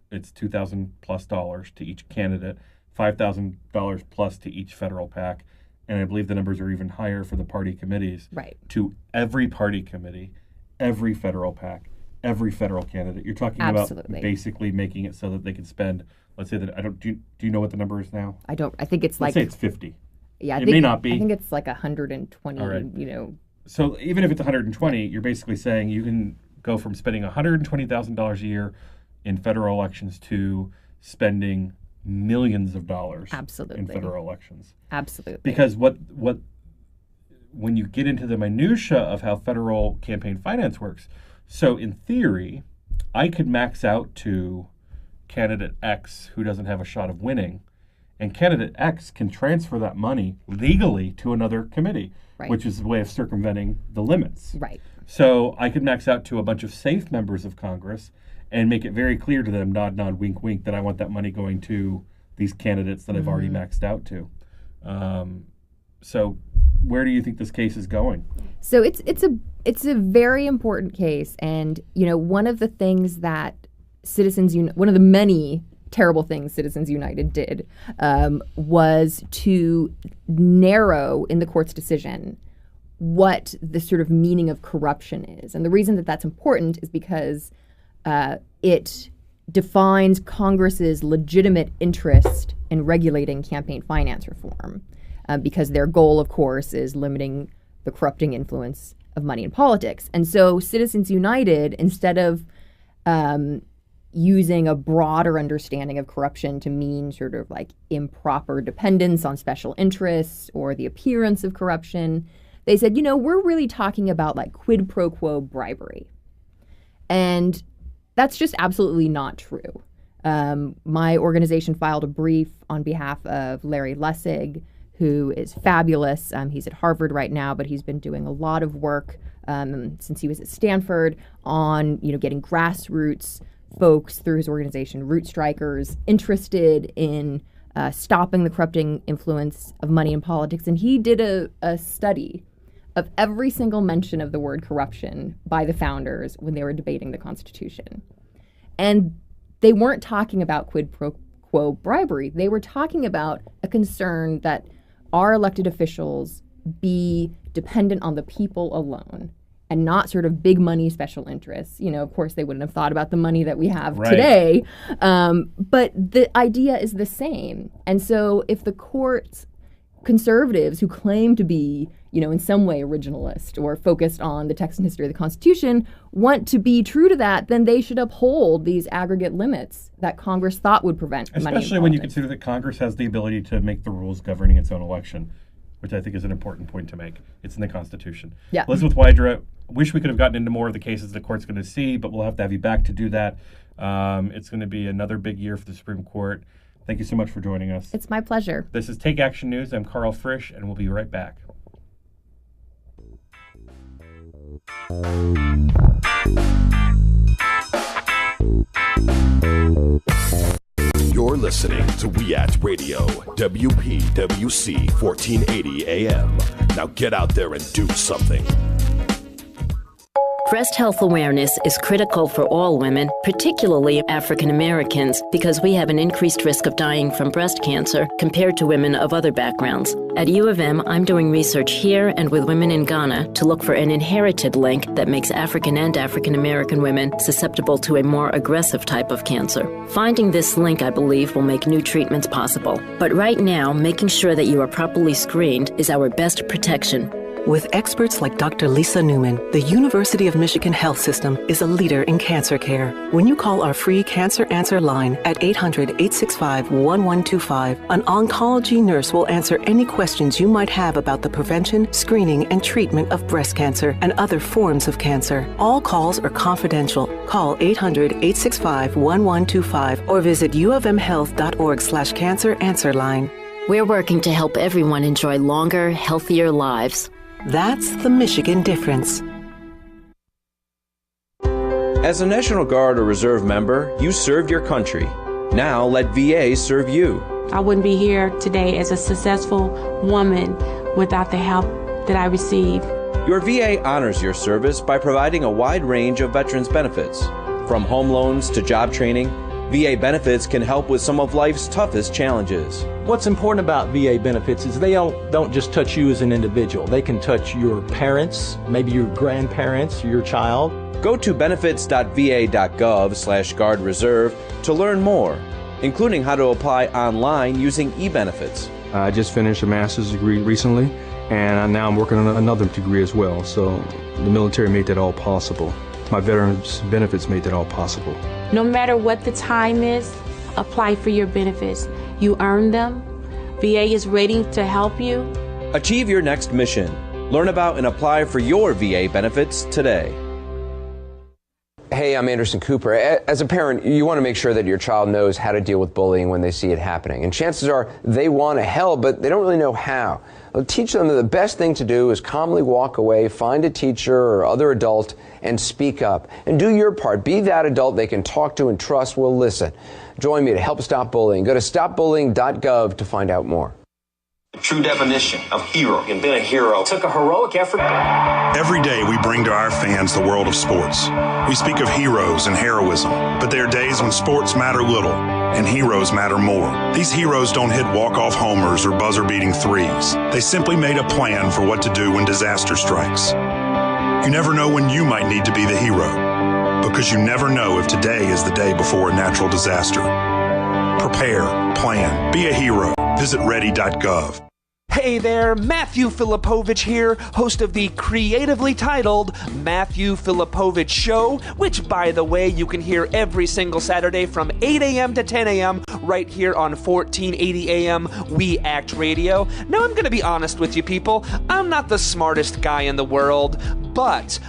its $2,000 plus to each candidate, $5,000 plus to each federal PAC, and I believe the numbers are even higher for the party committees. Right. To every party committee, every federal PAC, every federal candidate. You're talking about basically making it so that they can spend, let's say that, do you know what the number is now? I think it's let's say it's 50. Yeah, it may not be. I think it's like 120, All right. So even if it's 120, you're basically saying you can go from spending $120,000 a year in federal elections to spending millions of dollars in federal elections. Absolutely. Because when you get into the minutia of how federal campaign finance works, so in theory, I could max out to candidate X who doesn't have a shot of winning, and candidate X can transfer that money legally to another committee, which is a way of circumventing the limits. Right. So I could max out to a bunch of safe members of Congress and make it very clear to them, nod, nod, wink, wink, that I want that money going to these candidates that I've already maxed out to. So where do you think this case is going? So it's a very important case, and one of the things that one of the many terrible things Citizens United did was to narrow in the court's decision what the sort of meaning of corruption is. And the reason that that's important is because it defines Congress's legitimate interest in regulating campaign finance reform, because their goal, of course, is limiting the corrupting influence of money in politics. And so Citizens United, instead of using a broader understanding of corruption to mean sort of like improper dependence on special interests or the appearance of corruption, they said, we're really talking about like quid pro quo bribery. And that's just absolutely not true. My organization filed a brief on behalf of Larry Lessig, who is fabulous. He's at Harvard right now, but he's been doing a lot of work since he was at Stanford on, getting grassroots folks through his organization, Root Strikers, interested in stopping the corrupting influence of money in politics. And he did a study of every single mention of the word corruption by the founders when they were debating the Constitution. And they weren't talking about quid pro quo bribery. They were talking about a concern that our elected officials be dependent on the people alone and not sort of big money special interests. Of course, they wouldn't have thought about the money that we have today. But the idea is the same. And so if the courts conservatives who claim to be, in some way originalist or focused on the text and history of the Constitution want to be true to that, then they should uphold these aggregate limits that Congress thought would prevent money. Especially when you consider that Congress has the ability to make the rules governing its own election, which I think is an important point to make. It's in the Constitution. Yeah. Elizabeth Wydra, wish we could have gotten into more of the cases the court's going to see, but we'll have to have you back to do that. It's going to be another big year for the Supreme Court. Thank you so much for joining us. It's my pleasure. This is Take Action News. I'm Karl Frisch, and we'll be right back. You're listening to WEAT Radio, WPWC 1480 AM. Now get out there and do something. Breast health awareness is critical for all women, particularly African Americans, because we have an increased risk of dying from breast cancer compared to women of other backgrounds. At U of M, I'm doing research here and with women in Ghana to look for an inherited link that makes African and African American women susceptible to a more aggressive type of cancer. Finding this link, I believe, will make new treatments possible. But right now, making sure that you are properly screened is our best protection. With experts like Dr. Lisa Newman, the University of Michigan Health System is a leader in cancer care. When you call our free Cancer Answer line at 800-865-1125, an oncology nurse will answer any questions you might have about the prevention, screening, and treatment of breast cancer and other forms of cancer. All calls are confidential. Call 800-865-1125 or visit uofmhealth.org/canceranswerline. We're working to help everyone enjoy longer, healthier lives. That's the Michigan difference. As a National Guard or Reserve member, you served your country. Now let VA serve you. I wouldn't be here today as a successful woman without the help that I received. Your VA honors your service by providing a wide range of veterans benefits. From home loans to job training, VA benefits can help with some of life's toughest challenges. What's important about VA benefits is they don't just touch you as an individual. They can touch your parents, maybe your grandparents, your child. Go to benefits.va.gov/Guard Reserve to learn more, including how to apply online using e-benefits. I just finished a master's degree recently, and now I'm working on another degree as well. So the military made that all possible. My veterans benefits made that all possible. No matter what the time is, apply for your benefits. You earn them. VA is ready to help you. Achieve your next mission. Learn about and apply for your VA benefits today. Hey, I'm Anderson Cooper. As a parent, you want to make sure that your child knows how to deal with bullying when they see it happening. And chances are they want to help, but they don't really know how. Well, teach them that the best thing to do is calmly walk away, find a teacher or other adult, and speak up. And do your part. Be that adult they can talk to and trust will listen. Join me to help stop bullying. Go to stopbullying.gov to find out more. The true definition of hero. And being a hero took a heroic effort. Every day we bring to our fans the world of sports. We speak of heroes and heroism, but there are days when sports matter little and heroes matter more. These heroes don't hit walk-off homers or buzzer-beating threes. They simply made a plan for what to do when disaster strikes. You never know when you might need to be the hero, because you never know if today is the day before a natural disaster. Prepare, plan, be a hero. Visit ready.gov. Hey there, Matthew Filipovich here, host of the creatively titled Matthew Filipovich Show, which, by the way, you can hear every single Saturday from 8 a.m. to 10 a.m. right here on 1480 a.m. We Act Radio. Now, I'm going to be honest with you people, I'm not the smartest guy in the world, but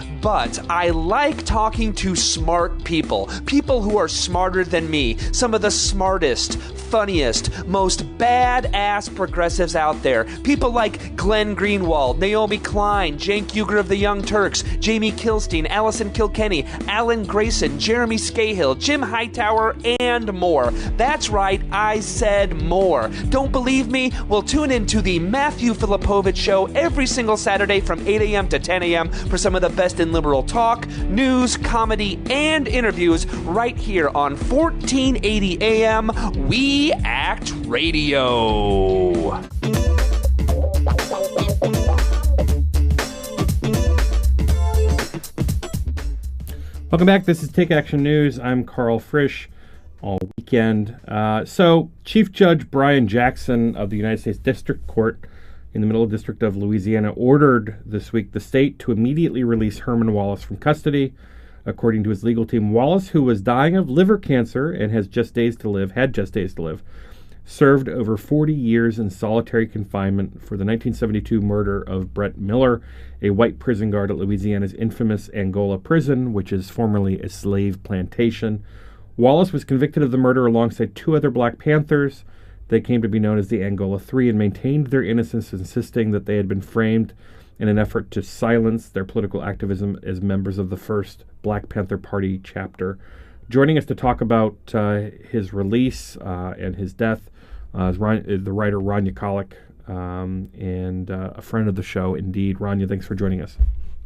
I like talking to smart people who are smarter than me, some of the smartest, funniest, most badass progressives out there. People like Glenn Greenwald, Naomi Klein, Cenk Uygur of the Young Turks, Jamie Kilstein, Allison Kilkenny, Alan Grayson, Jeremy Scahill, Jim Hightower, and more. That's right, I said more. Don't believe me? Well, tune in to the Matthew Filipovich Show every single Saturday from 8 a.m. to 10 a.m. for some of the best in liberal talk, news, comedy, and interviews right here on 1480 a.m. We Act Radio. Welcome back. This is Take Action News. I'm Karl Frisch. All weekend. So Chief Judge Brian Jackson of the United States District Court in the Middle District of Louisiana ordered this week the state to immediately release Herman Wallace from custody. According to his legal team, Wallace, who was dying of liver cancer and had just days to live, served over 40 years in solitary confinement for the 1972 murder of Brett Miller, a white prison guard at Louisiana's infamous Angola prison, which is formerly a slave plantation. Wallace was convicted of the murder alongside 2 other Black Panthers. They came to be known as the Angola Three and maintained their innocence, insisting that they had been framed in an effort to silence their political activism as members of the first Black Panther Party chapter. Joining us to talk about his release and his death is the writer Rania Khalek, and a friend of the show, indeed. Rania, thanks for joining us.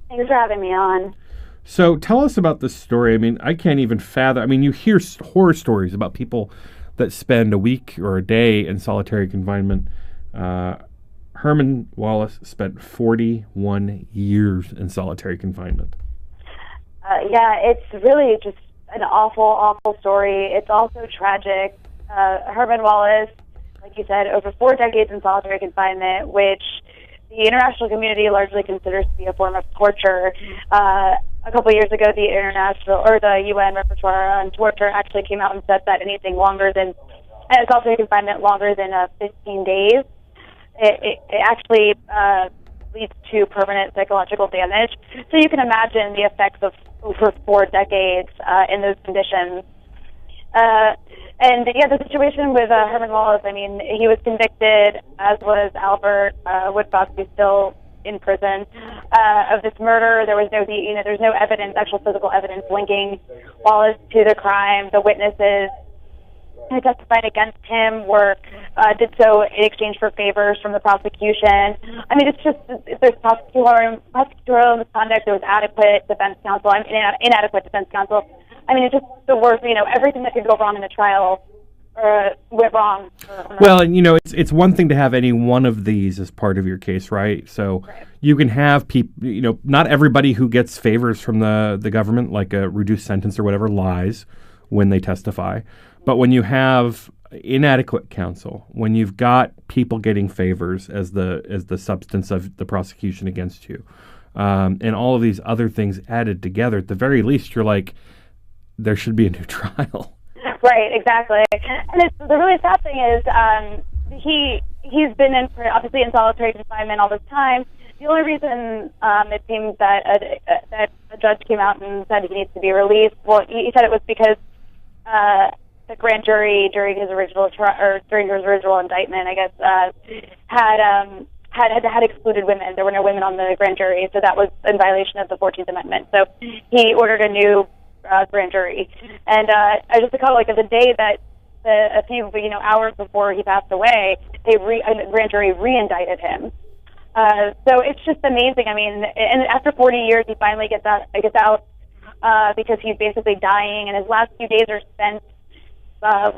Thanks for having me on. So tell us about this story. I mean, I can't even fathom. I mean, you hear horror stories about people that spend a week or a day in solitary confinement. Herman Wallace spent 41 years in solitary confinement. Yeah, it's really just an awful, awful story. It's also tragic. Herman Wallace, like you said, over 4 decades in solitary confinement, which the international community largely considers to be a form of torture. A couple years ago, the UN Rapporteur on Torture actually came out and said that anything longer than solitary confinement longer than 15 days, it actually leads to permanent psychological damage. So you can imagine the effects of over 4 decades in those conditions. And yeah, the situation with Herman Wallace, I mean, he was convicted, as was Albert Woodfox, who's still in prison, of this murder. There was there's no evidence, actual physical evidence linking Wallace to the crime. The witnesses who testified against him did so in exchange for favors from the prosecution. I mean, it's just, there's prosecutorial misconduct, there was inadequate defense counsel. I mean, it's just the worst, everything that could go wrong in a trial went wrong. Well, and it's one thing to have any one of these as part of your case, right? So you can have people, not everybody who gets favors from the government, like a reduced sentence or whatever, lies when they testify. But when you have inadequate counsel, when you've got people getting favors as the substance of the prosecution against you, and all of these other things added together, at the very least, you're like, there should be a new trial. Right, exactly. And the really sad thing is he's been obviously in solitary confinement all this time. The only reason it seems that a judge came out and said he needs to be released, well, he said it was because the grand jury during his original indictment, I guess, had excluded women. There were no women on the grand jury, so that was in violation of the 14th Amendment. So he ordered a new grand jury, and I just recall the day that a few hours before he passed away, the grand jury re-indicted him. So it's just amazing. I mean, and after 40 years, he finally gets out because he's basically dying, and his last few days are spent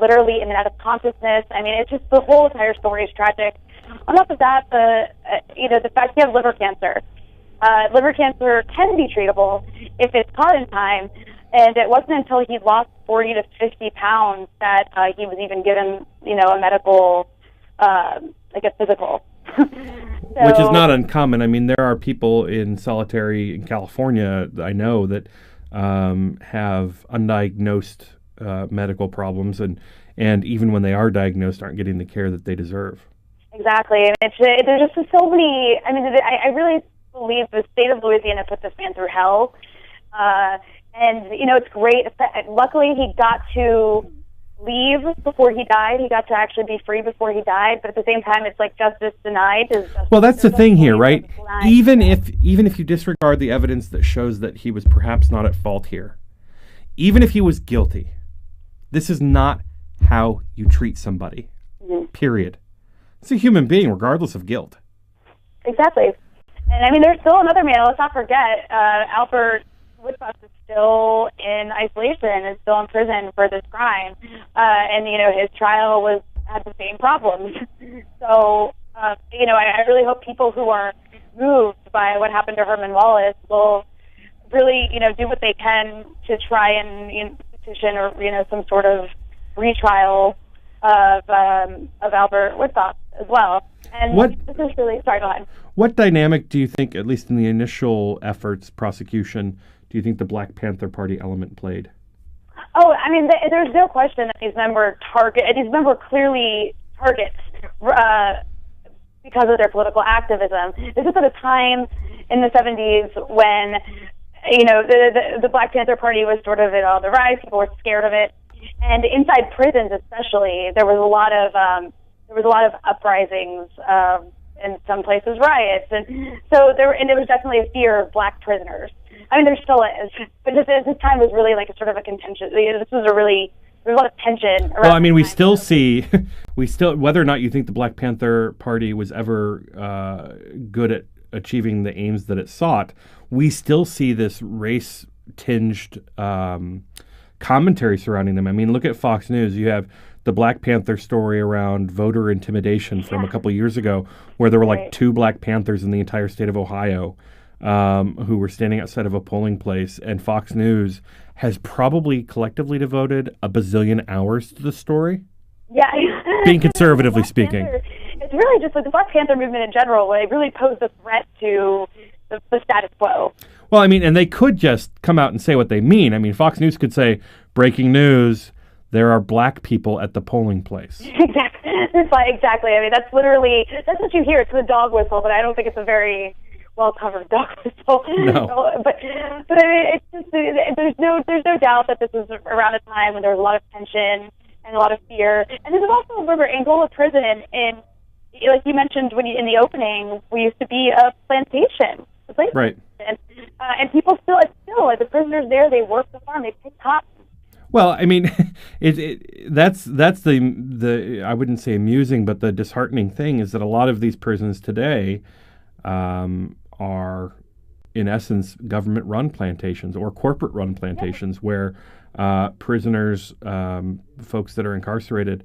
literally in and out of consciousness. I mean, it's just, the whole entire story is tragic. On top of that, the fact he has liver cancer. Liver cancer can be treatable if it's caught in time. And it wasn't until he lost 40 to 50 pounds that he was even given, a medical, physical. Which is not uncommon. I mean, there are people in solitary in California, I know, that have undiagnosed medical problems, and even when they are diagnosed, aren't getting the care that they deserve. Exactly. And there's just so many. I mean, I really believe the state of Louisiana put this man through hell. And, it's great. Luckily, he got to leave before he died. He got to actually be free before he died. But at the same time, it's like justice denied. Well, that's the thing here, right? Even if you disregard the evidence that shows that he was perhaps not at fault here, even if he was guilty, this is not how you treat somebody, period. It's a human being, regardless of guilt. Exactly. And, I mean, there's still another man. Let's not forget, Albert Woodfox is still in isolation, is still in prison for this crime. And, his trial had the same problems. So, I really hope people who are moved by what happened to Herman Wallace will really, do what they can to try and petition or, some sort of retrial of Albert Woodfox. as well. And this is really, sorry, go ahead. What dynamic do you think, at least in the initial efforts, prosecution, do you think the Black Panther Party element played? Oh, I mean, there's no question that these men were clearly targets because of their political activism. This is at a time in the 70s when, you know, the Black Panther Party was sort of on the rise. People were scared of it, and inside prisons, especially, there was a lot of uprisings, in some places riots, and so there was definitely a fear of Black prisoners. I mean, there still is, but this time was really like a sort of a contentious. This was there's a lot of tension around. Well, I mean, we still see, whether or not you think the Black Panther Party was ever good at achieving the aims that it sought, we still see this race-tinged commentary surrounding them. I mean, look at Fox News. You have the Black Panther story around voter intimidation from a couple of years ago, where there were like 2 Black Panthers in the entire state of Ohio who were standing outside of a polling place, and Fox News has probably collectively devoted a bazillion hours to the story. Yeah. Being conservatively speaking. It's really just like the Black Panther movement in general, where they really posed a threat to the status quo. Well, I mean, and they could just come out and say what they mean. I mean, Fox News could say, breaking news, there are Black people at the polling place. Exactly. Exactly. I mean, that's what you hear. It's the dog whistle, but I don't think it's a very well-covered dog whistle. No. But I mean, it's just, there's no doubt that this was around a time when there was a lot of tension and a lot of fear. And this is also, remember, Angola prison, and like you mentioned in the opening, we used to be a plantation. Right. And people still, like the prisoners there, they work the farm, they pick cotton. Well, I mean, that's the I wouldn't say amusing, but the disheartening thing is that a lot of these prisons today are, in essence, government-run plantations or corporate-run plantations where prisoners, folks that are incarcerated,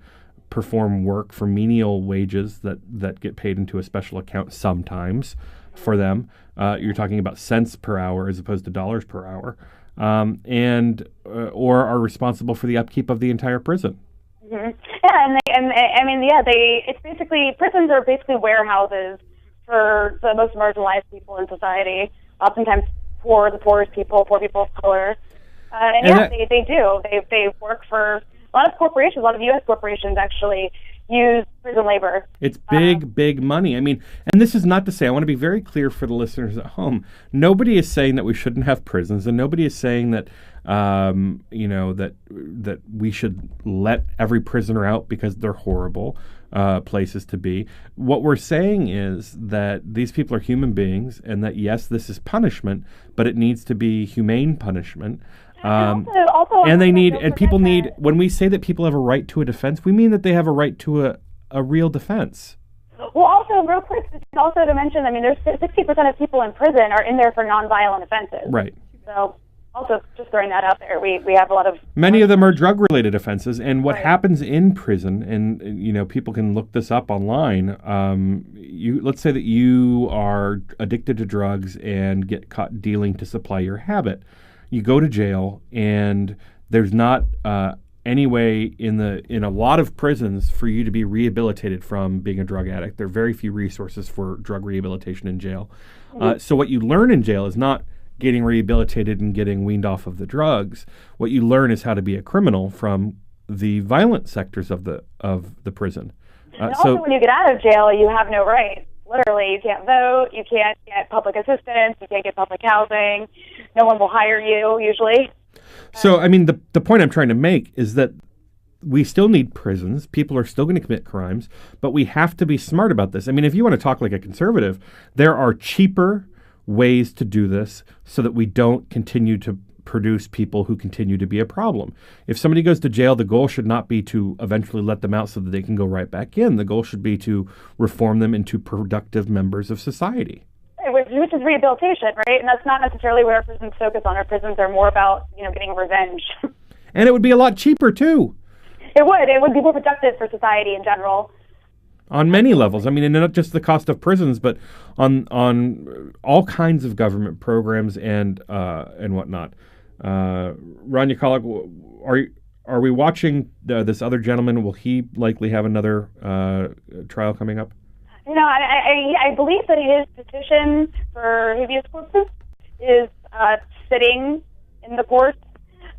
perform work for menial wages that get paid into a special account sometimes for them. You're talking about cents per hour as opposed to dollars per hour. Or are responsible for the upkeep of the entire prison. Mm-hmm. Yeah, it's basically, prisons are basically warehouses for the most marginalized people in society, oftentimes the poorest people, poor people of color. They do. They work for a lot of corporations, a lot of U.S. corporations actually use prison labor. It's big money. I mean, and this is not to say, I want to be very clear for the listeners at home, nobody is saying that we shouldn't have prisons, and nobody is saying that, that we should let every prisoner out because they're horrible places to be. What we're saying is that these people are human beings, and that, yes, this is punishment, but it needs to be humane punishment. And they need, and people need, when we say that people have a right to a defense, we mean that they have a right to a real defense. Well, also, real quick, also to mention, I mean, there's 60% of people in prison are in there for nonviolent offenses. Right. So, also, just throwing that out there, we have a lot of... Many of them are drug-related offenses, and what happens in prison, and, people can look this up online, let's say that you are addicted to drugs and get caught dealing to supply your habit. You go to jail, and there's not any way in a lot of prisons for you to be rehabilitated from being a drug addict. There are very few resources for drug rehabilitation in jail. So what you learn in jail is not getting rehabilitated and getting weaned off of the drugs. What you learn is how to be a criminal from the violent sectors of the prison. And also, when you get out of jail, you have no rights. Literally, you can't vote, you can't get public assistance, you can't get public housing, no one will hire you, usually. So, I mean, the point I'm trying to make is that we still need prisons. People are still going to commit crimes, but we have to be smart about this. I mean, if you want to talk like a conservative, there are cheaper ways to do this so that we don't continue to produce people who continue to be a problem. If somebody goes to jail, the goal should not be to eventually let them out so that they can go right back in. The goal should be to reform them into productive members of society. Which is rehabilitation, right? And that's not necessarily what our prisons focus on. Our prisons are more about, getting revenge. And it would be a lot cheaper, too. It would be more productive for society in general. On many levels. I mean, and not just the cost of prisons, but on all kinds of government programs and whatnot. Rania Khalek, are we watching this other gentleman? Will he likely have another trial coming up? I believe that his petition for habeas corpus is sitting in the courts.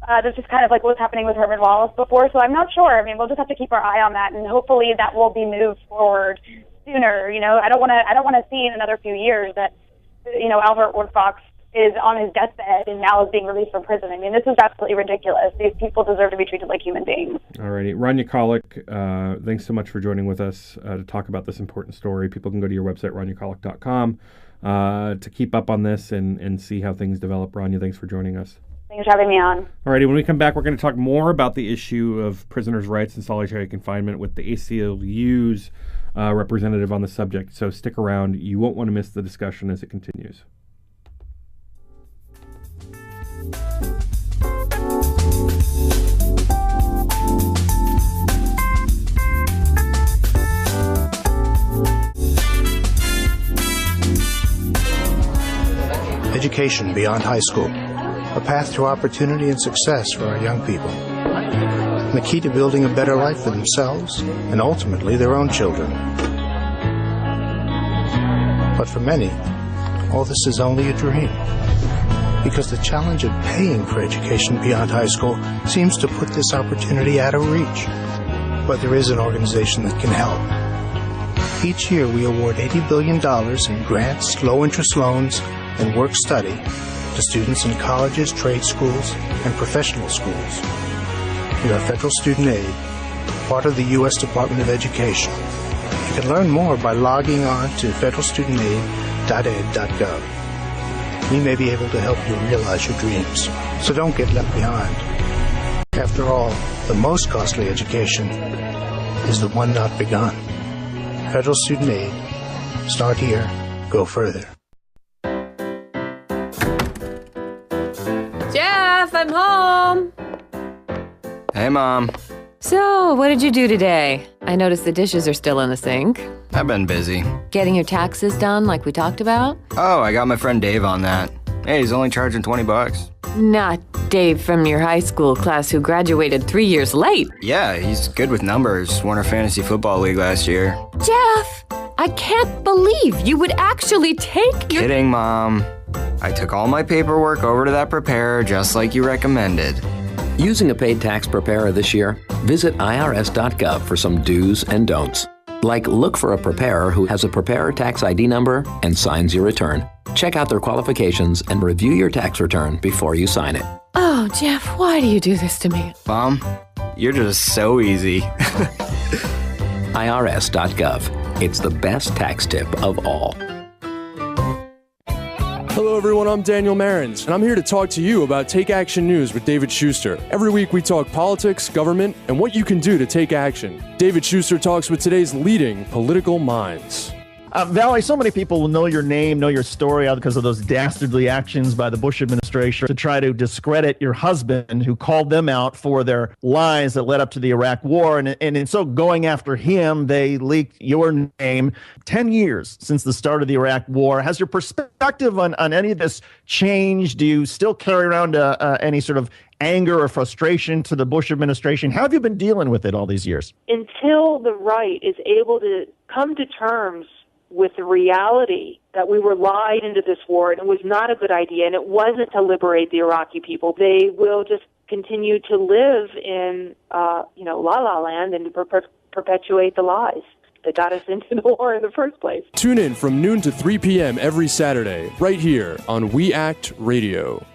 That's just kind of like what was happening with Herman Wallace before. So I'm not sure. I mean, we'll just have to keep our eye on that, and hopefully that will be moved forward sooner. I don't want to see in another few years that Albert Ward Fox is on his deathbed and now is being released from prison. I mean, this is absolutely ridiculous. These people deserve to be treated like human beings. All righty. Rania Khalek, thanks so much for joining with us to talk about this important story. People can go to your website, raniakhalek.com, to keep up on this and see how things develop. Rania, thanks for joining us. Thanks for having me on. All righty. When we come back, we're going to talk more about the issue of prisoners' rights in solitary confinement with the ACLU's representative on the subject. So stick around. You won't want to miss the discussion as it continues. Education beyond high school, a path to opportunity and success for our young people, and the key to building a better life for themselves and ultimately their own children. But for many, all this is only a dream, because the challenge of paying for education beyond high school seems to put this opportunity out of reach. But there is an organization that can help. Each year we award $80 billion in grants, low-interest loans, and work study to students in colleges, trade schools, and professional schools. With our federal student aid, part of the U.S. Department of Education. You can learn more by logging on to federalstudentaid.ed.gov. We may be able to help you realize your dreams, so don't get left behind. After all, the most costly education is the one not begun. Federal Student Aid. Start here, go further. Jeff, I'm home. Hey, Mom. So, what did you do today? I noticed the dishes are still in the sink. I've been busy. Getting your taxes done like we talked about? Oh, I got my friend Dave on that. Hey, he's only charging $20. Not Dave from your high school class who graduated 3 years late. Yeah, he's good with numbers. Won our fantasy football league last year. Jeff, I can't believe you would actually take your... Kidding, Mom. I took all my paperwork over to that preparer just like you recommended. Using a paid tax preparer this year? Visit irs.gov for some do's and don'ts. Like look for a preparer who has a preparer tax ID number and signs your return. Check out their qualifications and review your tax return before you sign it. Oh, Jeff, why do you do this to me? Mom, you're just so easy. irs.gov. It's the best tax tip of all. Hello everyone, I'm Daniel Marins, and I'm here to talk to you about Take Action News with David Shuster. Every week we talk politics, government, and what you can do to take action. David Shuster talks with today's leading political minds. Valerie, so many people will know your name, know your story because of those dastardly actions by the Bush administration to try to discredit your husband, who called them out for their lies that led up to the Iraq war. And in so going after him, they leaked your name. 10 years since the start of the Iraq war. Has your perspective on any of this changed? Do you still carry around any sort of anger or frustration to the Bush administration? How have you been dealing with it all these years? Until the right is able to come to terms with the reality that we were lied into this war and it was not a good idea and it wasn't to liberate the Iraqi people, they will just continue to live in, la-la land and perpetuate the lies that got us into the war in the first place. Tune in from noon to 3 p.m. every Saturday, right here on We Act Radio.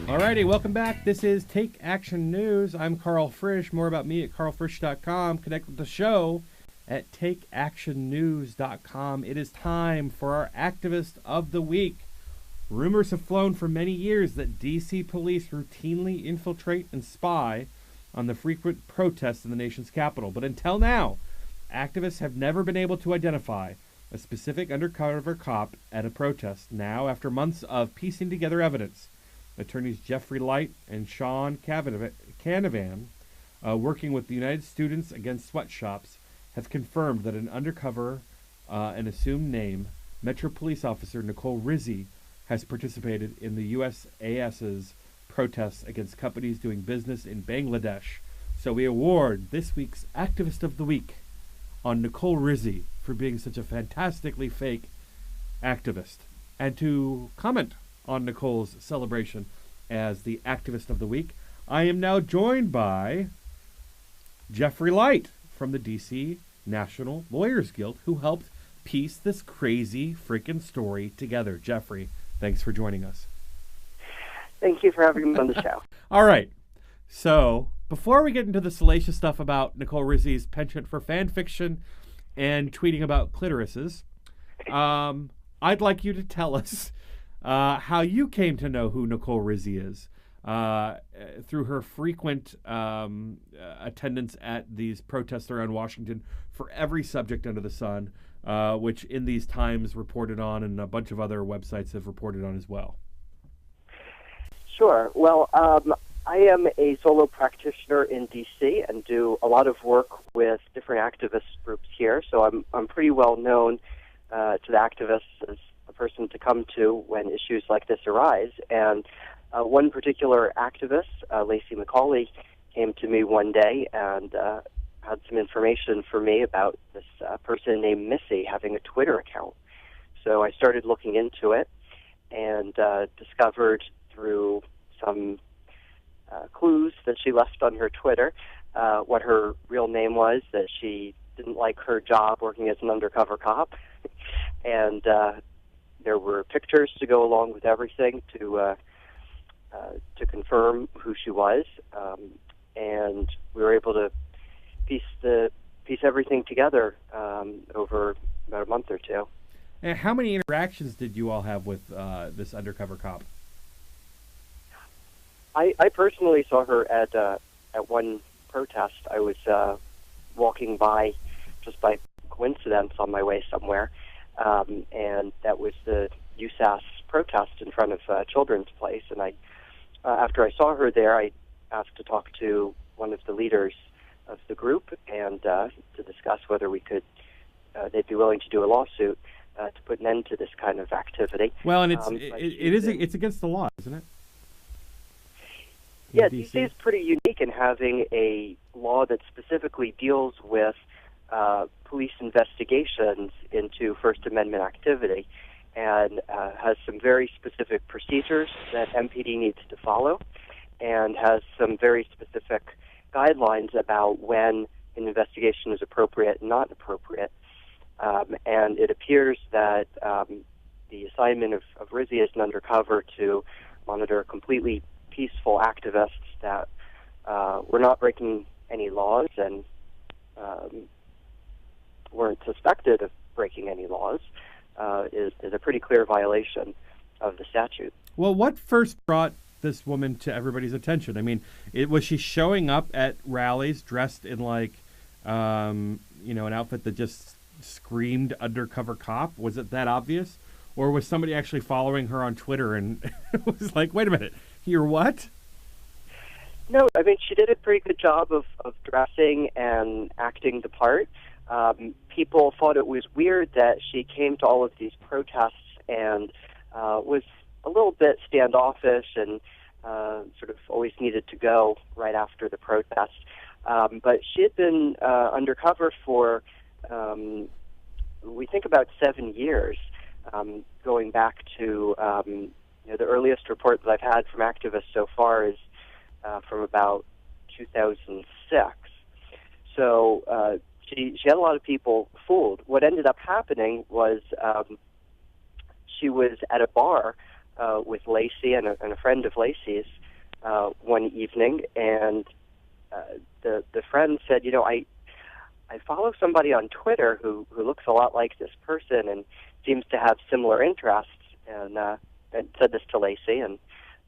Alrighty, welcome back. This is Take Action News. I'm Karl Frisch. More about me at karlfrisch.com. Connect with the show at takeactionnews.com. It is time for our Activist of the Week. Rumors have flown for many years that D.C. police routinely infiltrate and spy on the frequent protests in the nation's capital. But until now, activists have never been able to identify a specific undercover cop at a protest. Now, after months of piecing together evidence, attorneys Jeffrey Light and Sean Canavan, working with the United Students Against Sweatshops, have confirmed that an undercover and assumed name Metro Police Officer Nicole Rizzi has participated in the USAS's protests against companies doing business in Bangladesh. So we award this week's Activist of the Week on Nicole Rizzi for being such a fantastically fake activist. And to comment on Nicole's celebration as the Activist of the Week, I am now joined by Jeffrey Light from the DC National Lawyers Guild, who helped piece this crazy freaking story together. Jeffrey, thanks for joining us. Thank you for having me on the show. All right. So, before we get into the salacious stuff about Nicole Rizzi's penchant for fan fiction and tweeting about clitorises, I'd like you to tell us how you came to know who Nicole Rizzi is through her frequent attendance at these protests around Washington for every subject under the sun, which In These Times reported on and a bunch of other websites have reported on as well. Sure. Well, I am a solo practitioner in D.C. and do a lot of work with different activist groups here, so I'm pretty well known to the activists as a person to come to when issues like this arise. And one particular activist, Lacey McCauley, came to me one day and had some information for me about this person named Missy having a Twitter account. So I started looking into it and discovered through some clues that she left on her Twitter what her real name was, that she didn't like her job working as an undercover cop. And there were pictures to go along with everything to confirm who she was. And we were able to piece everything together over about a month or two. And how many interactions did you all have with this undercover cop? I personally saw her at one protest. I was walking by just by coincidence on my way somewhere, and that was the USAS protest in front of Children's Place. And after I saw her there, I asked to talk to one of the leaders of the group and to discuss whether we could, they'd be willing to do a lawsuit to put an end to this kind of activity. Well, and it's against the law, isn't it? Yeah, DC is pretty unique in having a law that specifically deals with police investigations into First Amendment activity and has some very specific procedures that MPD needs to follow and has some very specific guidelines about when an investigation is appropriate and not appropriate. And it appears that the assignment of Rizzi as an undercover to monitor completely peaceful activists that were not breaking any laws and weren't suspected of breaking any laws is a pretty clear violation of the statute. Well, what first brought this woman to everybody's attention? I mean, was she showing up at rallies dressed in like, an outfit that just screamed undercover cop? Was it that obvious? Or was somebody actually following her on Twitter and was like, wait a minute, you're what? No, I mean, she did a pretty good job of dressing and acting the part. People thought it was weird that she came to all of these protests and was a little bit standoffish and sort of always needed to go right after the protest. But she had been undercover for, we think, about 7 years, going back to the earliest report that I've had from activists so far is from about 2006. So she had a lot of people fooled. What ended up happening was she was at a bar with Lacey and a friend of Lacey's one evening, and the friend said, I follow somebody on Twitter who looks a lot like this person and seems to have similar interests, and said this to Lacey, and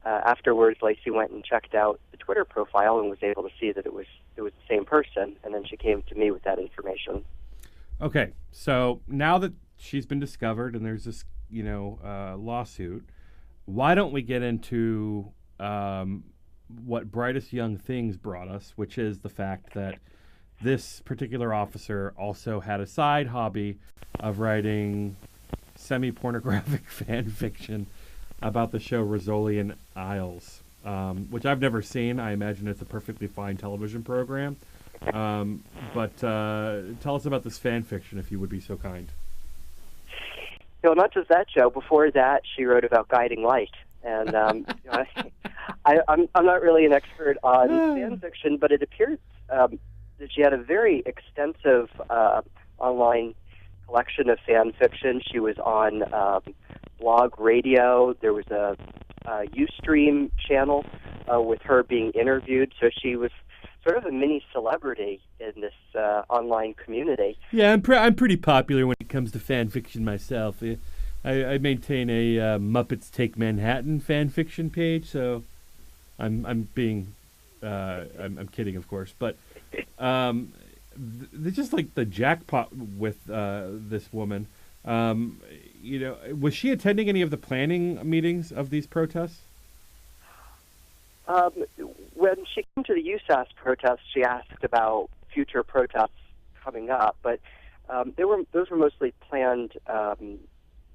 afterwards Lacey went and checked out the Twitter profile and was able to see that it was the same person, and then she came to me with that information. Okay, so now that she's been discovered and there's this, lawsuit, why don't we get into what Brightest Young Things brought us, which is the fact that this particular officer also had a side hobby of writing semi-pornographic fan fiction about the show Rizzoli and Isles, which I've never seen. I imagine it's a perfectly fine television program. But tell us about this fan fiction, if you would be so kind. Not just that show. Before that, she wrote about Guiding Light. And I'm not really an expert on fan fiction, but it appears that she had a very extensive online collection of fan fiction. She was on blog radio. There was a Ustream channel with her being interviewed. So she was sort of a mini celebrity in this online community. Yeah, I'm pretty popular when it comes to fan fiction myself. I maintain a Muppets Take Manhattan fan fiction page, so I'm being I'm kidding, of course, but just like the jackpot with this woman. Was she attending any of the planning meetings of these protests? When she came to the USAS protests, she asked about future protests coming up, but those were mostly planned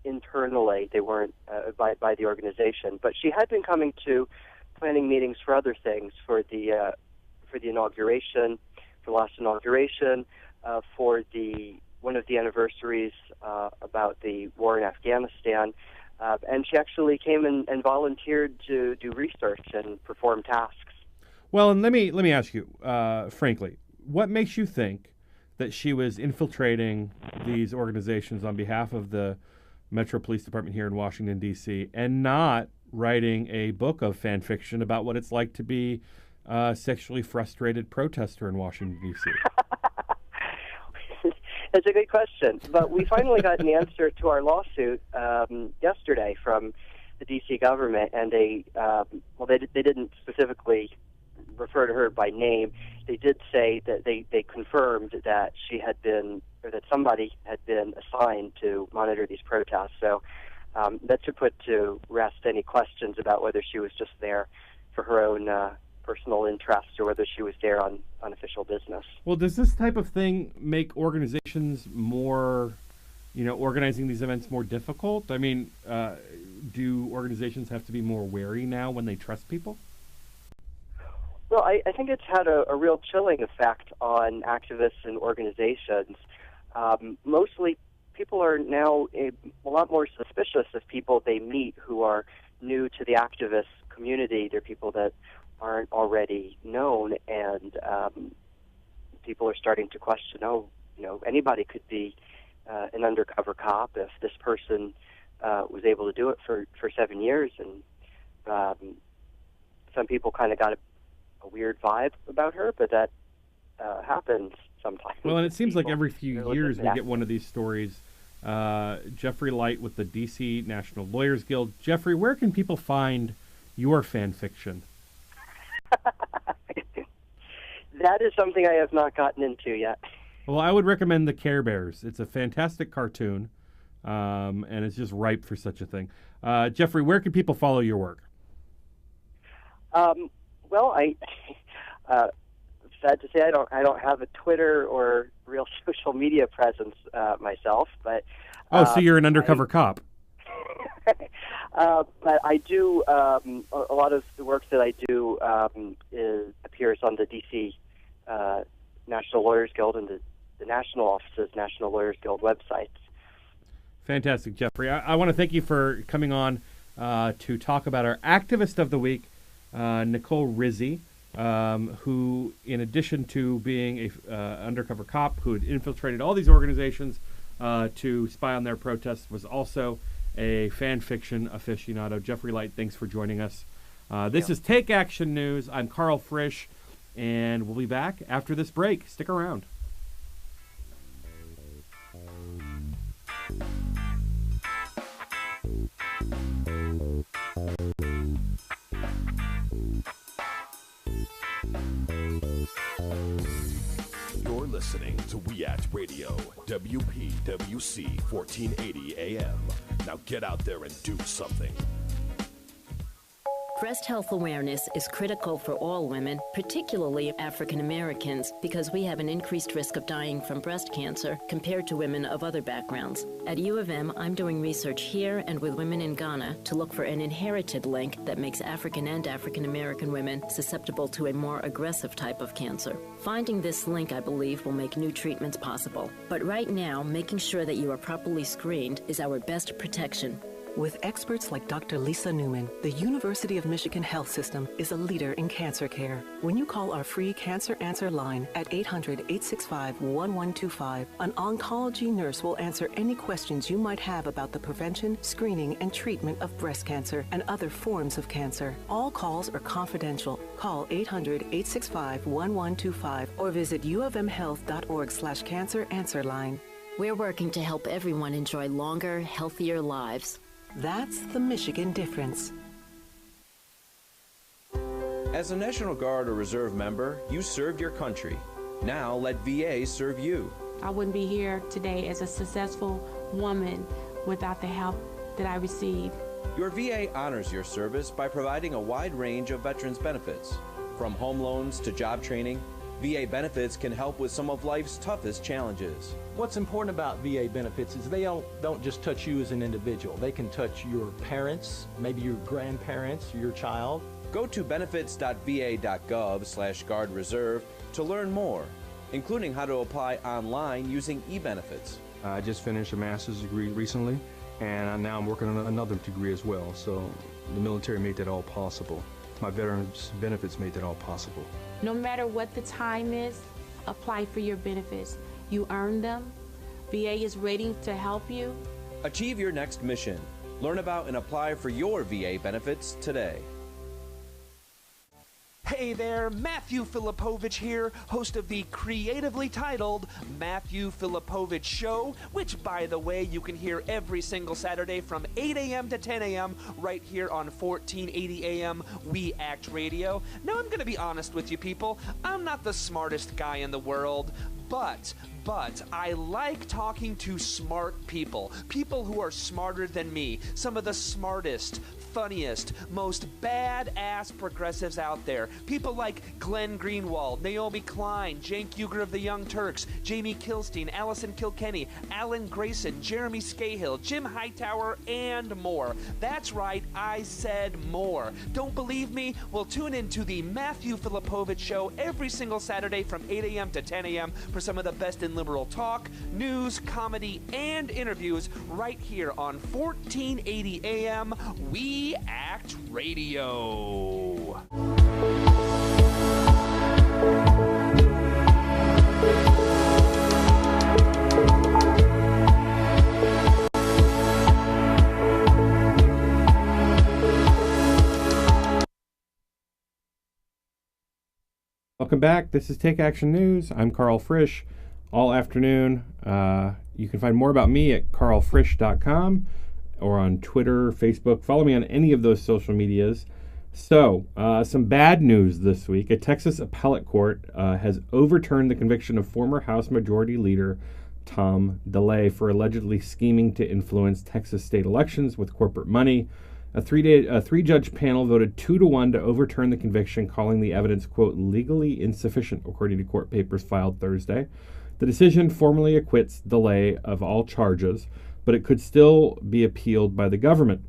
internally. They weren't by the organization. But she had been coming to planning meetings for other things, for the inauguration, for last inauguration, for one of the anniversaries about the war in Afghanistan. And she actually came and volunteered to do research and perform tasks. Well, and let me ask you, frankly, what makes you think that she was infiltrating these organizations on behalf of the Metro Police Department here in Washington, D.C., and not writing a book of fan fiction about what it's like to be a sexually frustrated protester in Washington, D.C.? That's a good question. But we finally got an answer to our lawsuit yesterday from the D.C. government, and they didn't specifically refer to her by name. They did say that they confirmed that she had been, or that somebody had been assigned to monitor these protests. So that should put to rest any questions about whether she was just there for her own personal interest or whether she was there on official business. Well, does this type of thing make organizations more, organizing these events more difficult? I mean, do organizations have to be more wary now when they trust people? Well, I think it's had a real chilling effect on activists and organizations. Mostly, people are now a lot more suspicious of people they meet who are new to the activist community. They're people that aren't already known, and people are starting to question, anybody could be an undercover cop if this person was able to do it for 7 years. And some people kind of got a weird vibe about her, but that happens sometimes. Well, and it seems like every few years we get one of these stories. Jeffrey Light with the D.C. National Lawyers Guild. Jeffrey, where can people find your fan fiction? That is something I have not gotten into yet. Well, I would recommend The Care Bears. It's a fantastic cartoon, and it's just ripe for such a thing. Jeffrey, where can people follow your work? Well, sad to say I don't have a Twitter or real social media presence myself, but so you're an undercover cop. But I do a lot of the work that I do appears on the D.C. National Lawyers Guild and the national offices, National Lawyers Guild websites. Fantastic, Jeffrey. I want to thank you for coming on to talk about our Activist of the Week, Nicole Rizzi, who, in addition to being a undercover cop who had infiltrated all these organizations to spy on their protests, was also a fan fiction aficionado. Jeffrey Light, thanks for joining us. This is Take Action News. I'm Karl Frisch, and we'll be back after this break. Stick around. You're listening to WEAT Radio, WPWC 1480 AM. Now get out there and do something. Breast health awareness is critical for all women, particularly African Americans, because we have an increased risk of dying from breast cancer compared to women of other backgrounds. At U of M, I'm doing research here and with women in Ghana to look for an inherited link that makes African and African American women susceptible to a more aggressive type of cancer. Finding this link, I believe, will make new treatments possible. But right now, making sure that you are properly screened is our best protection. With experts like Dr. Lisa Newman, the University of Michigan Health System is a leader in cancer care. When you call our free Cancer Answer line at 800-865-1125, an oncology nurse will answer any questions you might have about the prevention, screening, and treatment of breast cancer and other forms of cancer. All calls are confidential. Call 800-865-1125 or visit uofmhealth.org/canceranswerline. We're working to help everyone enjoy longer, healthier lives. That's the Michigan difference. As a National Guard or Reserve member, you served your country. Now let VA serve you. I wouldn't be here today as a successful woman without the help that I received. Your VA honors your service by providing a wide range of veterans benefits. From home loans to job training, VA benefits can help with some of life's toughest challenges. What's important about VA benefits is they don't just touch you as an individual. They can touch your parents, maybe your grandparents, your child. Go to benefits.va.gov/Guard Reserve to learn more, including how to apply online using e-benefits. I just finished a master's degree recently, and now I'm working on another degree as well. So the military made that all possible. My veterans benefits made that all possible. No matter what the time is, apply for your benefits. You earn them. VA is ready to help you. Achieve your next mission. Learn about and apply for your VA benefits today. Hey there, Matthew Filipovich here, host of the creatively titled Matthew Filipovich Show, which, by the way, you can hear every single Saturday from 8 a.m. to 10 a.m. right here on 1480 a.m. We Act Radio. Now, I'm going to be honest with you people, I'm not the smartest guy in the world, but I like talking to smart people who are smarter than me, some of the smartest, funniest, most badass progressives out there. People like Glenn Greenwald, Naomi Klein, Cenk Uygur of the Young Turks, Jamie Kilstein, Allison Kilkenny, Alan Grayson, Jeremy Scahill, Jim Hightower, and more. That's right, I said more. Don't believe me? Well, tune in to the Matthew Filipovich Show every single Saturday from 8 a.m. to 10 a.m. for some of the best in liberal talk, news, comedy, and interviews right here on 1480 a.m. We Act Radio. Welcome back. This is Take Action News. I'm Karl Frisch. All afternoon, you can find more about me at karlfrisch.com or on Twitter, Facebook. Follow me on any of those social medias. So, some bad news this week. A Texas appellate court has overturned the conviction of former House Majority Leader Tom DeLay for allegedly scheming to influence Texas state elections with corporate money. A three-judge panel voted 2-1 to overturn the conviction, calling the evidence, quote, legally insufficient, according to court papers filed Thursday. The decision formally acquits DeLay of all charges, but it could still be appealed by the government.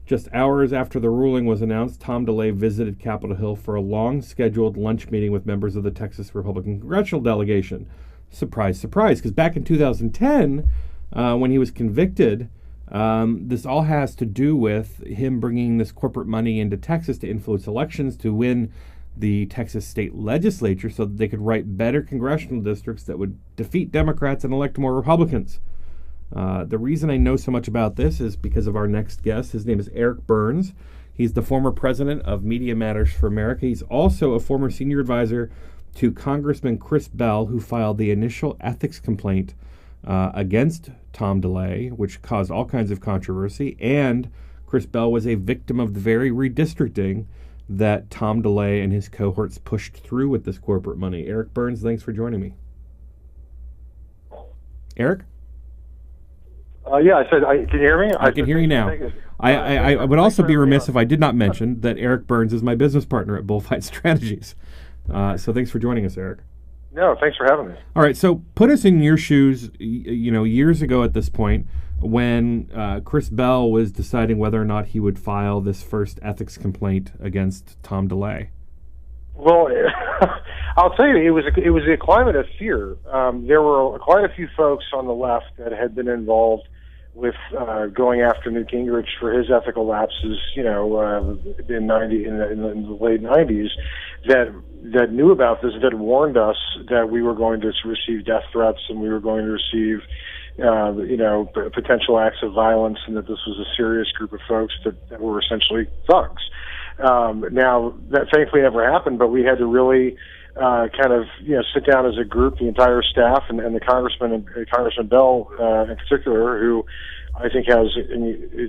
Just hours after the ruling was announced, Tom DeLay visited Capitol Hill for a long-scheduled lunch meeting with members of the Texas Republican congressional delegation. Surprise, surprise, because back in 2010, when he was convicted, this all has to do with him bringing this corporate money into Texas to influence elections to win the Texas state legislature so that they could write better congressional districts that would defeat Democrats and elect more Republicans. The reason I know so much about this is because of our next guest. His name is Eric Burns. He's the former president of Media Matters for America. He's also a former senior advisor to Congressman Chris Bell, who filed the initial ethics complaint against Tom DeLay, which caused all kinds of controversy. And Chris Bell was a victim of the very redistricting that Tom DeLay and his cohorts pushed through with this corporate money. Eric Burns, thanks for joining me. Eric? Yeah, I said, can you hear me? I can hear you now. I would also be remiss if I did not mention that Eric Burns is my business partner at Bullfight Strategies. So thanks for joining us, Eric. No, thanks for having me. All right, so put us in your shoes, years ago at this point, when Chris Bell was deciding whether or not he would file this first ethics complaint against Tom DeLay. Well, I'll tell you, it was a climate of fear. There were quite a few folks on the left that had been involved with going after Newt Gingrich for his ethical lapses, in the late 90s, that knew about this, that warned us that we were going to receive death threats and we were going to receive, potential acts of violence, and that this was a serious group of folks that were essentially thugs. Now, that thankfully never happened, but we had to really sit down as a group, the entire staff, and the Congressman Bell in particular, who I think has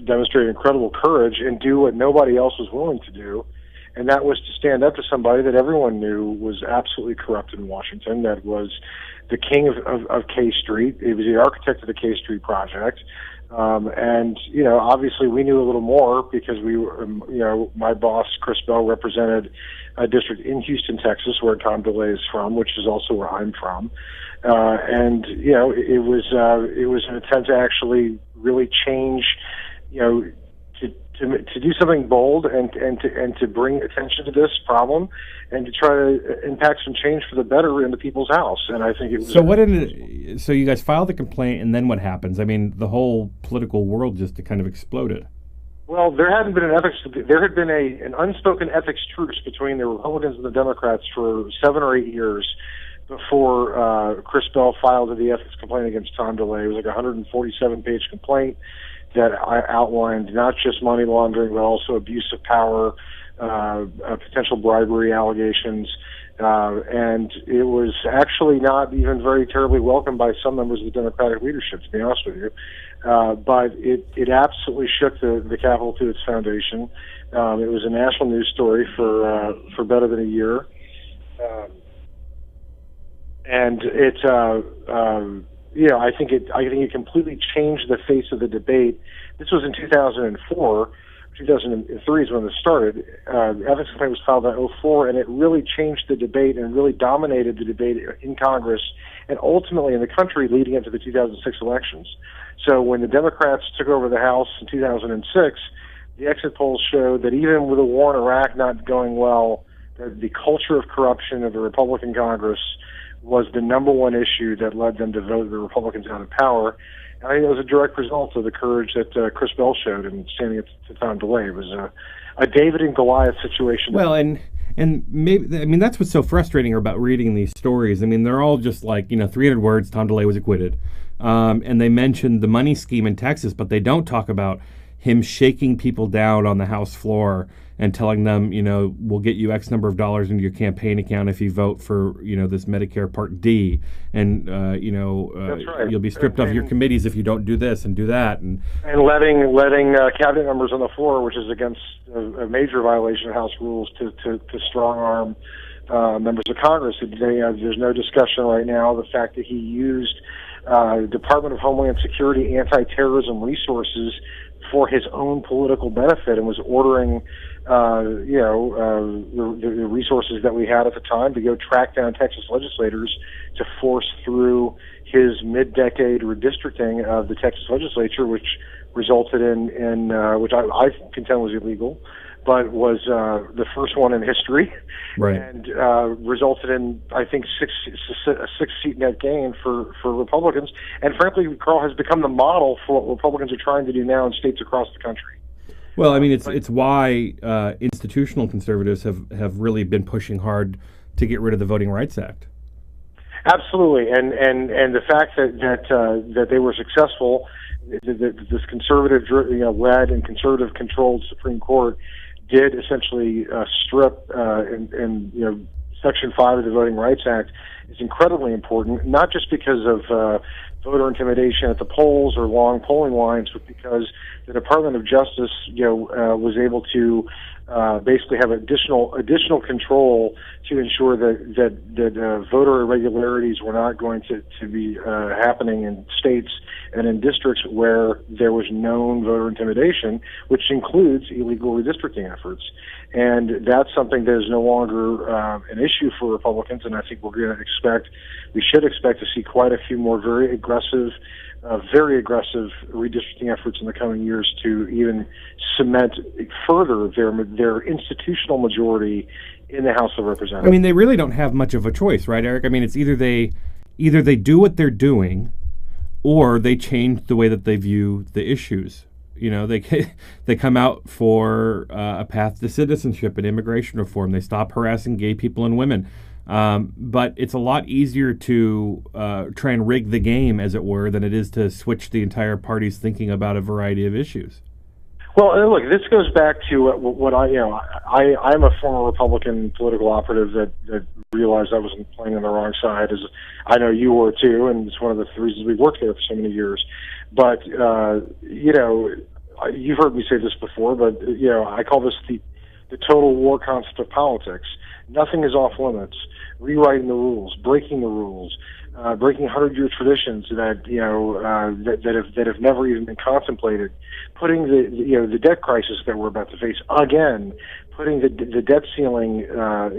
demonstrated incredible courage and do what nobody else was willing to do, and that was to stand up to somebody that everyone knew was absolutely corrupt in Washington, that was the king of K Street. He was the architect of the K Street project. And obviously we knew a little more because we were, my boss, Chris Bell, represented a district in Houston, Texas, where Tom DeLay is from, which is also where I'm from. It was an attempt to actually really change, to do something bold and to bring attention to this problem and to try to impact some change for the better in the people's house. And I think it was. So you guys filed the complaint, and then what happens? I mean, the whole political world just kind of exploded. Well, there had been an unspoken ethics truce between the Republicans and the Democrats for 7 or 8 years before Chris Bell filed the ethics complaint against Tom DeLay. It was like a 147-page complaint that outlined not just money laundering, but also abuse of power, potential bribery allegations, and it was actually not even very terribly welcomed by some members of the Democratic leadership, to be honest with you. But it absolutely shook the Capitol to its foundation. It was a national news story for better than a year, and I think it completely changed the face of the debate. This was in 2004. 2003 is when this started. The ethics complaint was filed in 2004, and it really changed the debate and really dominated the debate in Congress and ultimately in the country leading into the 2006 elections. So when the Democrats took over the House in 2006, the exit polls showed that even with the war in Iraq not going well, that the culture of corruption of the Republican Congress was the number one issue that led them to vote the Republicans out of power. And I think it was a direct result of the courage that Chris Bell showed in standing up to Tom DeLay. It was a David and Goliath situation. Well, and maybe, that's what's so frustrating about reading these stories. I mean, they're all just like, 300 words, Tom DeLay was acquitted. And they mentioned the money scheme in Texas, but they don't talk about him shaking people down on the House floor and telling them, we'll get you X number of dollars into your campaign account if you vote for, this Medicare Part D, and That's right. You'll be stripped of your committees if you don't do this and do that, and letting cabinet members on the floor, which is against a major violation of House rules, to strong arm members of Congress. There's no discussion right now the fact that he used Department of Homeland Security anti-terrorism resources for his own political benefit and was ordering the resources that we had at the time to go track down Texas legislators to force through his mid-decade redistricting of the Texas legislature, which resulted in which I contend was illegal, but was the first one in history, right? And resulted in, I think, a six-seat net gain for Republicans. And frankly, Karl, has become the model for what Republicans are trying to do now in states across the country. Well, I mean, it's why institutional conservatives have really been pushing hard to get rid of the Voting Rights Act. Absolutely, and the fact that they were successful, this conservative led and conservative controlled Supreme Court did essentially strip in Section 5 of the Voting Rights Act is incredibly important, not just because of voter intimidation at the polls or long polling lines, but because the Department of Justice was able to basically have additional control to ensure that voter irregularities were not going to be happening in states and in districts where there was known voter intimidation, which includes illegal redistricting efforts. And that's something that is no longer an issue for Republicans, and I think we should expect to see quite a few more very aggressive redistricting efforts in the coming years to even cement further their institutional majority in the House of Representatives. I mean, they really don't have much of a choice, right, Eric? I mean, it's either they do what they're doing, or they change the way that they view the issues. You know, they come out for a path to citizenship and immigration reform. They stop harassing gay people and women. But it's a lot easier to try and rig the game, as it were, than it is to switch the entire party's thinking about a variety of issues. Well, look, this goes back to what I'm a former Republican political operative that realized I wasn't playing on the wrong side, as I know you were too, and it's one of the reasons we've worked there for so many years. But you've heard me say this before, but I call this the total war concept of politics. Nothing is off limits. Rewriting the rules, breaking the rules, breaking 100-year traditions that have never even been contemplated, putting the debt crisis that we're about to face again, putting the debt ceiling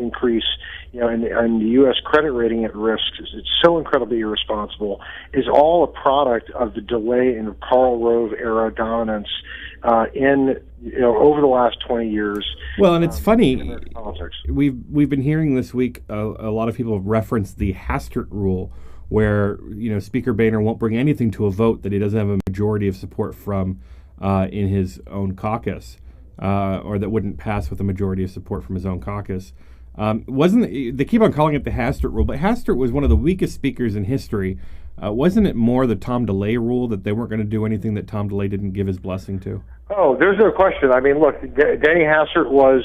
increase, and the U.S. credit rating at risk. It's so incredibly irresponsible. Is all a product of the delay in Karl Rove era dominance over the last 20 years. Well, and it's funny. Politics. We've been hearing this week a lot of people have referenced the Hastert rule, where Speaker Boehner won't bring anything to a vote that he doesn't have a majority of support from in his own caucus, or that wouldn't pass with a majority of support from his own caucus. They keep on calling it the Hastert rule, but Hastert was one of the weakest speakers in history. Wasn't it more the Tom DeLay rule, that they weren't going to do anything that Tom DeLay didn't give his blessing to? Oh, there's no question. I mean, look, Denny Hastert was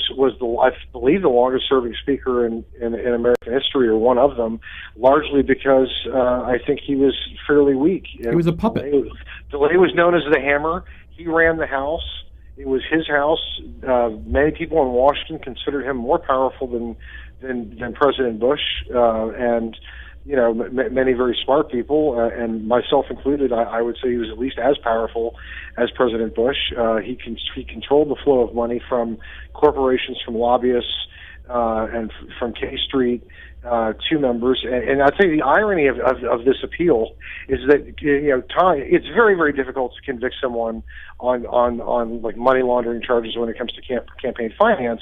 I believe the longest serving speaker in American history, or one of them, largely because I think he was fairly weak. He was a puppet. DeLay was known as the Hammer. He ran the House. It was his house. Many people in Washington considered him more powerful than President Bush, and many very smart people, and myself included. I would say he was at least as powerful as President Bush. He controlled the flow of money from corporations, from lobbyists, and from K Street to members. And I'd say the irony of this appeal is that it's very, very difficult to convict someone on like money laundering charges when it comes to campaign finance.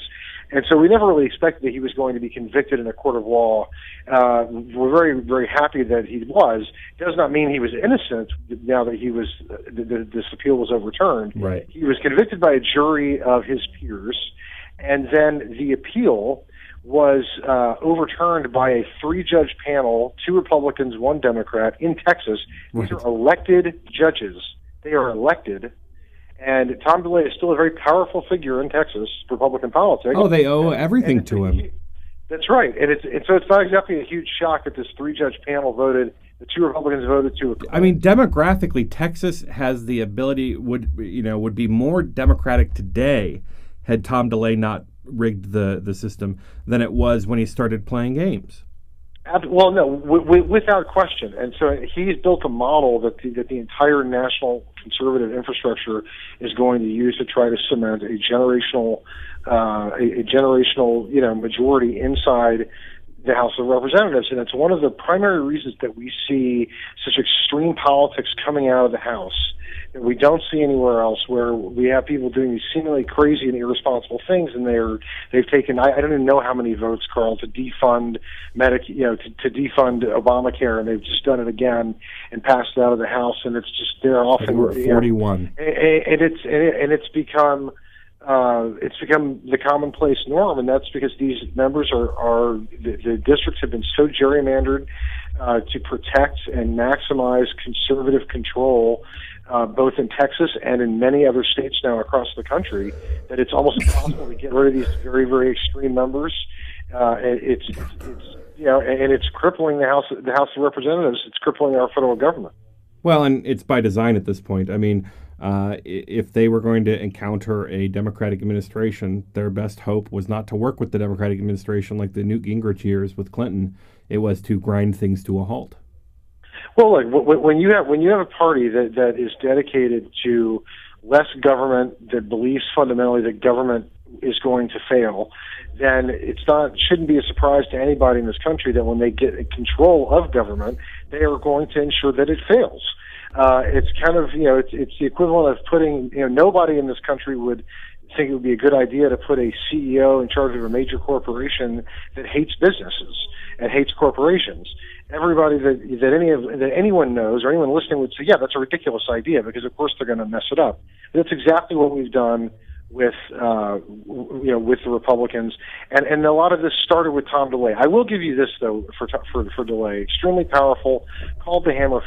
And so we never really expected that he was going to be convicted in a court of law. We're very, very happy that he was. It does not mean he was innocent now that he was this appeal was overturned. Right. He was convicted by a jury of his peers, and then the appeal was overturned by a 3-judge panel, 2 Republicans, 1 Democrat, in Texas. These are elected judges. They are elected. And Tom DeLay is still a very powerful figure in Texas Republican politics. Oh, they owe everything to him. That's right. And so it's not exactly a huge shock that this 3-judge panel voted. The 2 Republicans voted to. I mean, demographically, Texas has the ability would be more Democratic today had Tom DeLay not rigged the system than it was when he started playing games. Well, no, without question. And so he's built a model that the entire national conservative infrastructure is going to use to try to cement a generational majority inside the House of Representatives. And it's one of the primary reasons that we see such extreme politics coming out of the House that we don't see anywhere else, where we have people doing these seemingly crazy and irresponsible things, and they've taken I don't even know how many votes, Karl, to defund to defund Obamacare, and they've just done it again and passed it out of the House, and it's just they're often 41, and it's become the commonplace norm, and that's because these members are the districts have been so gerrymandered to protect and maximize conservative control, both in Texas and in many other states now across the country, that it's almost impossible to get rid of these very, very extreme members. It's crippling the House of Representatives. It's crippling our federal government. Well, and it's by design at this point. I mean, if they were going to encounter a Democratic administration, their best hope was not to work with the Democratic administration like the Newt Gingrich years with Clinton. It was to grind things to a halt. Well, look, when you have a party that is dedicated to less government, that believes fundamentally that government is going to fail, then shouldn't be a surprise to anybody in this country that when they get control of government, they are going to ensure that it fails. It's kind of, it's the equivalent of putting, nobody in this country would think it would be a good idea to put a CEO in charge of a major corporation that hates businesses and hates corporations. Everybody that anyone knows or anyone listening would say, yeah, that's a ridiculous idea, because of course they're going to mess it up. But that's exactly what we've done with with the Republicans, and a lot of this started with Tom DeLay. I will give you this though for DeLay, extremely powerful, called the hammer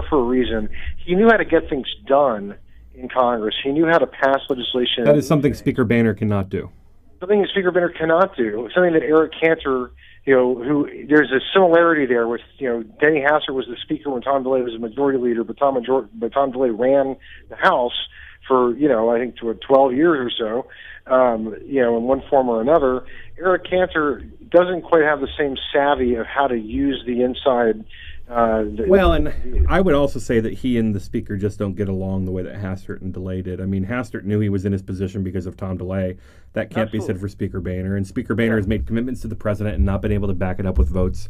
for a reason. He knew how to get things done in Congress. He knew how to pass legislation. That is something Speaker Boehner cannot do. Something that Speaker Boehner cannot do. Something that Eric Cantor, who there's a similarity there with, Denny Hassert was the Speaker when Tom DeLay was the Majority Leader, but Tom DeLay ran the House for, I think 12 years or so, in one form or another. Eric Cantor doesn't quite have the same savvy of how to use the inside. And I would also say that he and the Speaker just don't get along the way that Hastert and DeLay did. I mean, Hastert knew he was in his position because of Tom DeLay. That can't be said for Speaker Boehner. And Speaker Boehner has made commitments to the president and not been able to back it up with votes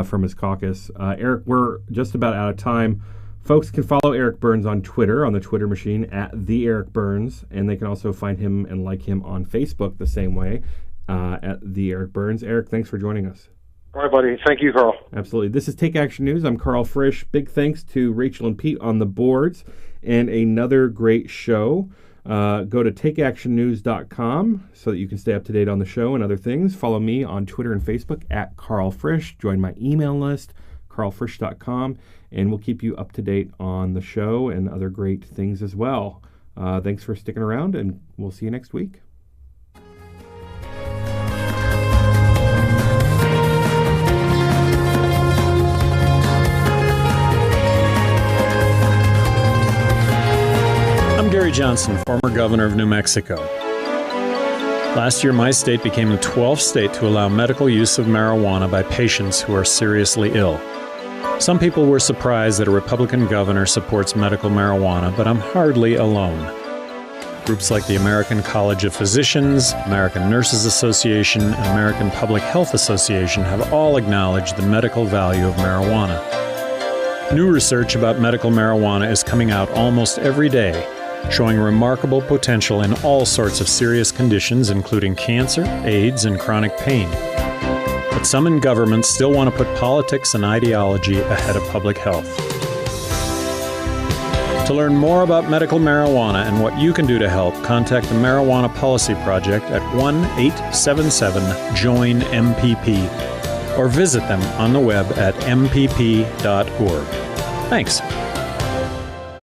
from his caucus. Eric, we're just about out of time. Folks can follow Eric Burns on Twitter, on the Twitter machine, @TheEricBurns, and they can also find him and like him on Facebook the same way, @TheEricBurns. Eric, thanks for joining us. All right, buddy. Thank you, Karl. Absolutely. This is Take Action News. I'm Karl Frisch. Big thanks to Rachel and Pete on the boards, and another great show. Go to takeactionnews.com so that you can stay up to date on the show and other things. Follow me on Twitter and Facebook @Karl Frisch. Join my email list, karlfrisch.com, and we'll keep you up to date on the show and other great things as well. Thanks for sticking around, and we'll see you next week. I'm Gary Johnson, former governor of New Mexico. Last year, my state became the 12th state to allow medical use of marijuana by patients who are seriously ill. Some people were surprised that a Republican governor supports medical marijuana, but I'm hardly alone. Groups like the American College of Physicians, American Nurses Association, and American Public Health Association have all acknowledged the medical value of marijuana. New research about medical marijuana is coming out almost every day, showing remarkable potential in all sorts of serious conditions, including cancer, AIDS, and chronic pain. But some in government still want to put politics and ideology ahead of public health. To learn more about medical marijuana and what you can do to help, contact the Marijuana Policy Project at 1-877-JOIN-MPP or visit them on the web at mpp.org. Thanks.